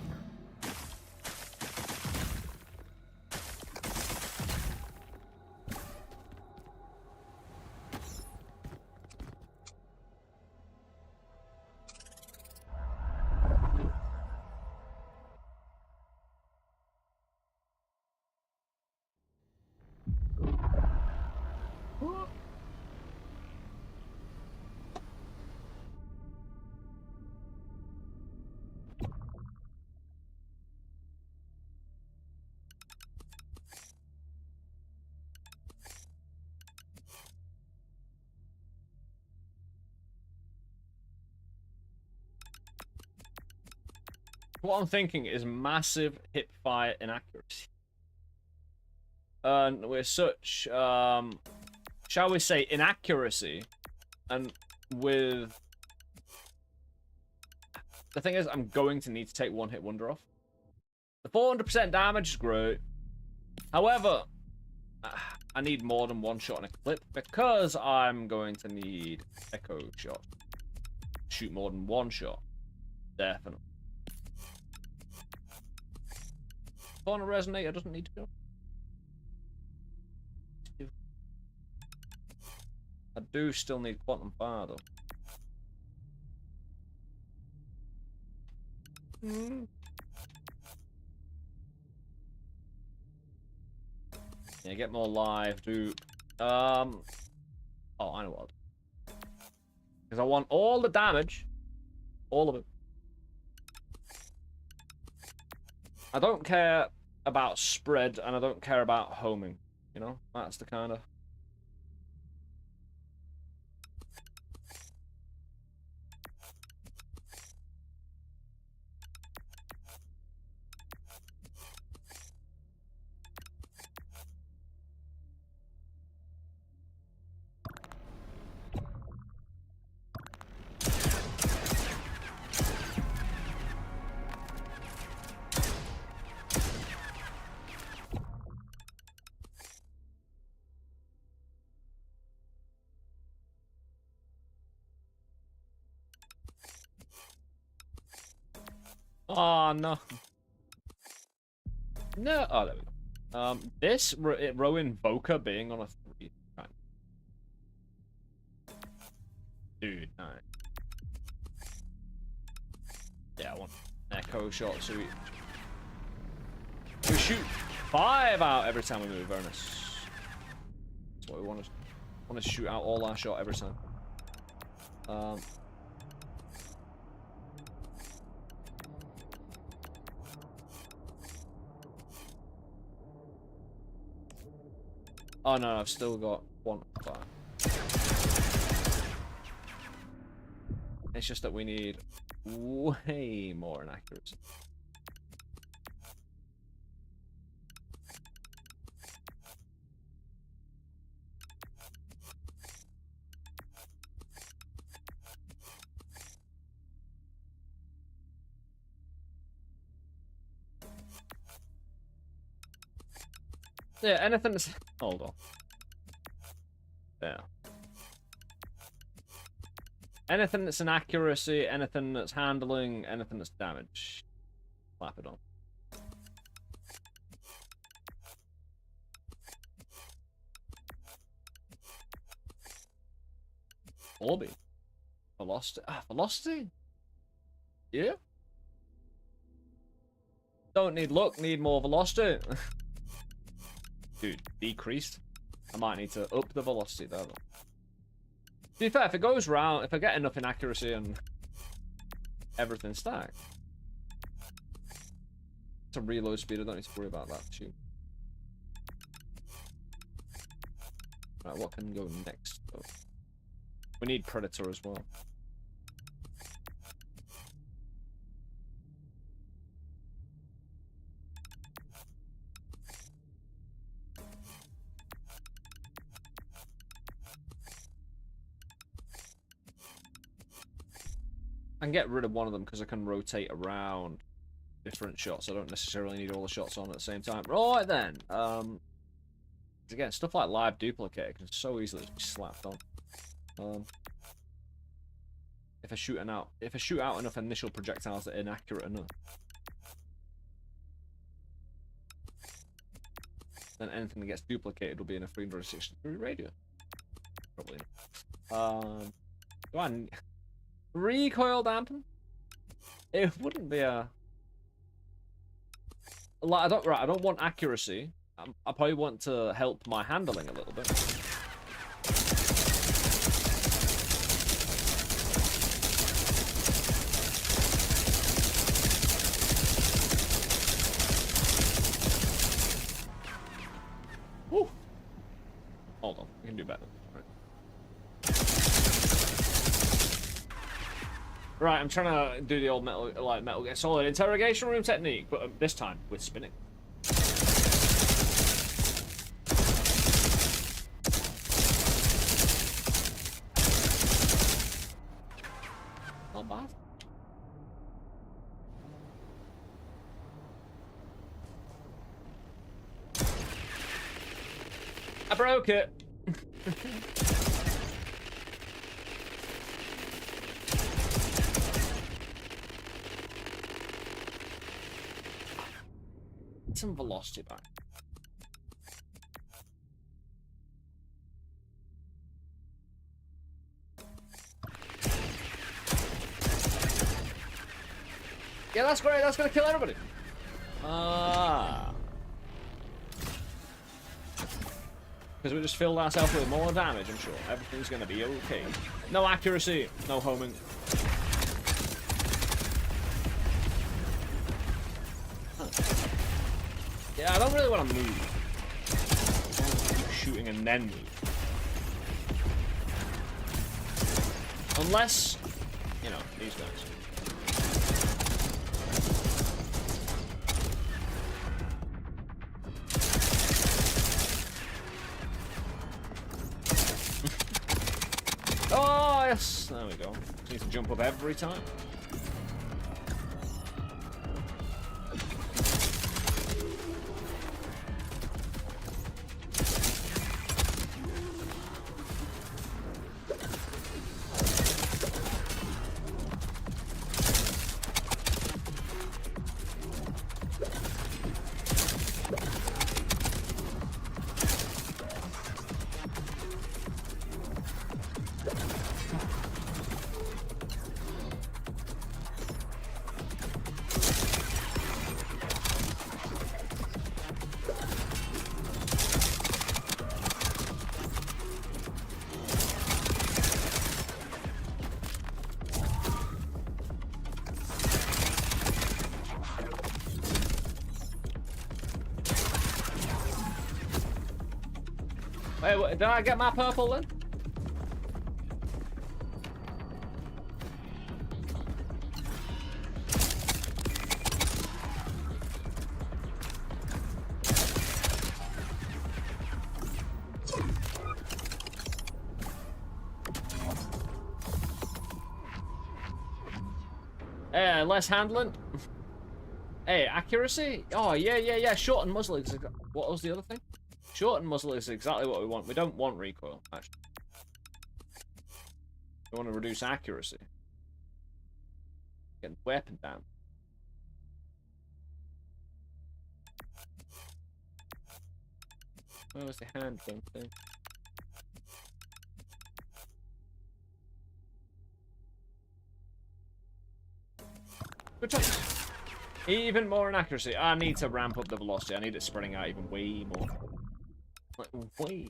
What I'm thinking is massive hip fire inaccuracy. And we're such, shall we say, inaccuracy. And with... The thing is, I'm going to need to take one hit wonder off. The 400% damage is great. However, I need more than one shot in a clip because I'm going to need echo shot. Shoot more than one shot. Definitely. On a resonator doesn't need to go. I do still need quantum fire though. Yeah, get more live, dude. Oh, I know what. Because I want all the damage, all of it. I don't care about spread, and I don't care about homing. You know, that's the kind of... Oh, no. No. Oh, there we go. This row invoker being on a 3. Right. Dude, nice. Yeah, I want echo shot, so we shoot 5 out every time we move. Very nice. That's what we want to. Want to shoot out all our shot every time. Oh no, I've still got one fire. It's just that we need way more inaccuracy. Yeah, anything that's... Hold on. Yeah. Anything that's an accuracy, anything that's handling, anything that's damage. Slap it on. Orby. Velocity. Ah, velocity? Yeah. Don't need luck, need more velocity. Dude, decreased. I might need to up the velocity there, though. To be fair, if it goes round, if I get enough inaccuracy and everything stacked, it's a reload speed. I don't need to worry about that too. Right, what can go next, though? We need Predator as well. I can get rid of one of them because I can rotate around different shots. I don't necessarily need all the shots on at the same time. Right then. Again, stuff like live duplicate can so easily just be slapped on. if I shoot out enough initial projectiles that are inaccurate enough, then anything that gets duplicated will be in a 360-degree radius. Probably not. Do I recoil dampen? It wouldn't be a like I don't want accuracy. I probably want to help my handling a little bit. Woo. Hold on, we can do better. Right, I'm trying to do the old Metal Gear Solid interrogation room technique, but this time with spinning. Not bad. I broke it. Some velocity back. Yeah, that's great. That's gonna kill everybody. Because we just filled ourselves with more damage, I'm sure. Everything's gonna be okay. No accuracy, no homing. Yeah, I don't really want to move. I want to keep shooting and then move. Unless, you know, these guys. Oh, yes! There we go. Just need to jump up every time. Wait, what, did I get my purple then? Less handling. Hey, accuracy? Oh, yeah. Short and muzzle is... What was the other thing? Short and muzzle is exactly what we want. We don't want recoil, actually. We want to reduce accuracy. Get the weapon down. Where was the handgun thing? Good choice. Even more inaccuracy. I need to ramp up the velocity. I need it spreading out even way more. Like, way.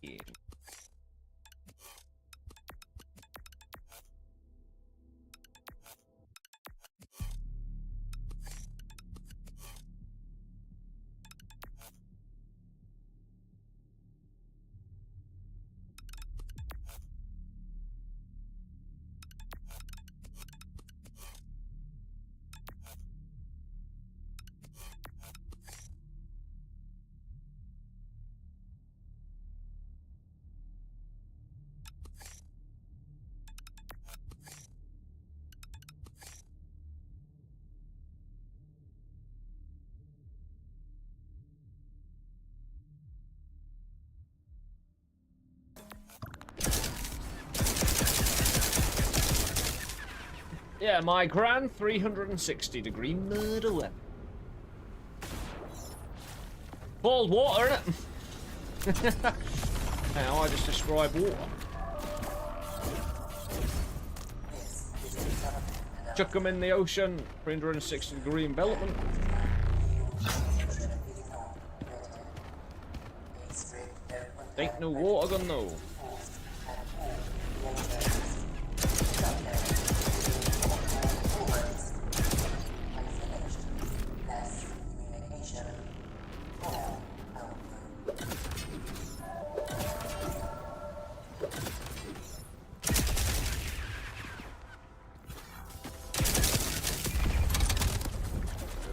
Yeah, my grand 360-degree murder weapon. Boiled water, innit? Now I just describe water. Chuck them in the ocean, 360-degree envelopment. Ain't no water gun, though.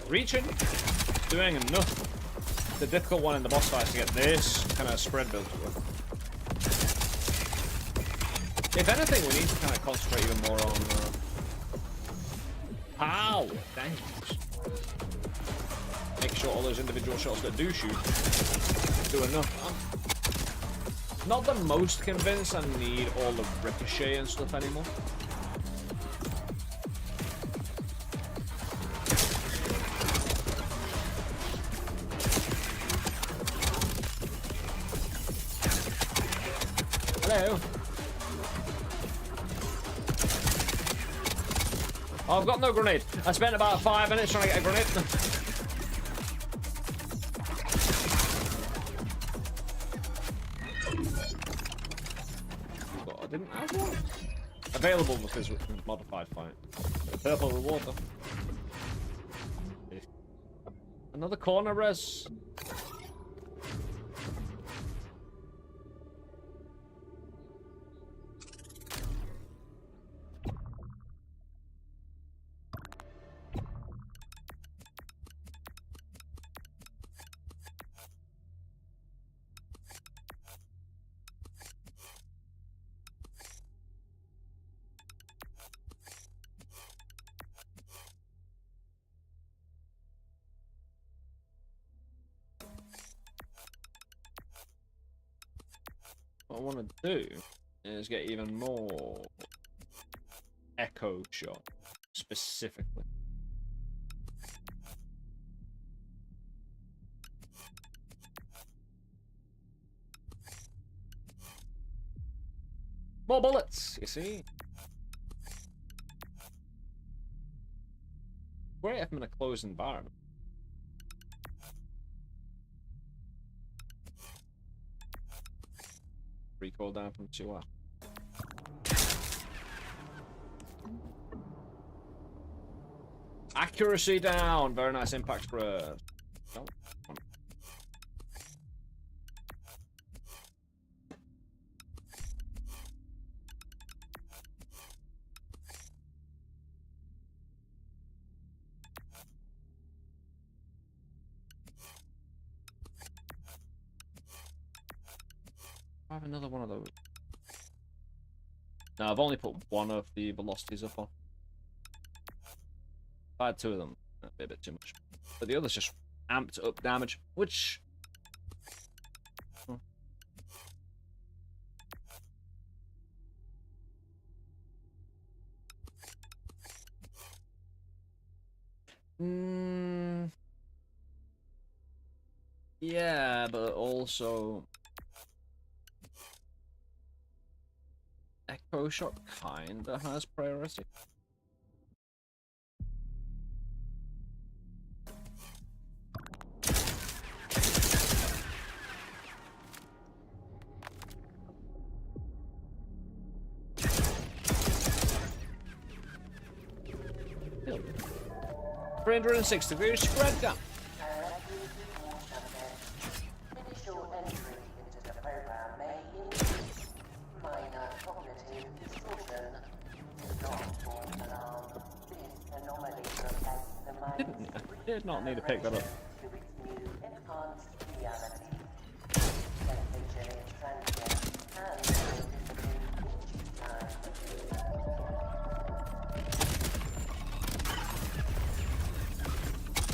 Reaching, doing enough. The difficult one in the boss fight is to get this kind of spread built up. If anything, we need to kind of concentrate even more on power damage. Make sure all those individual shots that do shoot do enough. I'm not the most convinced I need all the ricochet and stuff anymore. Hello. Oh, I've got no grenade. I spent about 5 minutes trying to get a grenade. I didn't have one. Available because it's modified fight. Purple reward though. Another corner res. What I want to do is get even more echo shot specifically. More bullets, you see? Great if I'm in a closed environment. Recoil down from 2R. Accuracy down. Very nice impact spread. Oh. I have another one of those. No, I've only put one of the velocities up on. If I had 2 of them, that'd be a bit too much. But the others just amped up damage, which... Yeah, but also... Echo shot kinda has priority. Yep. 360 degrees spread down. Initial entry into the program may minor cognitive distortion. Not cause alarm. This anomaly reflects the mind's I did not need to pick that up. to its new enhanced reality. Sensation is transient and will disappear each time.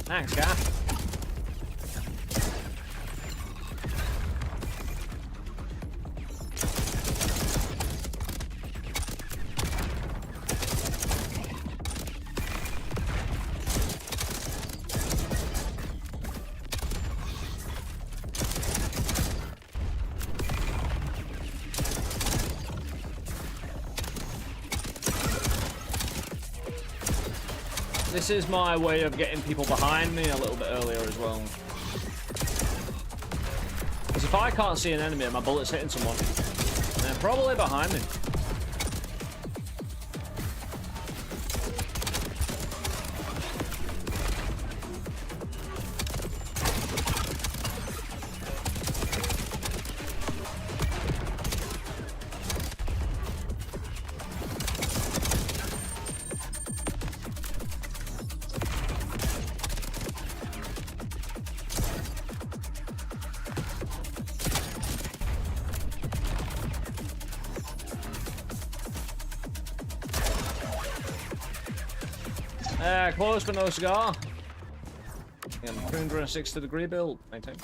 Thanks, guy. This is my way of getting people behind me a little bit earlier as well. Because if I can't see an enemy and my bullet's hitting someone, they're probably behind me. Close but no cigar. Again, 360-degree build. Maintain.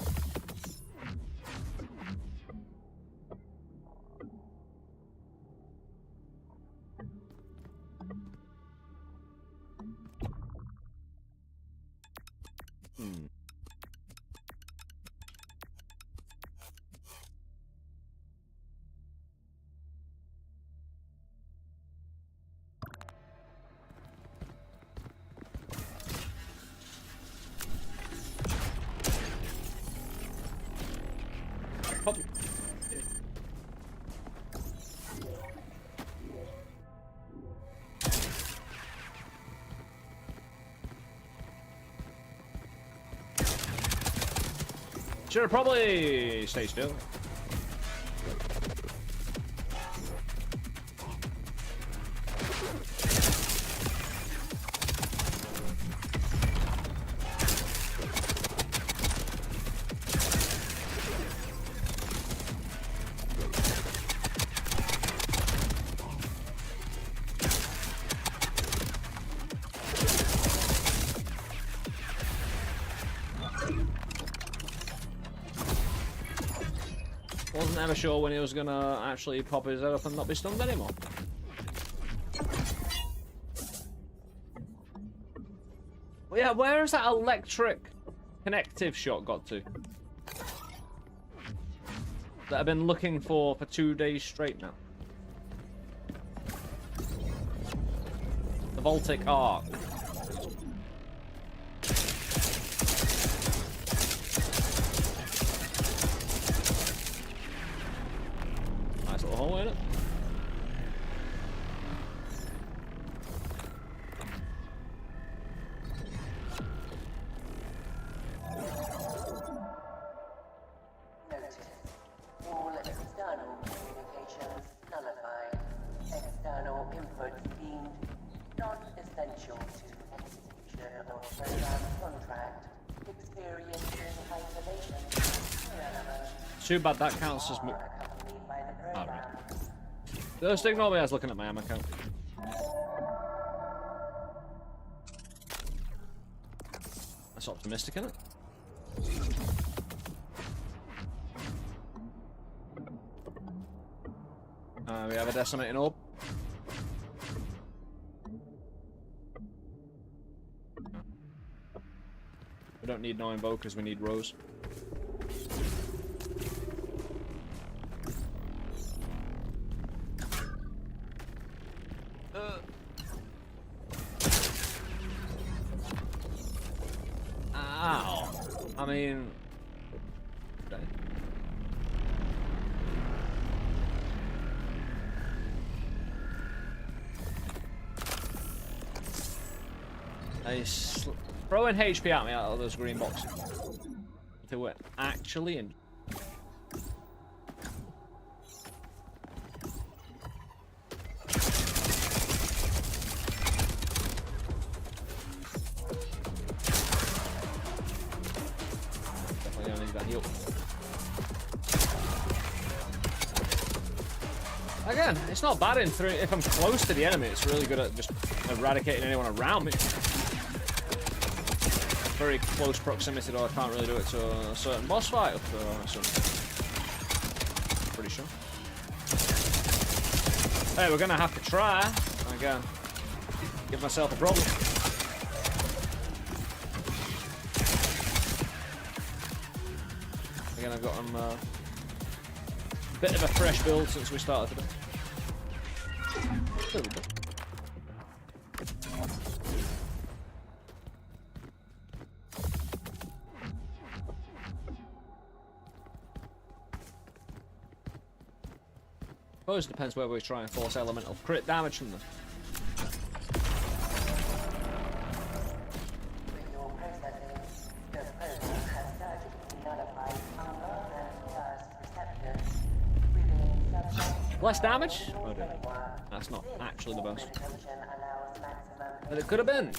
Should probably stay still. Wasn't ever sure when he was gonna actually pop his head up and not be stunned anymore. Well, yeah, where has that electric connective shot got to? That I've been looking for 2 days straight now. The Voltic Arc. Nice little hole in it. Notice. All external communications nullified. External inputs deemed non-essential to execution of program contract. Experiencing isolation. Irrelevant. Too bad that counts as Are accompanied by the program. Just ignore me, I was looking at my ammo count. That's optimistic, isn't it? We have a decimating orb. We don't need no invokers, we need rows. Ow. I mean... Okay. Throwing HP at me out of those green boxes. They were actually in. Definitely gonna need that heal. Again, it's not bad in three. If I'm close to the enemy, it's really good at just eradicating anyone around me. Very close proximity, though I can't really do it to a certain boss fight. So pretty sure. Hey, we're gonna have to try again. Give myself a problem. Again, I've got a bit of a fresh build since we started today. There we go. suppose it depends whether we try and force elemental crit damage from them. With your processing, the program has surgically nullified hunger and thirst receptors within subject. Less damage? Oh dear. That's not actually the best. But it could have been.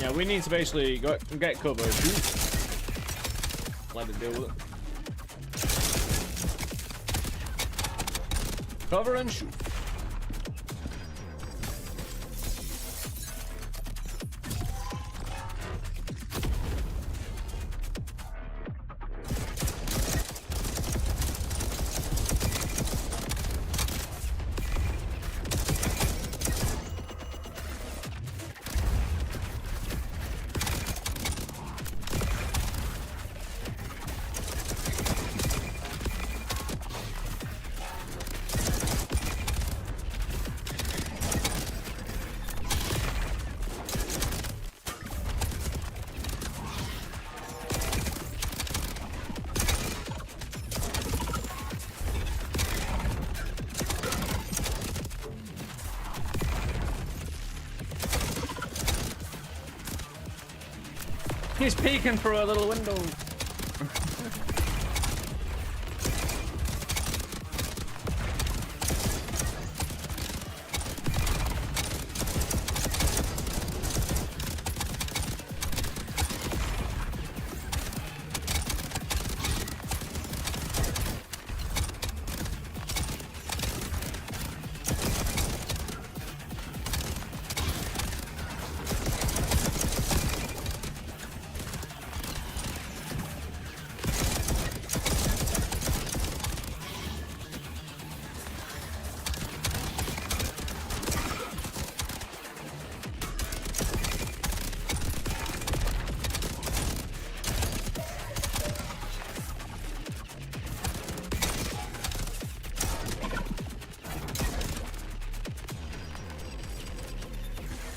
Yeah, we need to basically go and get cover. Let it deal with it. Cover and shoot. He's peeking through a little window.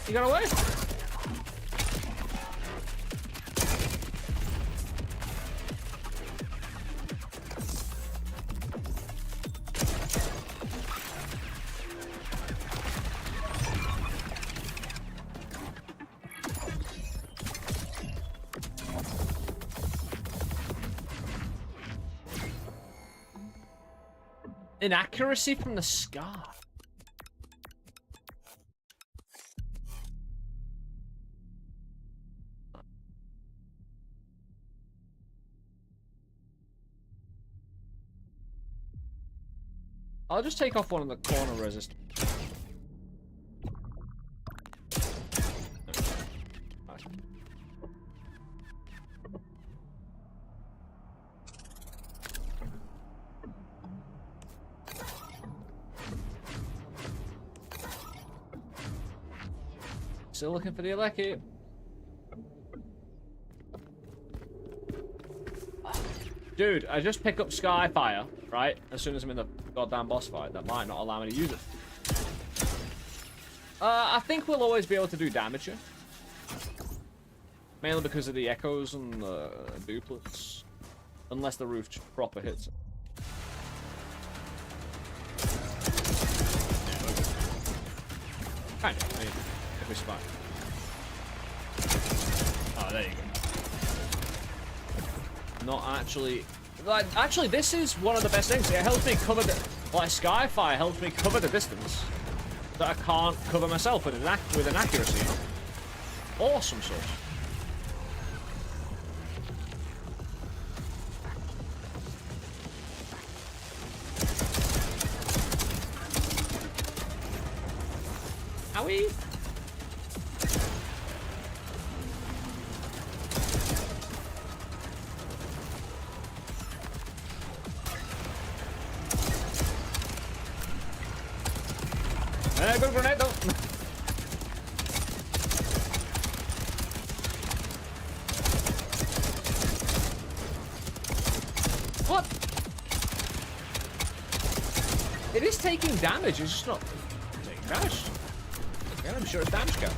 You got away? Inaccuracy from the scar. I'll just take off one of the corner resist. Still looking for the Aleki. Dude, I just pick up Skyfire, right? As soon as I'm in the goddamn boss fight. That might not allow me to use it. I think we'll always be able to do damage here. Mainly because of the echoes and the duplets. Unless the roof proper hits it. Kind of, maybe. If we spy. Oh, there you go. Not actually... Like, actually, this is one of the best things. It helps me cover the... Like, Skyfire helps me cover the distance that I can't cover myself with an accuracy, you know? Awesome sauce. Owie! Good grenade though. What? It is taking damage, it's just not taking damage. Again, I'm sure it's damage count.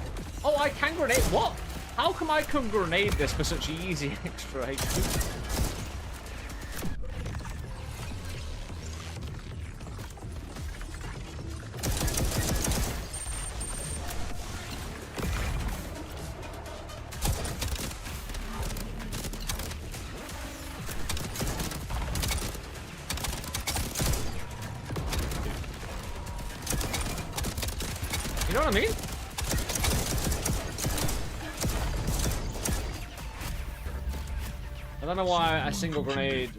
Oh, I can grenade. What? How come I can grenade this for such easy extra HP? You know what I mean? I don't know why a single grenade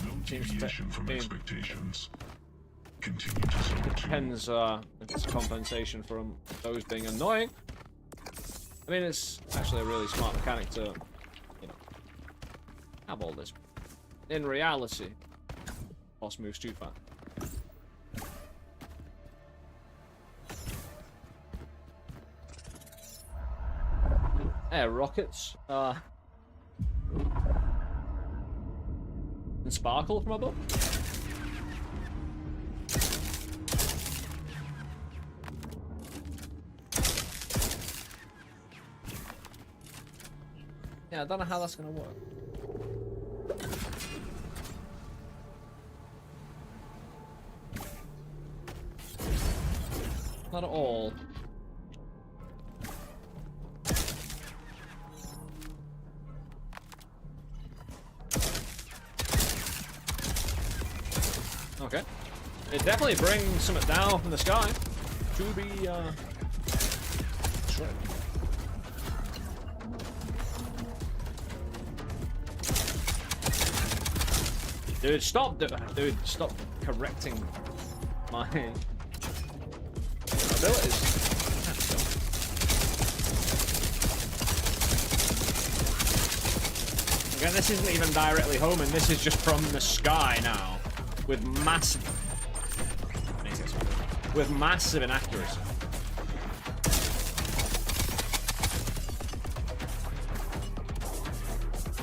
No seems to deviation from be. expectations. Continue to solitude. Depends if it's compensation from those being annoying. I mean, it's actually a really smart mechanic to, you know, have all this. In reality, boss moves too far. Air rockets. And sparkle from above. Yeah, I don't know how that's gonna work. Not at all. Okay. It definitely brings something down from the sky to be destroyed. Dude, stop! Dude, stop correcting my abilities. Again, this isn't even directly home, and this is just from the sky now. With massive inaccuracy.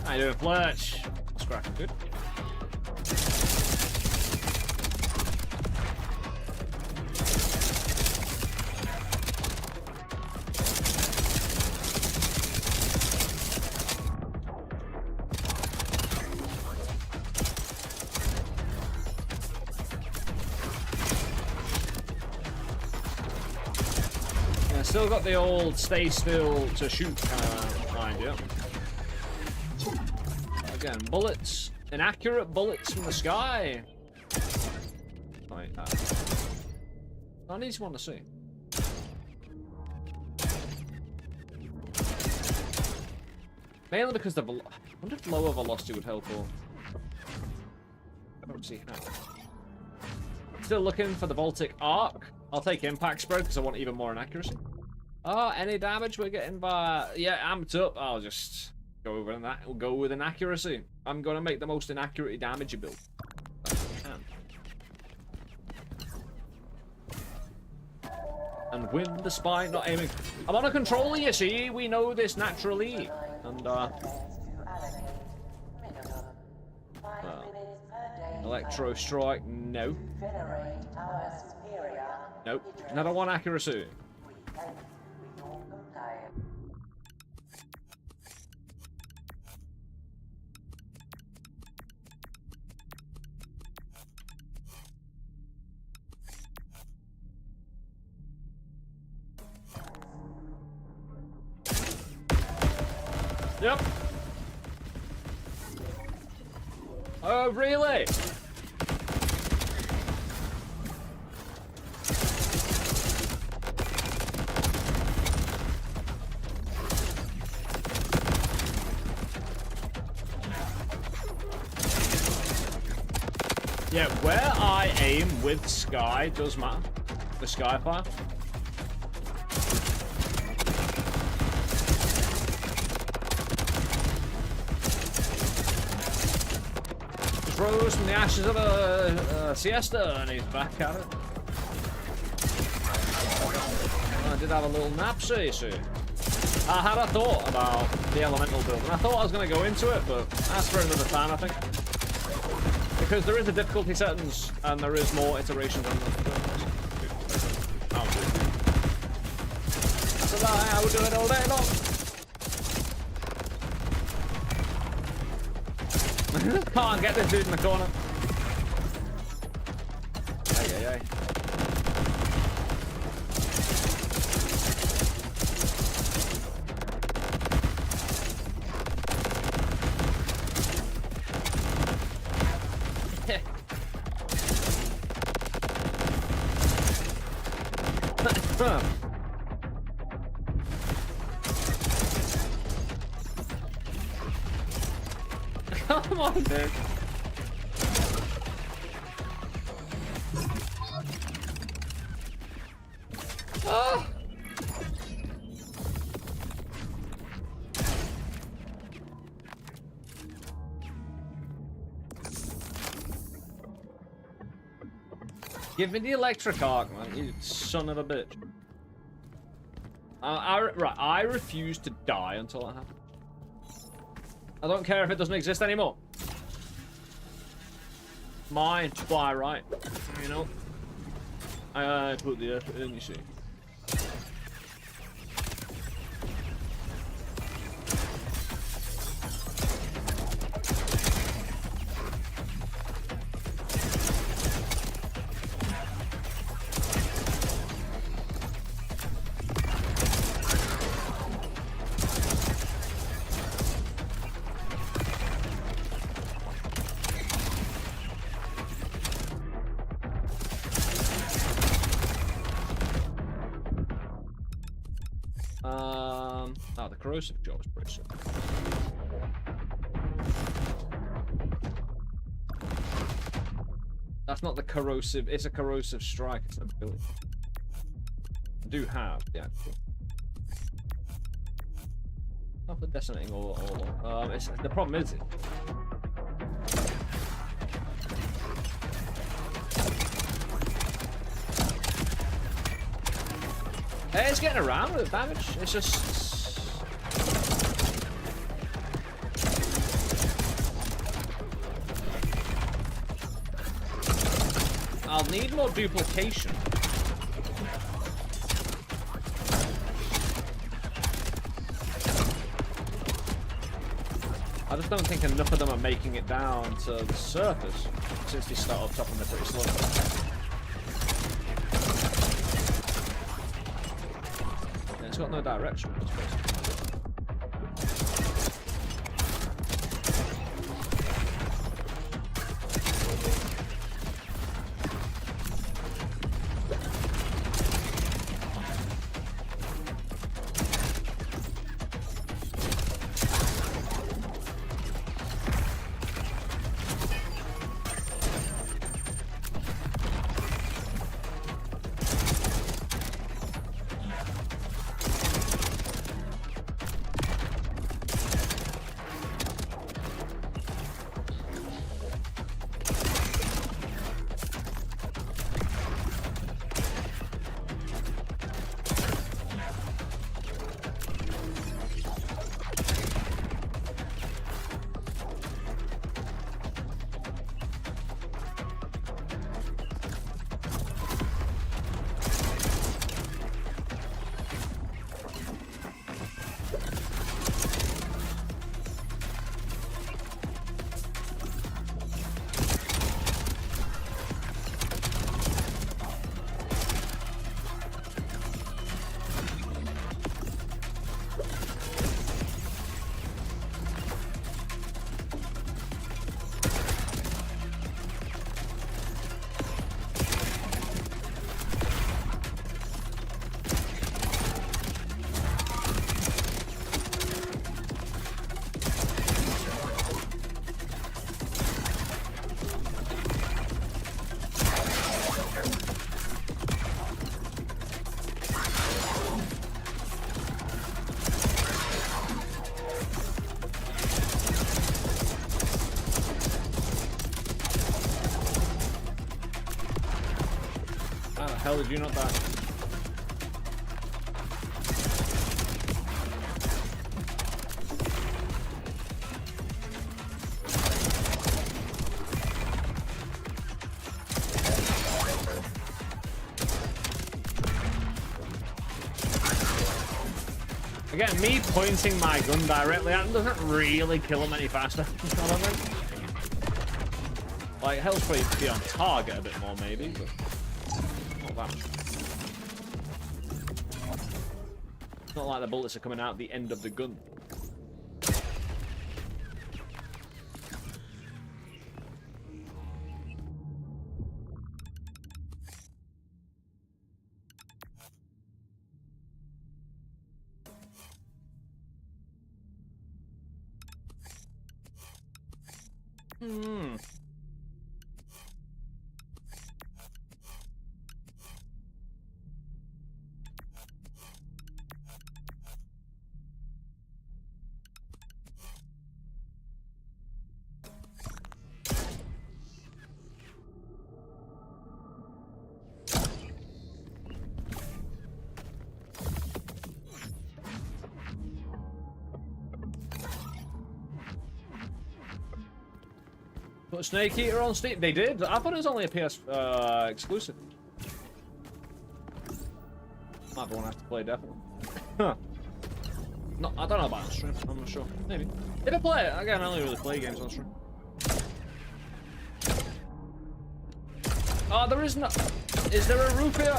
How you doing, Fletch? Scratch, good. Still got the old stay still to shoot idea. Again, bullets, inaccurate bullets from the sky. Like that. Not an easy one to see. Mainly because the I wonder if lower velocity would help or I don't see how. Still looking for the Baltic Arc. I'll take impact spread because I want even more inaccuracy. Oh, any damage we're getting by... Yeah, amped up. I'll just go over that. We'll go with inaccuracy. I'm going to make the most inaccurate damage you build. And win despite not aiming. I'm on a controller, you see. We know this naturally. And, Electro Strike, no. Nope. Another one accuracy. Yep. Oh, really? Yeah, where I aim with Sky does matter. The Skyfire. Just rose from the ashes of a siesta and he's back at it. I did have a little nap, see. I had a thought about the elemental build, and I thought I was going to go into it, but that's for another time, I think. Because there is a difficulty settings, and there is more iterations on them. Oh. So die. I will do it all day long. Can't get this dude in the corner. Ay, ay, ay. Come on, dude. Oh. Give me the electric arc, man, you son of a bitch. I refuse to die until that happens. I don't care if it doesn't exist anymore. Mine, fly right. You know? I put the effort in, you see. The corrosive job is pretty simple. That's not the corrosive, it's a corrosive strike, it's an ability. I do have the actual. Not for decimating or the problem is it's getting around with the damage. It's just. I'll need more duplication. I just don't think enough of them are making it down to the surface since they start up top and they're pretty slow. It's got no direction. How did you not die? Again, me pointing my gun directly at him doesn't really kill him any faster. You know what I mean? Like, helps probably be on target a bit more, maybe, but not that much. It's not like the bullets are coming out the end of the gun. Hmm. Put Snake Eater on Steam? They did? I thought it was only a PS exclusive. Might be one I have to play, definitely. Huh. No, I don't know about on stream. I'm not sure. Maybe. If I play it, again, I only really play games on stream. Oh, there is no... Is there a roof here?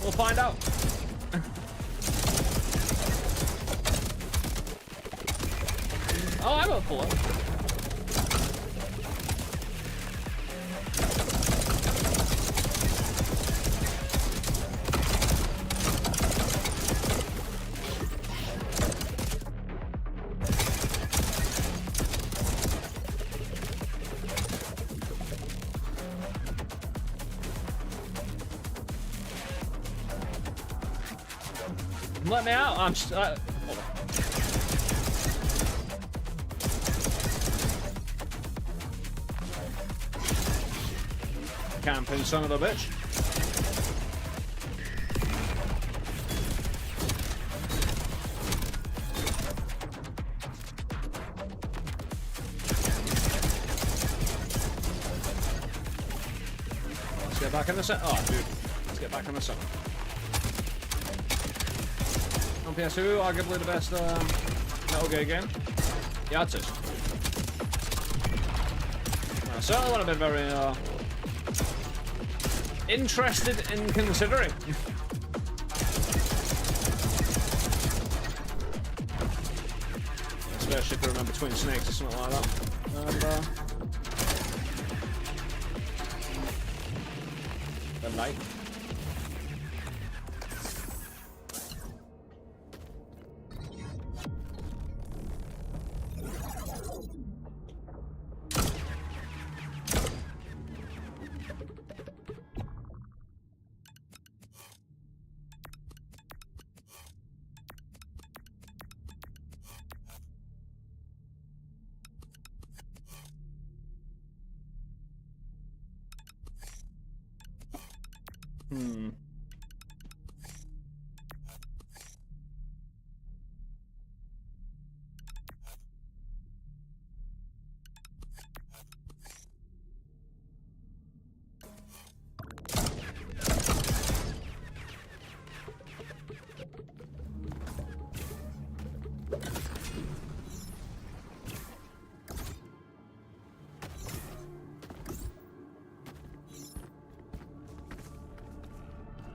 We'll find out. Oh, I won't pull up. Let me out. I'm hold on. Camping son of a bitch. Let's get back in the center. Oh, dude. Let's get back in the center. On PS2, arguably the best Metal Gear game. Yeah, I'd say so. I certainly would have been very interested in considering. Especially if you remember Twin Snakes or something like that. And the night. Hmm.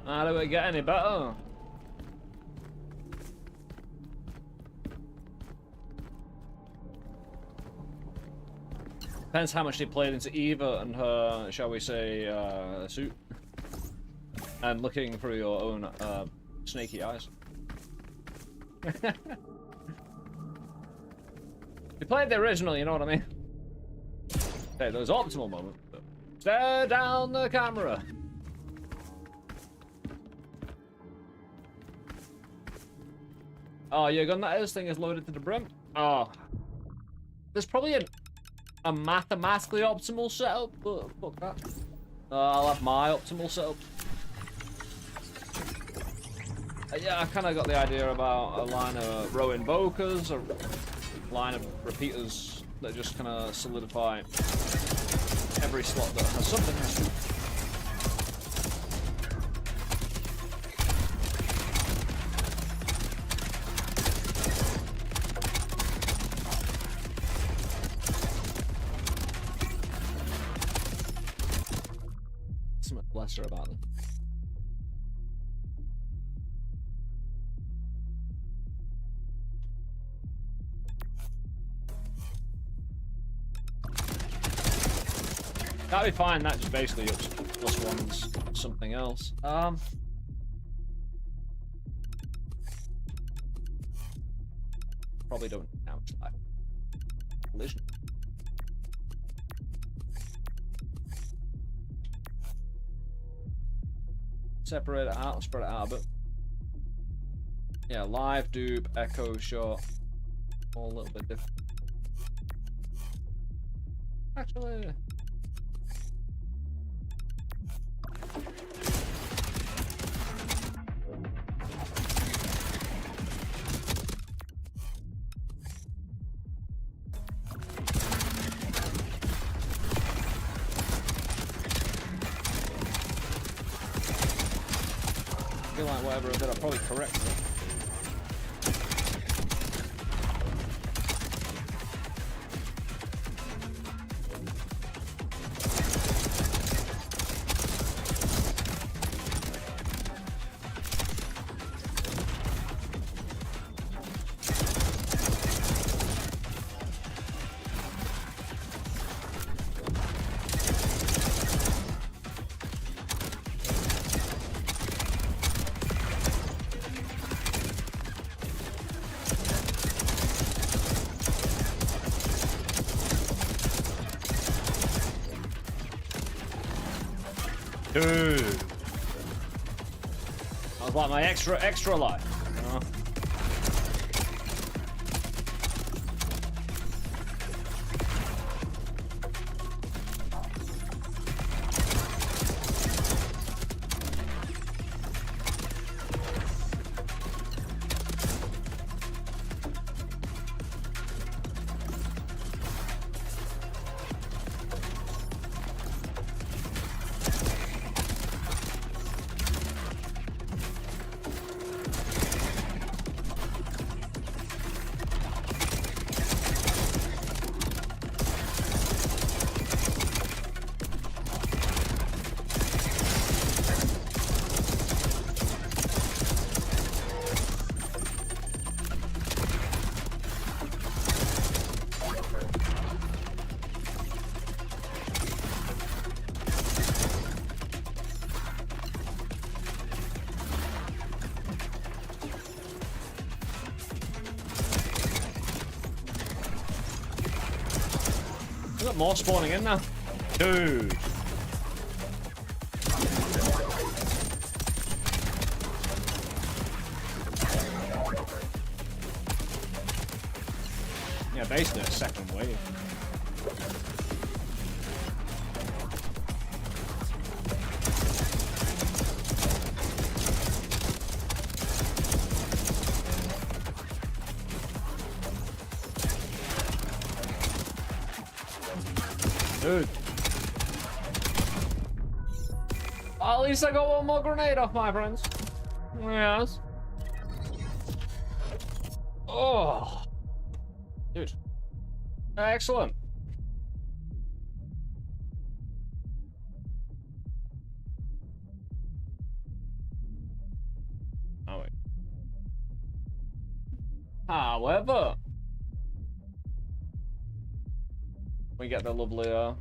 How do it get any better? Depends how much they played into Eva and her, shall we say, suit. And looking through your own snaky eyes. You played the original, you know what I mean? Okay, those optimal moments. Stare down the camera. Oh, your gun that is thing is loaded to the brim. Oh, there's probably a mathematically optimal setup, but fuck that. I'll have my optimal setup. Yeah, I kind of got the idea about a line of row invokers, a line of repeaters that just kind of solidify every slot that has something next to it. something lesser about them. That'd be fine. That just basically ups +1's something else. Probably don't now. Collision. Separate it out, spread it out a bit. Yeah, live, dupe, echo, shot. All a little bit different. Actually. I feel like whatever I did, I'll probably correct it. Dude, that was like my extra life. You know? We got more spawning in now. Dude. Yeah, basically a second wave. Dude. At least I got one more grenade off, my friends. Yes. Oh. Dude. Excellent. Oh, wait. However, we get the lovely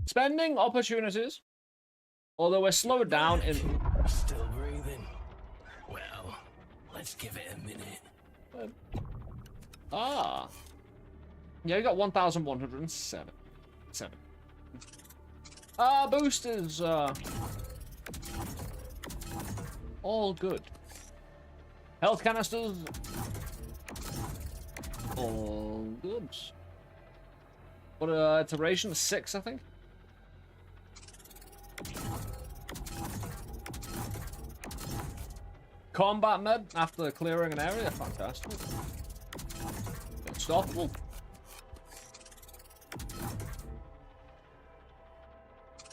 spending opportunities. Although we're slowed down in. Still breathing. Well, let's give it a minute. Yeah, we got 1,107. Boosters. All good. Health canisters. All good. What iteration? 6, I think. Combat med after clearing an area. Fantastic. Unstoppable.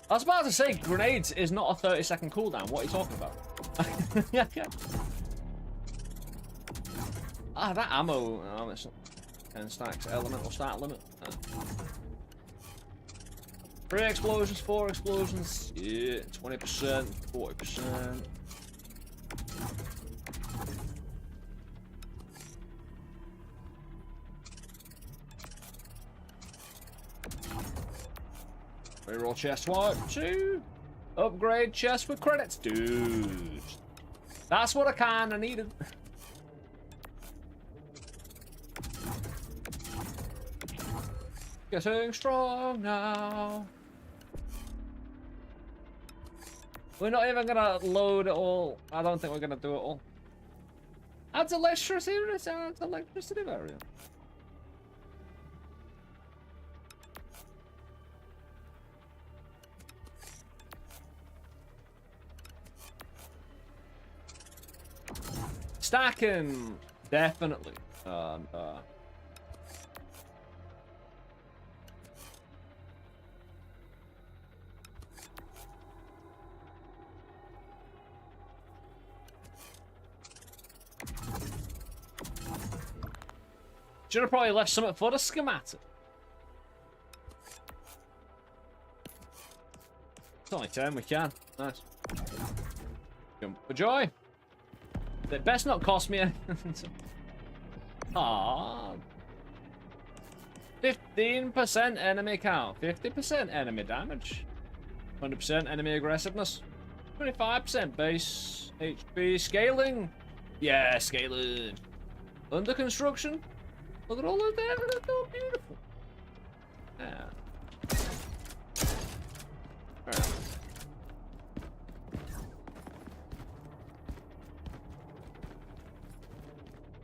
I was about to say, grenades is not a 30-second cooldown. What are you talking about? Yeah. Ah, that ammo. Oh, it's 10 stacks. Elemental stat limit. 3 explosions, 4 explosions. Yeah, 20%, 40%. Reroll chest swipe. 2. Upgrade chest with credits. Dude. That's what I kinda needed. Getting strong now. We're not even gonna load it all. I don't think we're gonna do it all. Adds electricity. Adds electricity area. Stacking, definitely. Should have probably left something for the schematic. It's only 10, we can. Nice. Jump for joy. It best not cost me anything. Aww. 15% enemy count. 50% enemy damage. 100% enemy aggressiveness. 25% base HP. Scaling. Yeah, scaling. Under construction. Look at all of that. That's so beautiful. Yeah. Alright.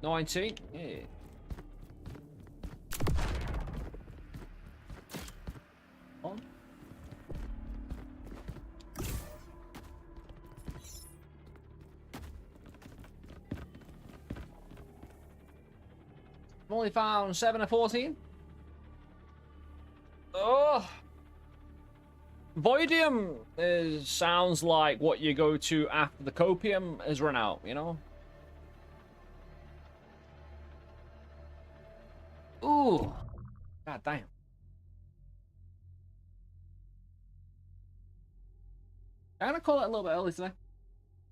$19. Yeah. On. I've only found 7 of 14. Oh. Voidium sounds like what you go to after the copium is run out, you know? Ooh. God damn. I'm gonna call it a little bit early today.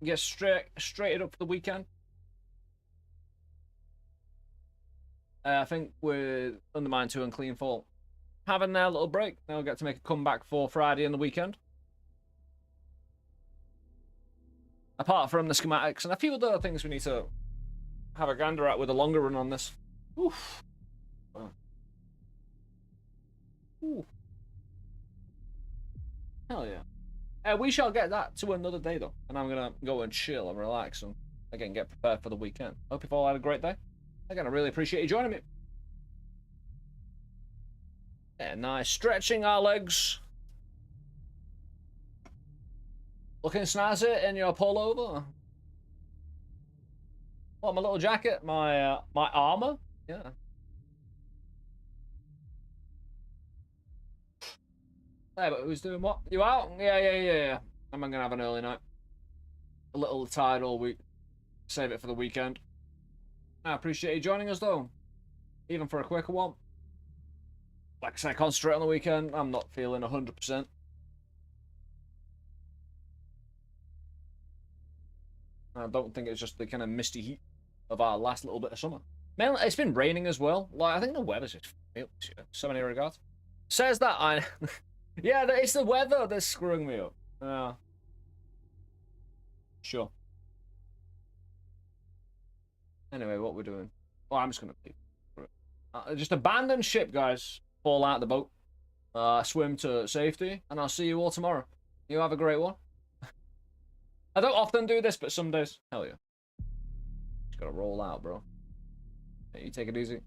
Get straighted up for the weekend. I think with Undermine 2 and Clean Fall having their little break, they'll get to make a comeback for Friday and the weekend. Apart from the schematics and a few other things we need to have a gander at with a longer run on this. Oof. Oh. Ooh. Hell yeah. We shall get that to another day though. And I'm gonna go and chill and relax and again get prepared for the weekend. Hope you've all had a great day. Again, I really appreciate you joining me. Yeah, nice. Stretching our legs. Looking snazzy in your pullover. What, my little jacket? My armor? Yeah. Hey, but who's doing what? You out? Yeah. I'm gonna have an early night. A little tired all week. Save it for the weekend. I appreciate you joining us though. Even for a quicker one. Like I say, concentrate on the weekend. I'm not feeling 100%. I don't think it's just the kind of misty heat of our last little bit of summer. Man, it's been raining as well. Like, I think the weather's just failed this year. So many regards. Says that I... yeah, it's the weather that's screwing me up. Sure. Anyway, what we're doing. Oh, I'm just going to leave. Just abandon ship, guys. Fall out of the boat. Swim to safety. And I'll see you all tomorrow. You have a great one. I don't often do this, but some days. Hell yeah. Just gotta roll out, bro. Yeah, you take it easy.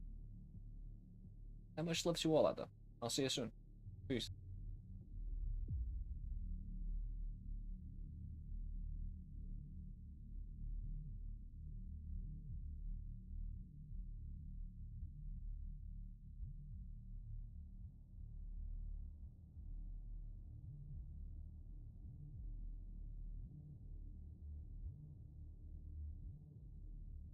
How much love to you all out there? I'll see you soon. Peace.